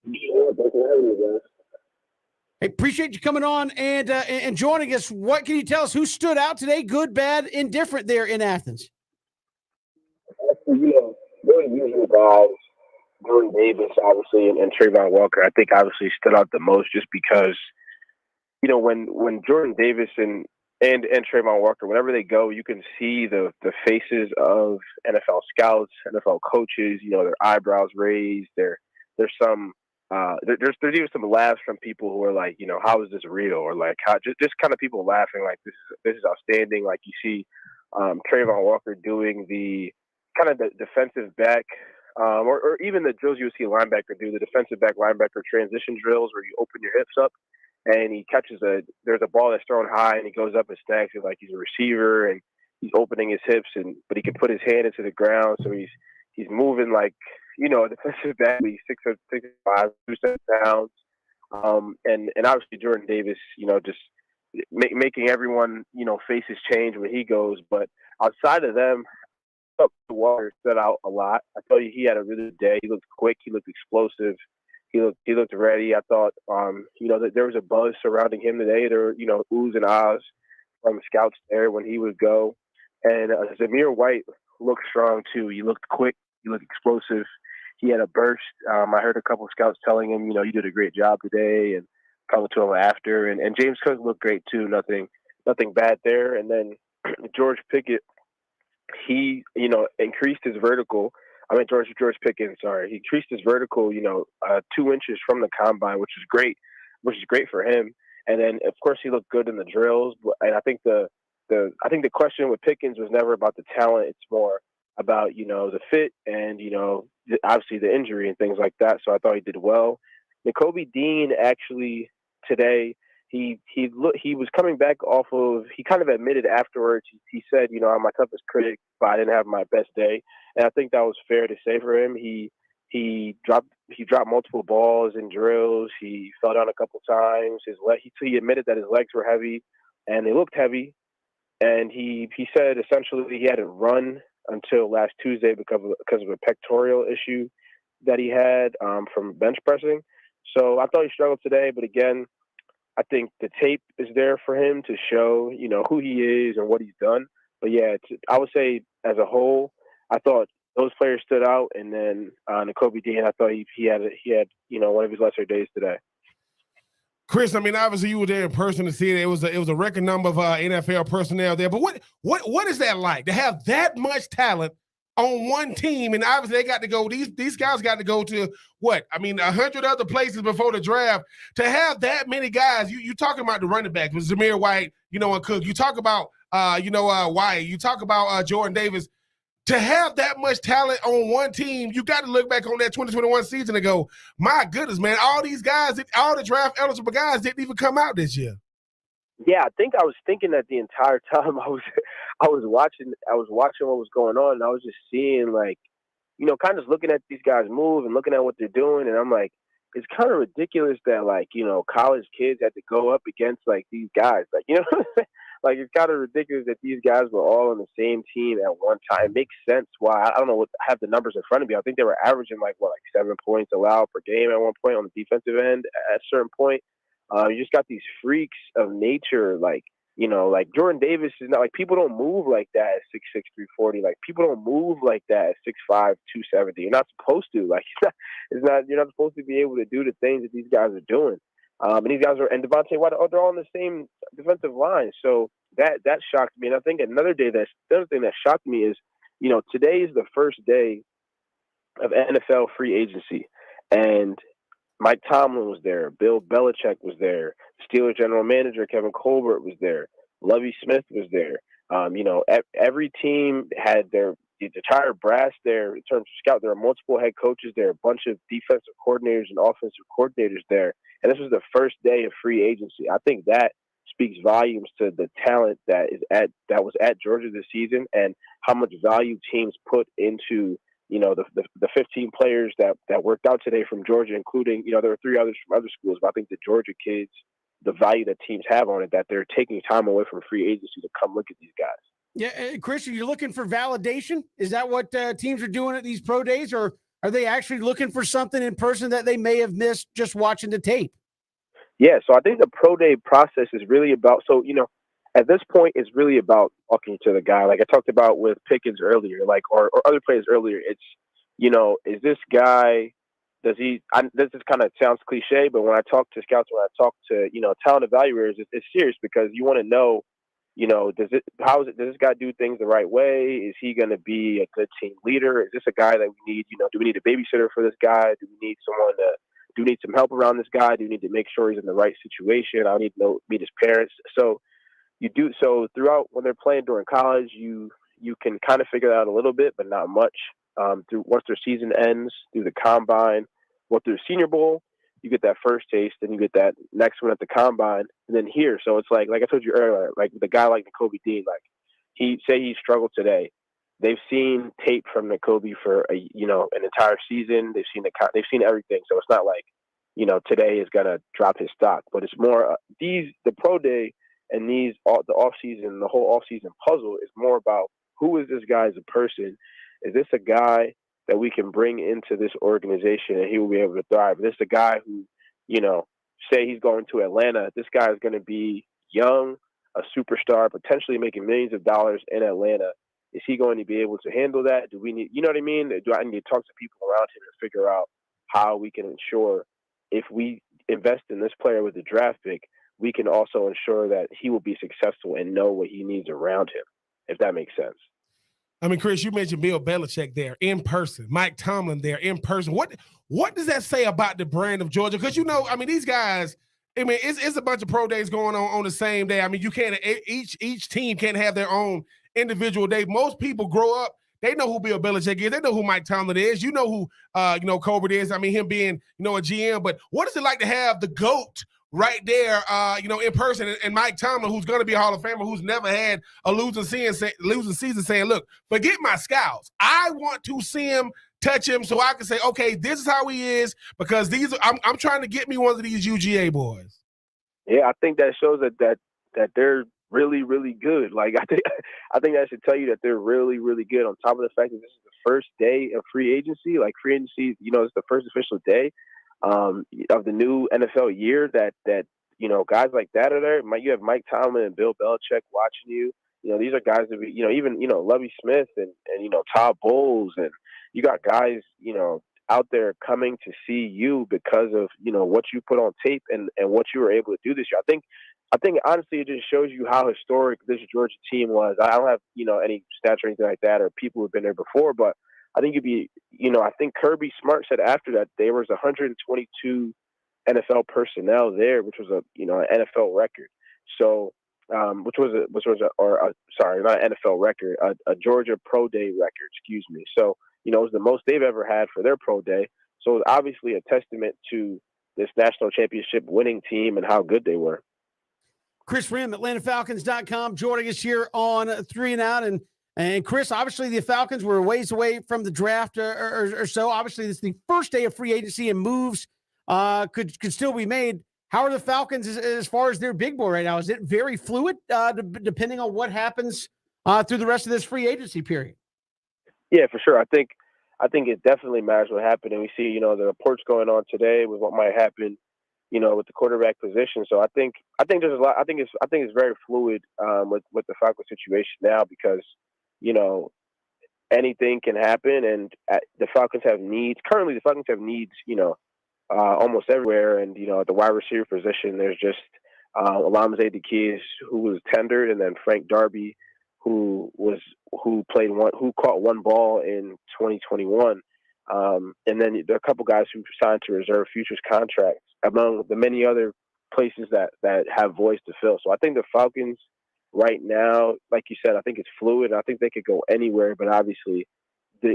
Yeah, thanks for having me, guys. Hey, appreciate you coming on and joining us. What can you tell us? Who stood out today? Good, bad, indifferent there in Athens? Really usual guys, Jordan Davis, obviously, and Trayvon Walker, I think obviously stood out the most just because, when Jordan Davis and Trayvon Walker, whenever they go, you can see the faces of NFL scouts, NFL coaches, their eyebrows raised. There's even some laughs from people who are like, how is this real? Or like, how just kind of people laughing like this is outstanding. Like you see Trayvon Walker doing the kind of the defensive back, or even the drills you would see a linebacker do, the defensive back linebacker transition drills where you open your hips up and he catches there's a ball that's thrown high and he goes up and snacks it like he's a receiver and he's opening his hips but he can put his hand into the ground, so he's moving like a defensive back. He's 6'5", 200 pounds, and obviously Jordan Davis, just making everyone faces change when he goes. But outside of them, Walker stood out a lot. I thought he had a really good day. He looked quick. He looked explosive. He looked ready. I thought, that there was a buzz surrounding him today. There were, oohs and ahs from scouts there when he would go. And Zamir White looked strong too. He looked quick. He looked explosive. He had a burst. I heard a couple of scouts telling him, you did a great job today, and coming to him after. And James Cook looked great too. Nothing bad there. And then George Pickett, he, increased his vertical. George Pickens, sorry. He increased his vertical, 2 inches from the combine, which is great for him. And then, of course, he looked good in the drills. And I think the question with Pickens was never about the talent. It's more about, the fit and, obviously the injury and things like that. So I thought he did well. Nakobe Dean actually today, he was coming back off of, he kind of admitted afterwards, he said, I'm my toughest critic, but I didn't have my best day. And I think that was fair to say for him. He dropped multiple balls in drills. He fell down a couple times. He admitted that his legs were heavy and they looked heavy. And he said essentially he hadn't run until last Tuesday because of a pectoral issue that he had from bench pressing. So I thought he struggled today, but again, I think the tape is there for him to show, who he is and what he's done. But yeah, I would say as a whole, I thought those players stood out. And then Nakobe Dean, I thought he had one of his lesser days today. Chris, obviously you were there in person to see it. It was a record number of NFL personnel there. But what is that like to have that much talent on one team? And obviously they got to go. These guys got to go to 100 other places before the draft. To have that many guys, you talking about the running backs with Zamir White, and Cook. You talk about Wyatt. You talk about Jordan Davis. To have that much talent on one team, you got to look back on that 2021 season and go, my goodness, man, all these guys, all the draft eligible guys didn't even come out this year. Yeah, I think I was thinking that the entire time I was watching what was going on, and I was just seeing kind of looking at these guys move and looking at what they're doing, and I'm like, it's kind of ridiculous that college kids had to go up against these guys, it's kind of ridiculous that these guys were all on the same team at one time. It makes sense why. I don't know I have the numbers in front of me. I think they were averaging 7 points allowed per game at one point on the defensive end at a certain point. You just got these freaks of nature, like Jordan Davis is not people don't move like that at 6'6", 340. People don't move like that at 6'5", 270. You're not supposed to. You're not supposed to be able to do the things that these guys are doing. And these guys and Devontae White, they're all on the same defensive line. So that shocked me. And I think another thing that shocked me is, today is the first day of NFL free agency. And Mike Tomlin was there. Bill Belichick was there. Steelers general manager Kevin Colbert was there. Lovie Smith was there. Every team had the entire brass there in terms of scout. There are multiple head coaches there, a bunch of defensive coordinators and offensive coordinators there. And this was the first day of free agency. I think that speaks volumes to the talent that was at Georgia this season and how much value teams put into, you know, the 15 players that worked out today from Georgia, including, you know, there were 3 others from other schools, but I think the Georgia kids, the value that teams have on it, that they're taking time away from free agency to come look at these guys. Yeah, Chris, are you looking for validation? Is that what teams are doing at these pro days, or are they actually looking for something in person that they may have missed just watching the tape? Yeah, so I think the pro day process is really about, so, you know, at this point, it's really about talking to the guy. Like I talked about with Pickens earlier, like, or other players earlier. It's, you know, is this guy, this is kind of sounds cliche, but when I talk to scouts, when I talk to, you know, talent evaluators, it's serious because you want to know, you know, does this guy do things the right way? Is he going to be a good team leader? Is this a guy that we need, you know, do we need a babysitter for this guy? Do we need do we need some help around this guy? Do we need to make sure he's in the right situation? I need to meet his parents. So throughout when they're playing during college, you can kind of figure that out a little bit, but not much. Once their season ends, through the combine, through the Senior Bowl, you get that first taste, then you get that next one at the combine, and then here. So it's like I told you earlier, like the guy like Nakobe Dean, like he struggled today. They've seen tape from Nakobe for an entire season. They've seen everything. So it's not like, you know, today is gonna drop his stock, but it's more the pro day and the off season, the whole off season puzzle is more about who is this guy as a person. Is this a guy that we can bring into this organization and he will be able to thrive? Is this a guy who, you know, say he's going to Atlanta, this guy is going to be young, a superstar, potentially making millions of dollars in Atlanta. Is he going to be able to handle that? Do we need, you know what I mean? Do I need to talk to people around him and figure out how we can ensure if we invest in this player with the draft pick, we can also ensure that he will be successful and know what he needs around him, if that makes sense. I mean, Chris, you mentioned Bill Belichick there in person, Mike Tomlin there in person. What does that say about the brand of Georgia? Because, you know, I mean, these guys, I mean, it's a bunch of pro days going on the same day. I mean, you can't, each team can't have their own individual day. Most people grow up, they know who Bill Belichick is. They know who Mike Tomlin is. You know who, Colbert is. I mean, him being, you know, a GM. But what is it like to have the GOAT right there, in person, and Mike Tomlin, who's going to be a Hall of Famer, who's never had a losing season, saying, look, forget my scouts. I want to see him, touch him, so I can say, okay, this is how he is, because I'm trying to get me one of these UGA boys. Yeah, I think that shows that they're really, really good. Like, I think that should tell you that they're really, really good, on top of the fact that this is the first day of free agency. Like, free agency, you know, it's the first official day of the new NFL year that you know, guys like that are there. You have Mike Tomlin and Bill Belichick watching you. You know, these are guys that, you know, even, you know, Lovie Smith and you know, Todd Bowles, and you got guys, you know, out there coming to see you because of, you know, what you put on tape and what you were able to do this year. I think honestly, it just shows you how historic this Georgia team was. I don't have, you know, any stats or anything like that, or people who've been there before, but I think I think Kirby Smart said after that there was 122 NFL personnel there, which was an NFL record. So, not an NFL record, a Georgia Pro Day record, excuse me. So, you know, it was the most they've ever had for their Pro Day. So, it's obviously a testament to this national championship winning team and how good they were. Chris Rim, AtlantaFalcons.com, joining us here on 3 and Out. And Chris, obviously the Falcons were a ways away from the draft or so. Obviously, this is the first day of free agency, and moves could still be made. How are the Falcons as far as their big board right now? Is it very fluid, depending on what happens through the rest of this free agency period? Yeah, for sure. I think it definitely matters what happened, and we see, you know, the reports going on today with what might happen, you know, with the quarterback position. So I think there's a lot. I think it's very fluid with the Falcons situation now, because, you know, anything can happen, and the Falcons have needs. Currently, the Falcons have needs, you know, almost everywhere. And, you know, at the wide receiver position, there's just Olamide Dikies, who was tendered, and then Frank Darby, who caught one ball in 2021. And then there are a couple guys who signed to reserve futures contracts, among the many other places that have voice to fill. So I think the Falcons right now, like you said, I think it's fluid. I think they could go anywhere, but obviously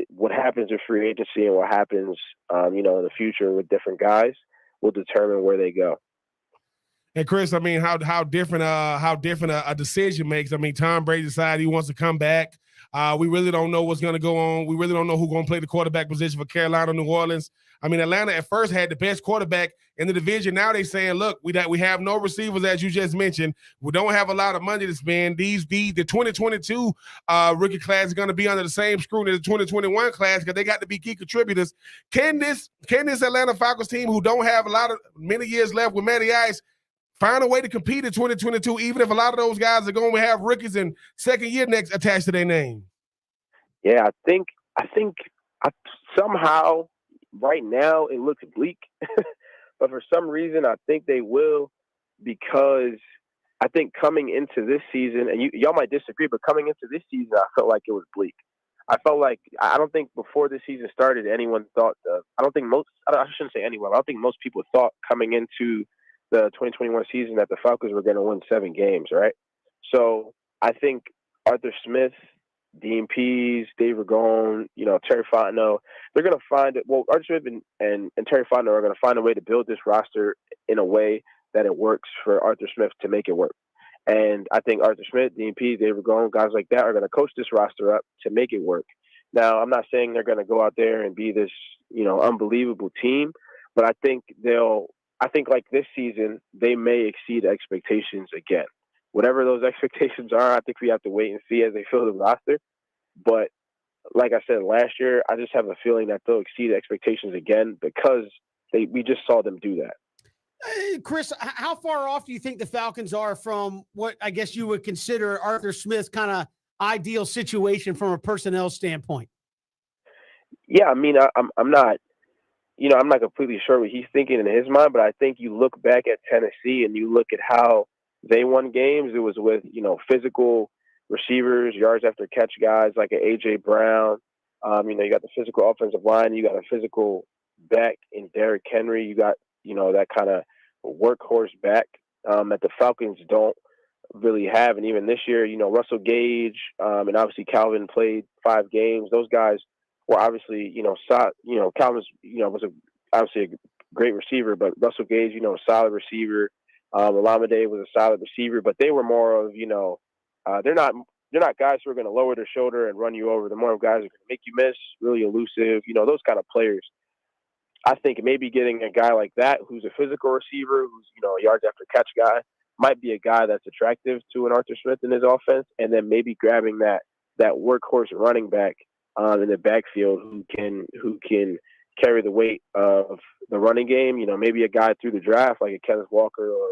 what happens in free agency and what happens, in the future with different guys will determine where they go. And Chris, I mean, how different a decision makes. I mean, Tom Brady decided he wants to come back. We really don't know what's going to go on. We really don't know who's going to play the quarterback position for Carolina, New Orleans. I mean, Atlanta at first had the best quarterback in the division. Now they saying, look, we have no receivers, as you just mentioned. We don't have a lot of money to spend. The 2022 rookie class is going to be under the same scrutiny as the 2021 class because they got to be key contributors. Can this Atlanta Falcons team, who don't have many years left with Matty Ice, find a way to compete in 2022, even if a lot of those guys are going to have rookies and second year next attached to their name? Yeah, I think somehow right now it looks bleak, but for some reason I think they will, because I think coming into this season, and y'all might disagree, but coming into this season I felt like it was bleak. I don't think before this season started anyone thought I shouldn't say anyone. I don't think most people thought coming into the 2021 season that the Falcons were going to win 7 games, right? So I think Arthur Smith, Dean Pease, Dave Ragone, Terry Fontenot, they're going to find it. Well, Arthur Smith and Terry Fontenot are going to find a way to build this roster in a way that it works for Arthur Smith to make it work. And I think Arthur Smith, Dean Pease, Dave Ragone, guys like that are going to coach this roster up to make it work. Now, I'm not saying they're going to go out there and be this, unbelievable team, but I think like this season, they may exceed expectations again. Whatever those expectations are, I think we have to wait and see as they fill the roster. But like I said, last year, I just have a feeling that they'll exceed expectations again because we just saw them do that. Chris, how far off do you think the Falcons are from what I guess you would consider Arthur Smith's kind of ideal situation from a personnel standpoint? Yeah, I mean, I'm not completely sure what he's thinking in his mind, but I think you look back at Tennessee and you look at how they won games. It was with, physical receivers, yards after catch guys like an A.J. Brown. You got the physical offensive line. You got a physical back in Derrick Henry. You got, that kind of workhorse back that the Falcons don't really have. And even this year, Russell Gage and obviously Calvin played 5 games. Those guys were obviously, Calvin's, was obviously a great receiver, but Russell Gage, a solid receiver. Olamide was a solid receiver, but they were more of, they're not guys who are going to lower their shoulder and run you over. They're more of guys who are going to make you miss, really elusive, those kind of players. I think maybe getting a guy like that who's a physical receiver, who's, a yards after catch guy, might be a guy that's attractive to an Arthur Smith in his offense, and then maybe grabbing that workhorse running back in the backfield who can carry the weight of the running game. Maybe a guy through the draft like a Kenneth Walker or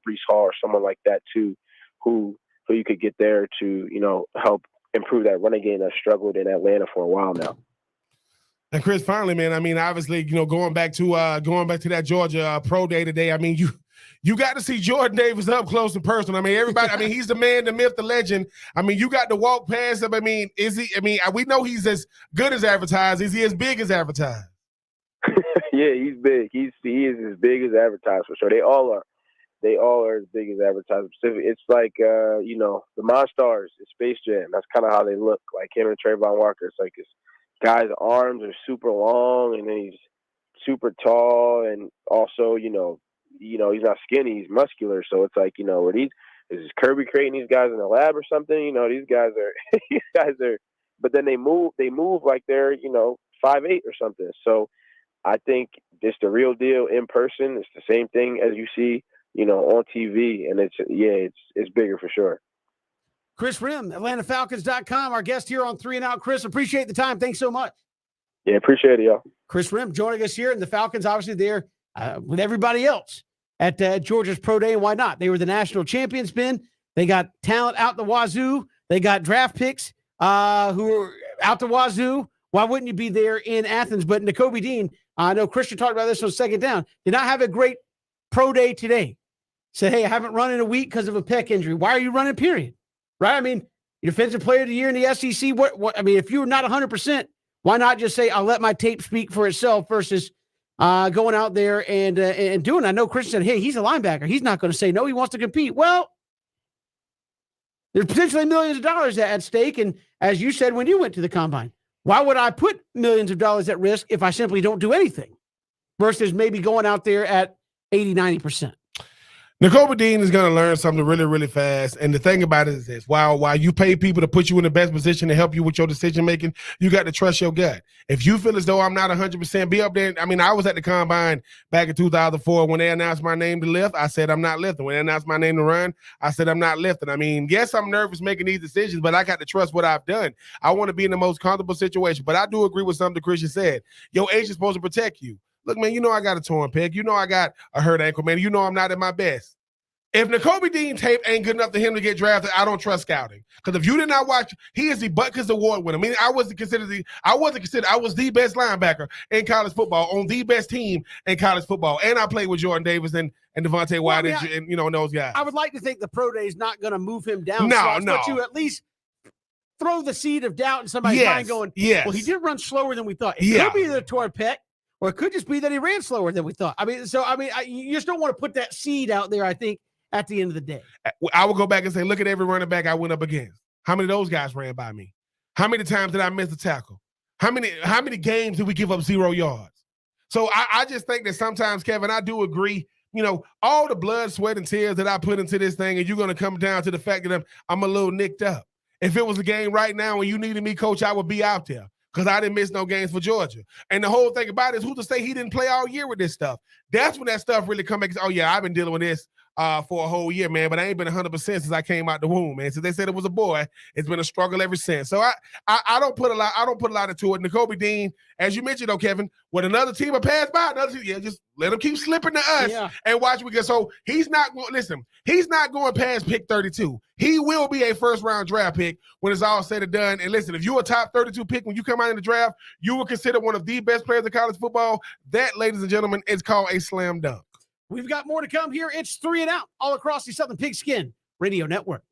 Breece Hall or someone like that too, who you could get there to help improve that running game that struggled in Atlanta for a while now. And Chris, finally, man, I mean, obviously, going back to that Georgia pro day today. I mean, you got to see Jordan Davis up close and personal. I mean, everybody. I mean, he's the man, the myth, the legend. I mean, you got to walk past him. I mean, is he? I mean, we know he's as good as advertised. Is he as big as advertised? Yeah, he's big. He is as big as advertised for sure. They all are. They all are as big as advertised. It's like the Monstars in Space Jam. That's kind of how they look. Like him and Trayvon Walker. It's like his guy's arms are super long, and then he's super tall, and also he's not skinny. He's muscular. So it's like is Kirby creating these guys in the lab or something? These guys are. But then they move like they're 5'8" or something. So I think it's the real deal in person. It's the same thing as you see, on TV, and it's bigger for sure. Chris Rim, AtlantaFalcons.com, our guest here on 3 and Out. Chris, appreciate the time. Thanks so much. Yeah, appreciate it, y'all. Chris Rim joining us here, and the Falcons obviously there with everybody else at Georgia's Pro Day, and why not? They were the national champions, Ben. They got talent out the wazoo. They got draft picks who are out the wazoo. Why wouldn't you be there in Athens? But Nakobe Dean, I know Christian talked about this on Second Down, did not have a great pro day today. Said, hey, I haven't run in a week because of a pec injury. Why are you running, period? Right? I mean, your defensive player of the year in the SEC, what I mean, if you're not 100%, why not just say, I'll let my tape speak for itself versus going out there and doing it? I know Christian said, hey, he's a linebacker. He's not going to say no. He wants to compete. Well, there's potentially millions of dollars at stake. And as you said when you went to the combine, why would I put millions of dollars at risk if I simply don't do anything versus maybe going out there at 80, 90%? Nicole Dean is going to learn something really, really fast. And the thing about it is this: while you pay people to put you in the best position to help you with your decision making, you got to trust your gut. If you feel as though I'm not 100%, be up there. I mean, I was at the combine back in 2004 when they announced my name to lift. I said I'm not lifting. When they announced my name to run, I said I'm not lifting. I mean, yes, I'm nervous making these decisions, but I got to trust what I've done. I want to be in the most comfortable situation. But I do agree with something Christian said. Your agent's supposed to protect you. Look, man, you know I got a torn pec. You know I got a hurt ankle, man. You know I'm not at my best. If Nakobe Dean tape ain't good enough for him to get drafted, I don't trust scouting. Because if you did not watch, he is the Butkus Award winner. I mean, I was the best linebacker in college football on the best team in college football. And I played with Jordan Davis and Devontae White and those guys. I would like to think the pro day is not going to move him down. No, slots, no. But you at least throw the seed of doubt in somebody's mind going, well, he did run slower than we thought. It could be the torn pec, or it could just be that he ran slower than we thought. I mean, you just don't want to put that seed out there, I think, at the end of the day. I would go back and say, look at every running back I went up against. How many of those guys ran by me? How many times did I miss a tackle? How many games did we give up 0 yards? So I just think that sometimes, Kevin, I do agree. All the blood, sweat, and tears that I put into this thing, and you're going to come down to the fact that I'm a little nicked up. If it was a game right now and you needed me, Coach, I would be out there because I didn't miss no games for Georgia. And the whole thing about it is who's to say he didn't play all year with this stuff? That's when that stuff really come back. Oh, yeah, I've been dealing with this for a whole year, man, but I ain't been 100% since I came out the womb, man. Since they said it was a boy, it's been a struggle ever since. So I don't put a lot into it. Nakobe Dean, as you mentioned, though, Kevin, when another team will pass by, just let them keep slipping to us and watch we get. So he's not going past pick 32. He will be a first-round draft pick when it's all said and done. And listen, if you're a top 32 pick when you come out in the draft, you will consider one of the best players in college football. That, ladies and gentlemen, is called a slam dunk. We've got more to come here. It's 3 and Out all across the Southern Pigskin Radio Network.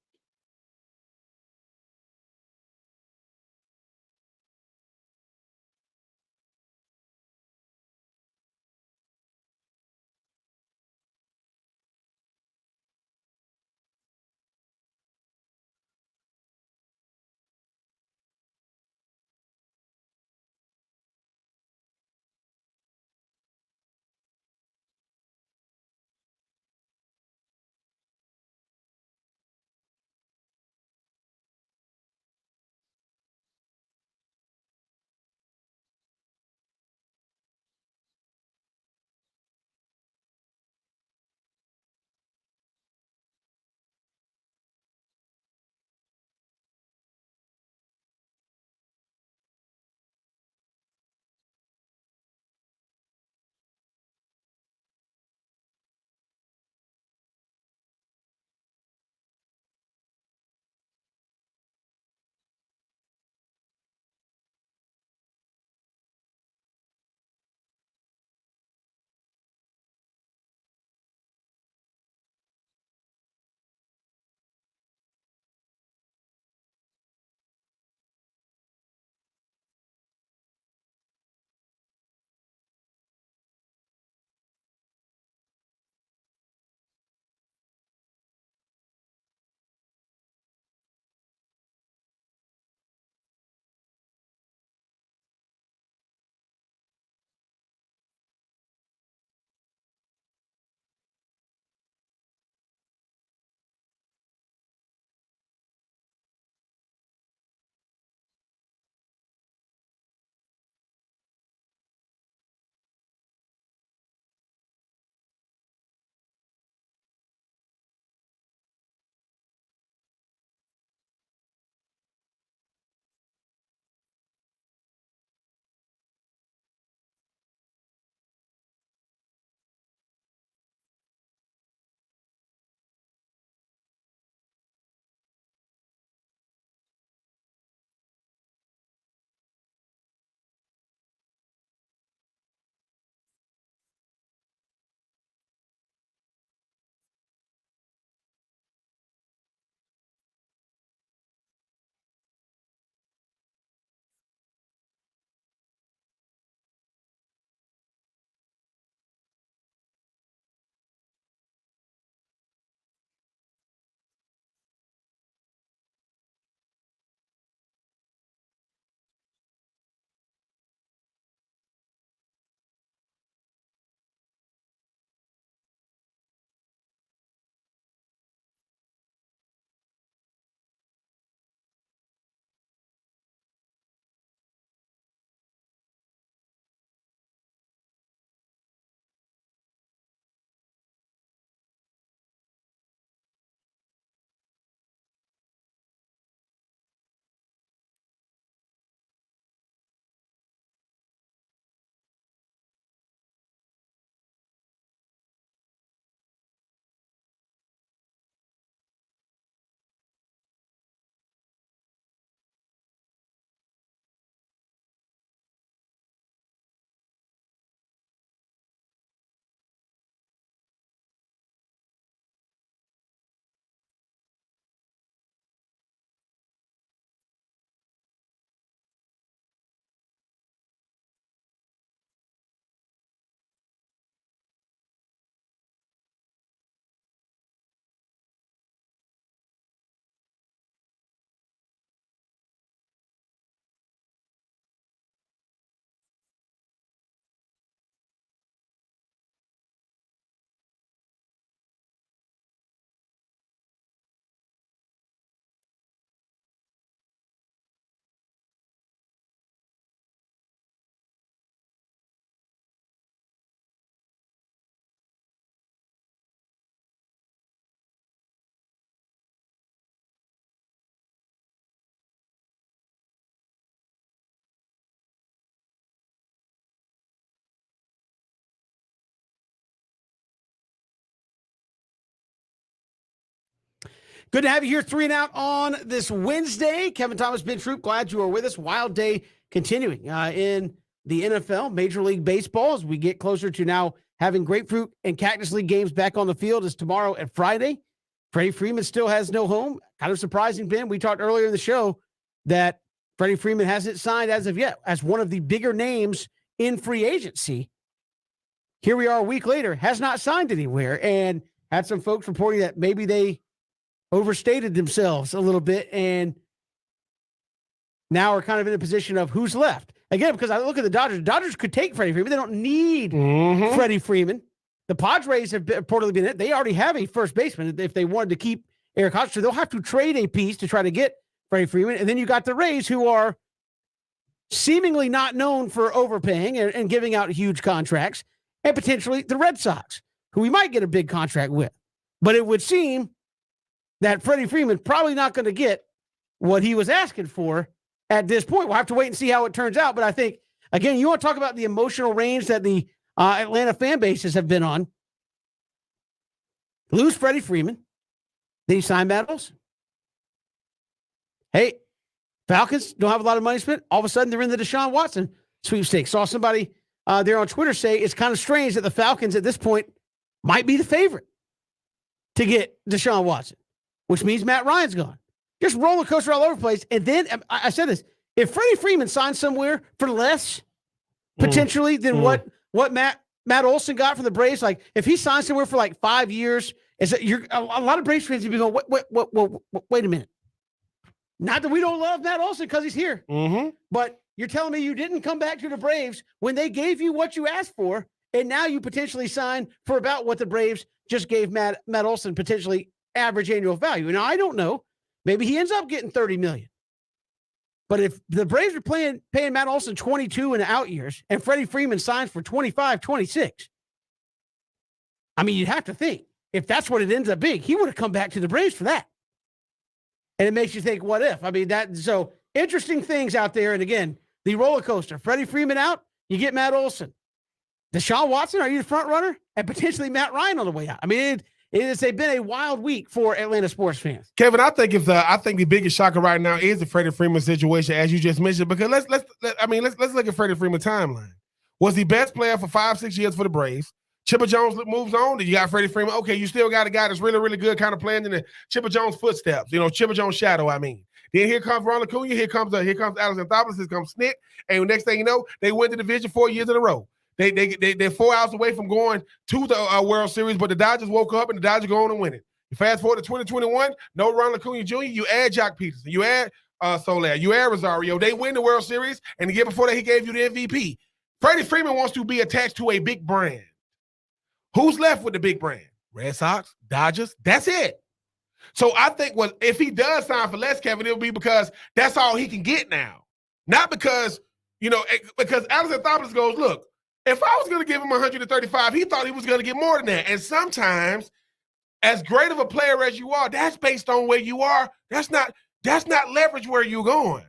Good to have you here, 3 and Out on this Wednesday. Kevin Thomas, Ben Troop, glad you are with us. Wild day continuing in the NFL, Major League Baseball, as we get closer to now having Grapefruit and Cactus League games back on the field as tomorrow and Friday. Freddie Freeman still has no home. Kind of surprising, Ben. We talked earlier in the show that Freddie Freeman hasn't signed as of yet as one of the bigger names in free agency. Here we are a week later, has not signed anywhere, and had some folks reporting that maybe they overstated themselves a little bit and now are kind of in a position of who's left. Again, because I look at the Dodgers could take Freddie Freeman. They don't need Freddie Freeman. The Padres have reportedly been it. They already have a first baseman. If they wanted to keep Eric Hosmer, they'll have to trade a piece to try to get Freddie Freeman. And then you got the Rays, who are seemingly not known for overpaying and giving out huge contracts, and potentially the Red Sox, who we might get a big contract with. But it would seem that Freddie Freeman probably not going to get what he was asking for at this point. We'll have to wait and see how it turns out. But I think, again, you want to talk about the emotional range that the Atlanta fan bases have been on. Lose Freddie Freeman. Then you sign Matt Olson. Hey, Falcons don't have a lot of money spent. All of a sudden, they're in the Deshaun Watson sweepstakes. Saw somebody there on Twitter say it's kind of strange that the Falcons at this point might be the favorite to get Deshaun Watson, which means Matt Ryan's gone. Just roller coaster all over the place. And then I said this, if Freddie Freeman signs somewhere for less potentially than what Matt Olson got from the Braves, like if he signs somewhere for like 5 years, is that you're a lot of Braves fans would be going, wait a minute. Not that we don't love Matt Olson because he's here, but you're telling me you didn't come back to the Braves when they gave you what you asked for, and now you potentially sign for about what the Braves just gave Matt Olson potentially average annual value. Now, I don't know. Maybe he ends up getting $30 million. But if the Braves are paying Matt Olson 22 in the out years and Freddie Freeman signs for 25, 26, I mean, you'd have to think if that's what it ends up being, he would have come back to the Braves for that. And it makes you think, what if? I mean, so interesting things out there. And again, the roller coaster. Freddie Freeman out, you get Matt Olson. Deshaun Watson, are you the front runner? And potentially Matt Ryan on the way out. I mean, it's been a wild week for Atlanta sports fans. Kevin, I think the biggest shocker right now is the Freddie Freeman situation, as you just mentioned. Because let's look at Freddie Freeman's timeline. Was the best player for 5-6 years for the Braves. Chipper Jones moves on. Then you got Freddie Freeman. Okay, you still got a guy that's really, really good, kind of playing in the Chipper Jones footsteps. Chipper Jones shadow. I mean, then here comes Ronald Acuna. Here comes Alex Anthopoulos. Here comes Snit. And next thing you know, they win the division 4 years in a row. They're 4 hours away from going to the World Series, but the Dodgers woke up and the Dodgers go on and win it. You fast forward to 2021, no Ronald Acuna Jr., you add Jock Peterson, you add Soler, you add Rosario. They win the World Series, and the year before that, he gave you the MVP. Freddie Freeman wants to be attached to a big brand. Who's left with the big brand? Red Sox, Dodgers, that's it. So I think if he does sign for less, Kevin, it'll be because that's all he can get now. Not because, because Alex Anthopoulos goes, look, if I was going to give him 135, he thought he was going to get more than that. And sometimes, as great of a player as you are, that's based on where you are. That's not leverage where you're going.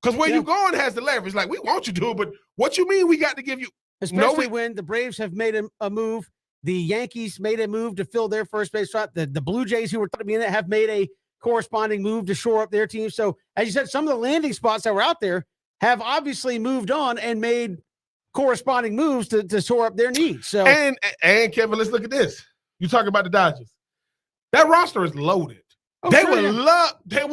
Because where you're going has the leverage. Like, we want you to, but what you mean we got to give you? Especially when the Braves have made a move. The Yankees made a move to fill their first base spot. The Blue Jays, who were thought to be in it, have made a corresponding move to shore up their team. So, as you said, some of the landing spots that were out there have obviously moved on and made corresponding moves to shore up their needs. So and Kevin, let's look at this. You talk about the Dodgers. That roster is loaded. They would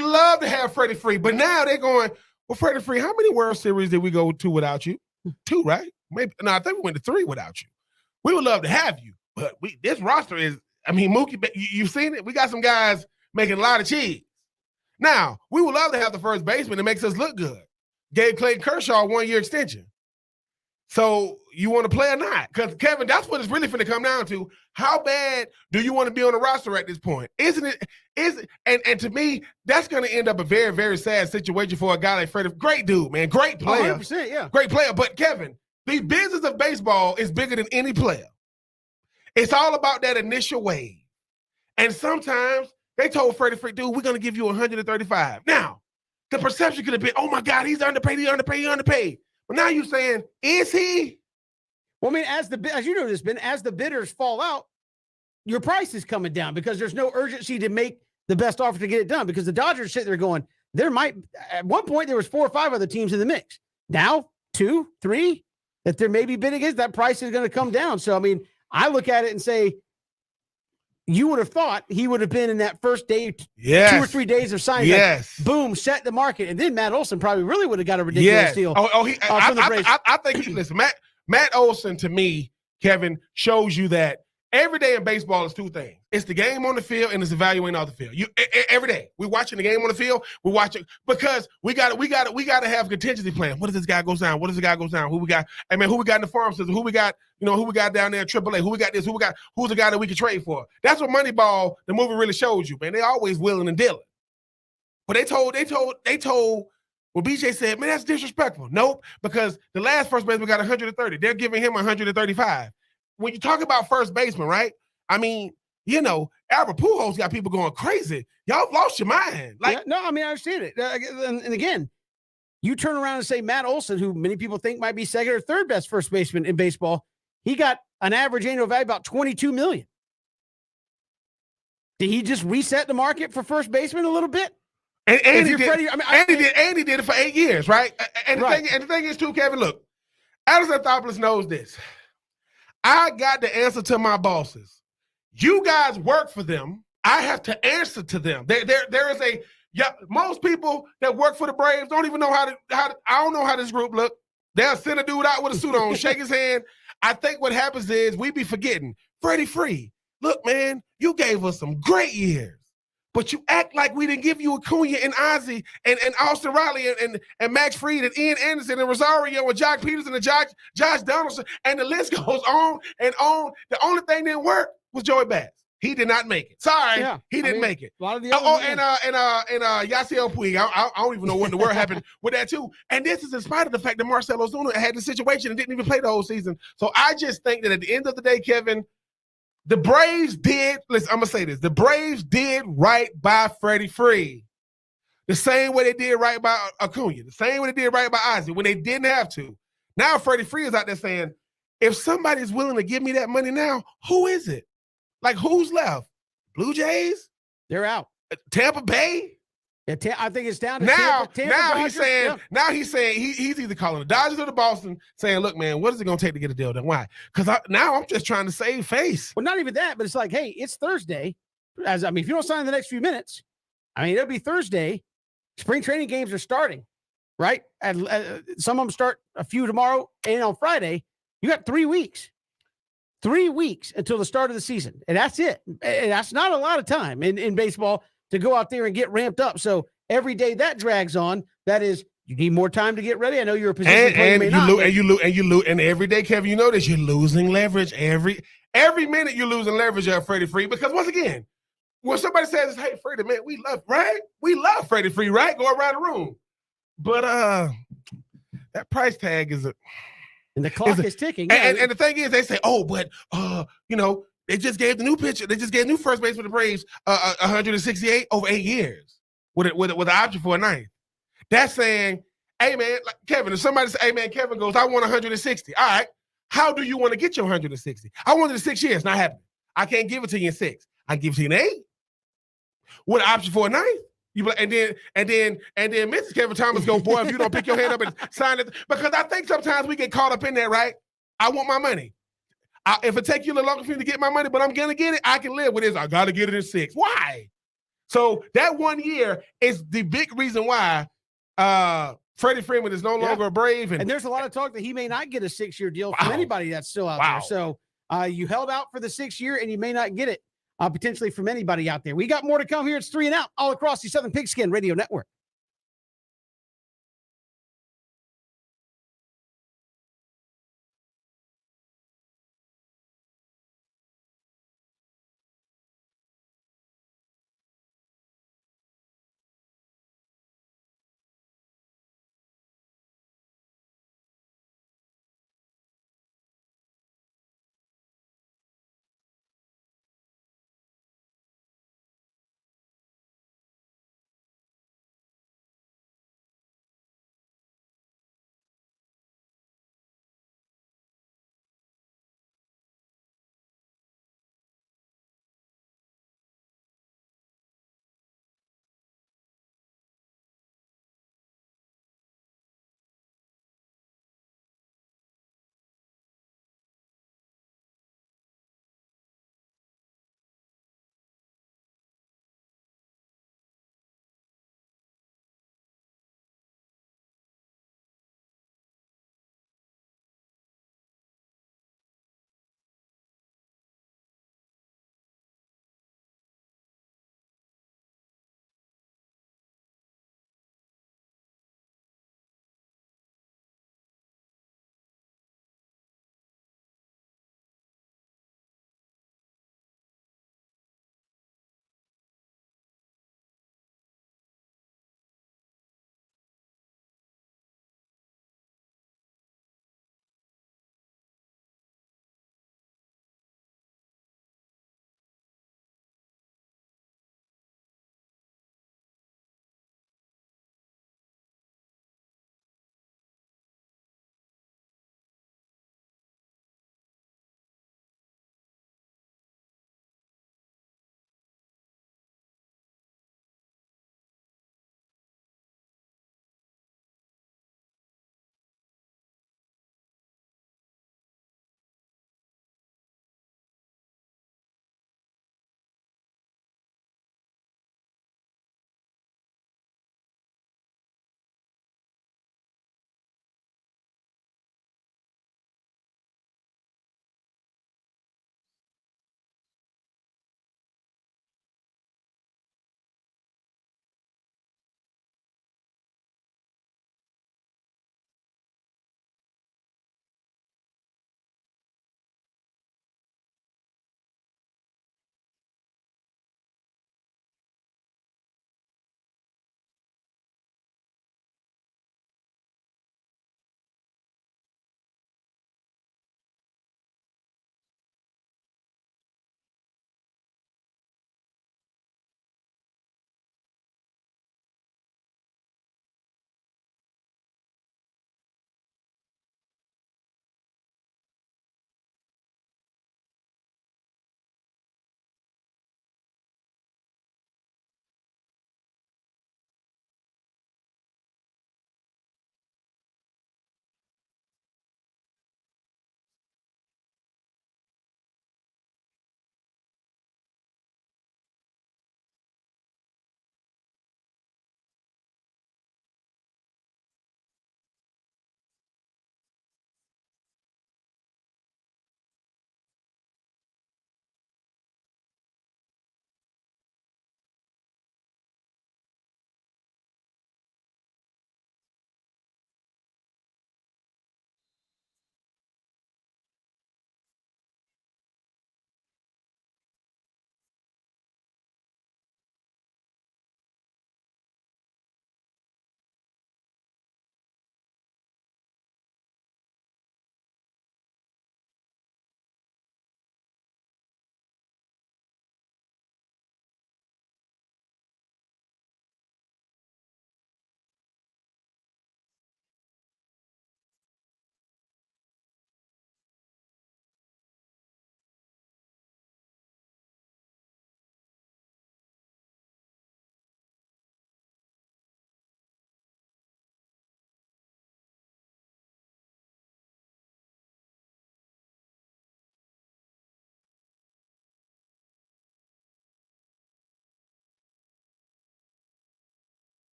love to have Freddie Freeman, but now they're going, well, Freddie Freeman, how many World Series did we go to without you? 2, right? Maybe. No, I think we went to 3 without you. We would love to have you, but this roster is, I mean, Mookie, you've seen it. We got some guys making a lot of cheese. Now, we would love to have the first baseman that makes us look good. Gave Clayton Kershaw a 1-year extension. So you want to play or not? Because, Kevin, that's what it's really going to come down to. How bad do you want to be on the roster at this point? Isn't it? And to me, that's going to end up a very, very sad situation for a guy like Freddie. Great dude, man. Great player. 100%, yeah. Great player. But, Kevin, the business of baseball is bigger than any player. It's all about that initial wave. And sometimes they told Freddie, dude, we're going to give you 135. Now, the perception could have been, oh, my God, he's underpaid. But now you're saying, is he? Well, I mean, as you know this, Ben, as the bidders fall out, your price is coming down because there's no urgency to make the best offer to get it done because the Dodgers are sitting there going, at one point there was 4 or 5 other teams in the mix. Now 2, 3 that there may be bidding against, that price is going to come down. So, I mean, I look at it and say, you would have thought he would have been in that first day, 2 or 3 days of signing. Yes. Like, boom, set the market. And then Matt Olson probably really would have got a ridiculous deal. From the Braves. I think, listen, Matt Olson, to me, Kevin, shows you that every day in baseball is 2 things. It's the game on the field and it's evaluating off the field. Every day we're watching the game on the field. We're watching because we got to have contingency plan. What if this guy goes down? What if this guy goes down? Who we got? I mean, who we got in the farm system? Who we got? Who we got down there in AAA? Who we got this? Who we got? Who's the guy that we can trade for? That's what Moneyball, the movie, really shows you, man. They always willing and dealing. But they told. Well, BJ said, man, that's disrespectful. Nope, because the last first baseman got 130. They're giving him 135. When you talk about first baseman, right? I mean, Albert Pujols got people going crazy. Y'all lost your mind. I understand it. And again, you turn around and say Matt Olson, who many people think might be second or third best first baseman in baseball, he got an average annual value about $22 million. Did he just reset the market for first baseman a little bit? And he did it for 8 years, right? And the thing is, too, Kevin, look, Alex Anthopoulos knows this. I got the answer to my bosses. You guys work for them. I have to answer to them. There is most people that work for the Braves don't even know how to I don't know how this group look. They'll send a dude out with a suit on, shake his hand. I think what happens is we be forgetting. Freddie Freed, look, man, you gave us some great years. But you act like we didn't give you Acuna and Ozzie and Austin Riley and Max Fried and Ian Anderson and Rosario and Jock Peterson and Josh Donaldson, and the list goes on and on. The only thing that didn't work was Joey Bats. He did not make it. Sorry, he didn't make it. A lot of the others and Yasiel Puig. I don't even know what the word happened with that too. And this is in spite of the fact that Marcell Ozuna had the situation and didn't even play the whole season. So I just think that at the end of the day, Kevin, the Braves did, listen, I'm going to say this. The Braves did right by Freddie Freed. The same way they did right by Acuna. The same way they did right by Ozzie when they didn't have to. Now Freddie Freed is out there saying, if somebody's willing to give me that money now, who is it? Like, who's left? Blue Jays? They're out. Tampa Bay? Yeah, I think it's down to Tampa Dodgers. He's saying he's either calling the Dodgers or the Boston, saying, "Look, man, what is it going to take to get a deal done? Why? Because now I'm just trying to save face." Well, not even that, but it's like, hey, it's Thursday. If you don't sign in the next few minutes, it'll be Thursday. Spring training games are starting, right? Some of them start a few tomorrow and on Friday. You got 3 weeks. 3 weeks until the start of the season, and that's it. And that's not a lot of time in baseball to go out there and get ramped up. So every day that drags on, that is, you need more time to get ready. I know you're a position player, and you lose, and every day, Kevin, you know this, you're losing leverage every minute. You're losing leverage at Freddie Freed because once again, when somebody says, "Hey, Freddie, man, we love Freddie Freed, right?" Go around the room, but that price tag is and the clock is ticking. And the thing is, they say, "Oh, but they just gave the new pitcher. They just gave new first base for the Braves 168 over 8 years with an option for a ninth." That's saying, "Hey man, like Kevin, if somebody say, hey man, Kevin goes, I want 160. All right, how do you want to get your 160? I wanted it in 6 years, not happening. I can't give it to you in 6. I can give it to you in 8 with an option for a ninth." And then Mrs. Kevin Thomas go, "Boy, if you don't pick your hand up and sign it," because I think sometimes we get caught up in that, right? I want my money. If it takes you a little longer for me to get my money, but I'm going to get it, I can live with this. I got to get it in 6. Why? So that 1 year is the big reason why Freddie Freeman is no longer a Brave. And there's a lot of talk that he may not get a 6-year deal from anybody that's still out there. So you held out for the 6 year and you may not get it potentially from anybody out there. We got more to come here. It's 3 and Out all across the Southern Pigskin Radio Network.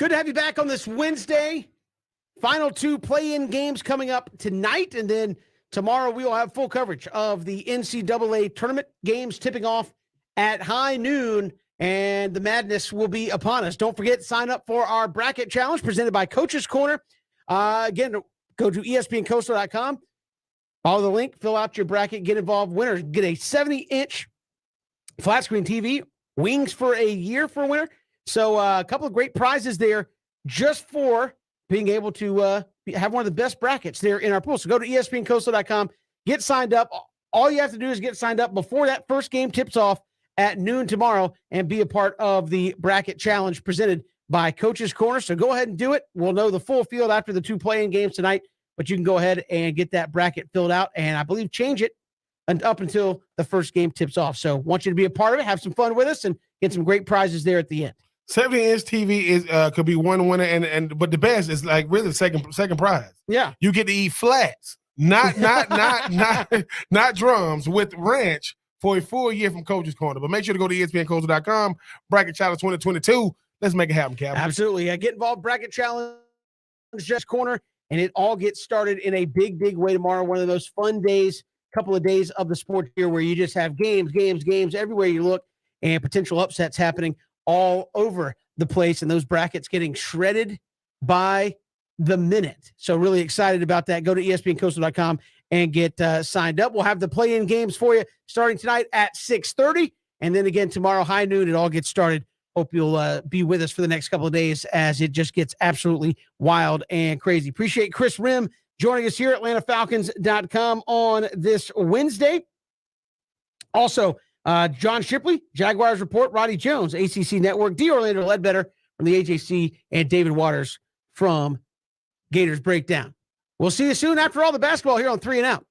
Good to have you back on this Wednesday. Final 2 play-in games coming up tonight, and then tomorrow we will have full coverage of the NCAA tournament games tipping off at high noon, and the madness will be upon us. Don't forget, sign up for our bracket challenge presented by Coach's Corner. Again, go to espncoastal.com, follow the link, fill out your bracket, get involved. Winners get a 70-inch flat screen TV, wings for a year for a winner. So a couple of great prizes there just for being able to have one of the best brackets there in our pool. So go to espncoastal.com, get signed up. All you have to do is get signed up before that first game tips off at noon tomorrow and be a part of the bracket challenge presented by Coach's Corner. So go ahead and do it. We'll know the full field after the 2 play-in games tonight, but you can go ahead and get that bracket filled out and I believe change it up until the first game tips off. So want you to be a part of it, have some fun with us, and get some great prizes there at the end. 70-inch TV is could be one winner, and but the best is like really the second prize. Yeah, You get to eat flats, not drums with ranch for a full year from Coach's Corner. But make sure to go to espncoastal.com, bracket challenge 2022. Let's make it happen, Cap. absolutely. Get involved, bracket challenge, just corner, and it all gets started in a big, big way tomorrow. One of the most fun days, couple of days of the sport here where you just have games everywhere you look and potential upsets happening all over the place, and those brackets getting shredded by the minute. So really excited about that. Go to espncoastal.com and get signed up. We'll have the play-in games for you starting tonight at 6:30, and then again tomorrow high noon. It all gets started. Hope you'll be with us for the next couple of days as it just gets absolutely wild and crazy. Appreciate Chris Rim joining us here at AtlantaFalcons.com on this Wednesday. Also, John Shipley, Jaguars Report, Roddy Jones, ACC Network, D. Orlando Ledbetter from the AJC, and David Waters from Gators Breakdown. We'll see you soon after all the basketball here on 3 and Out.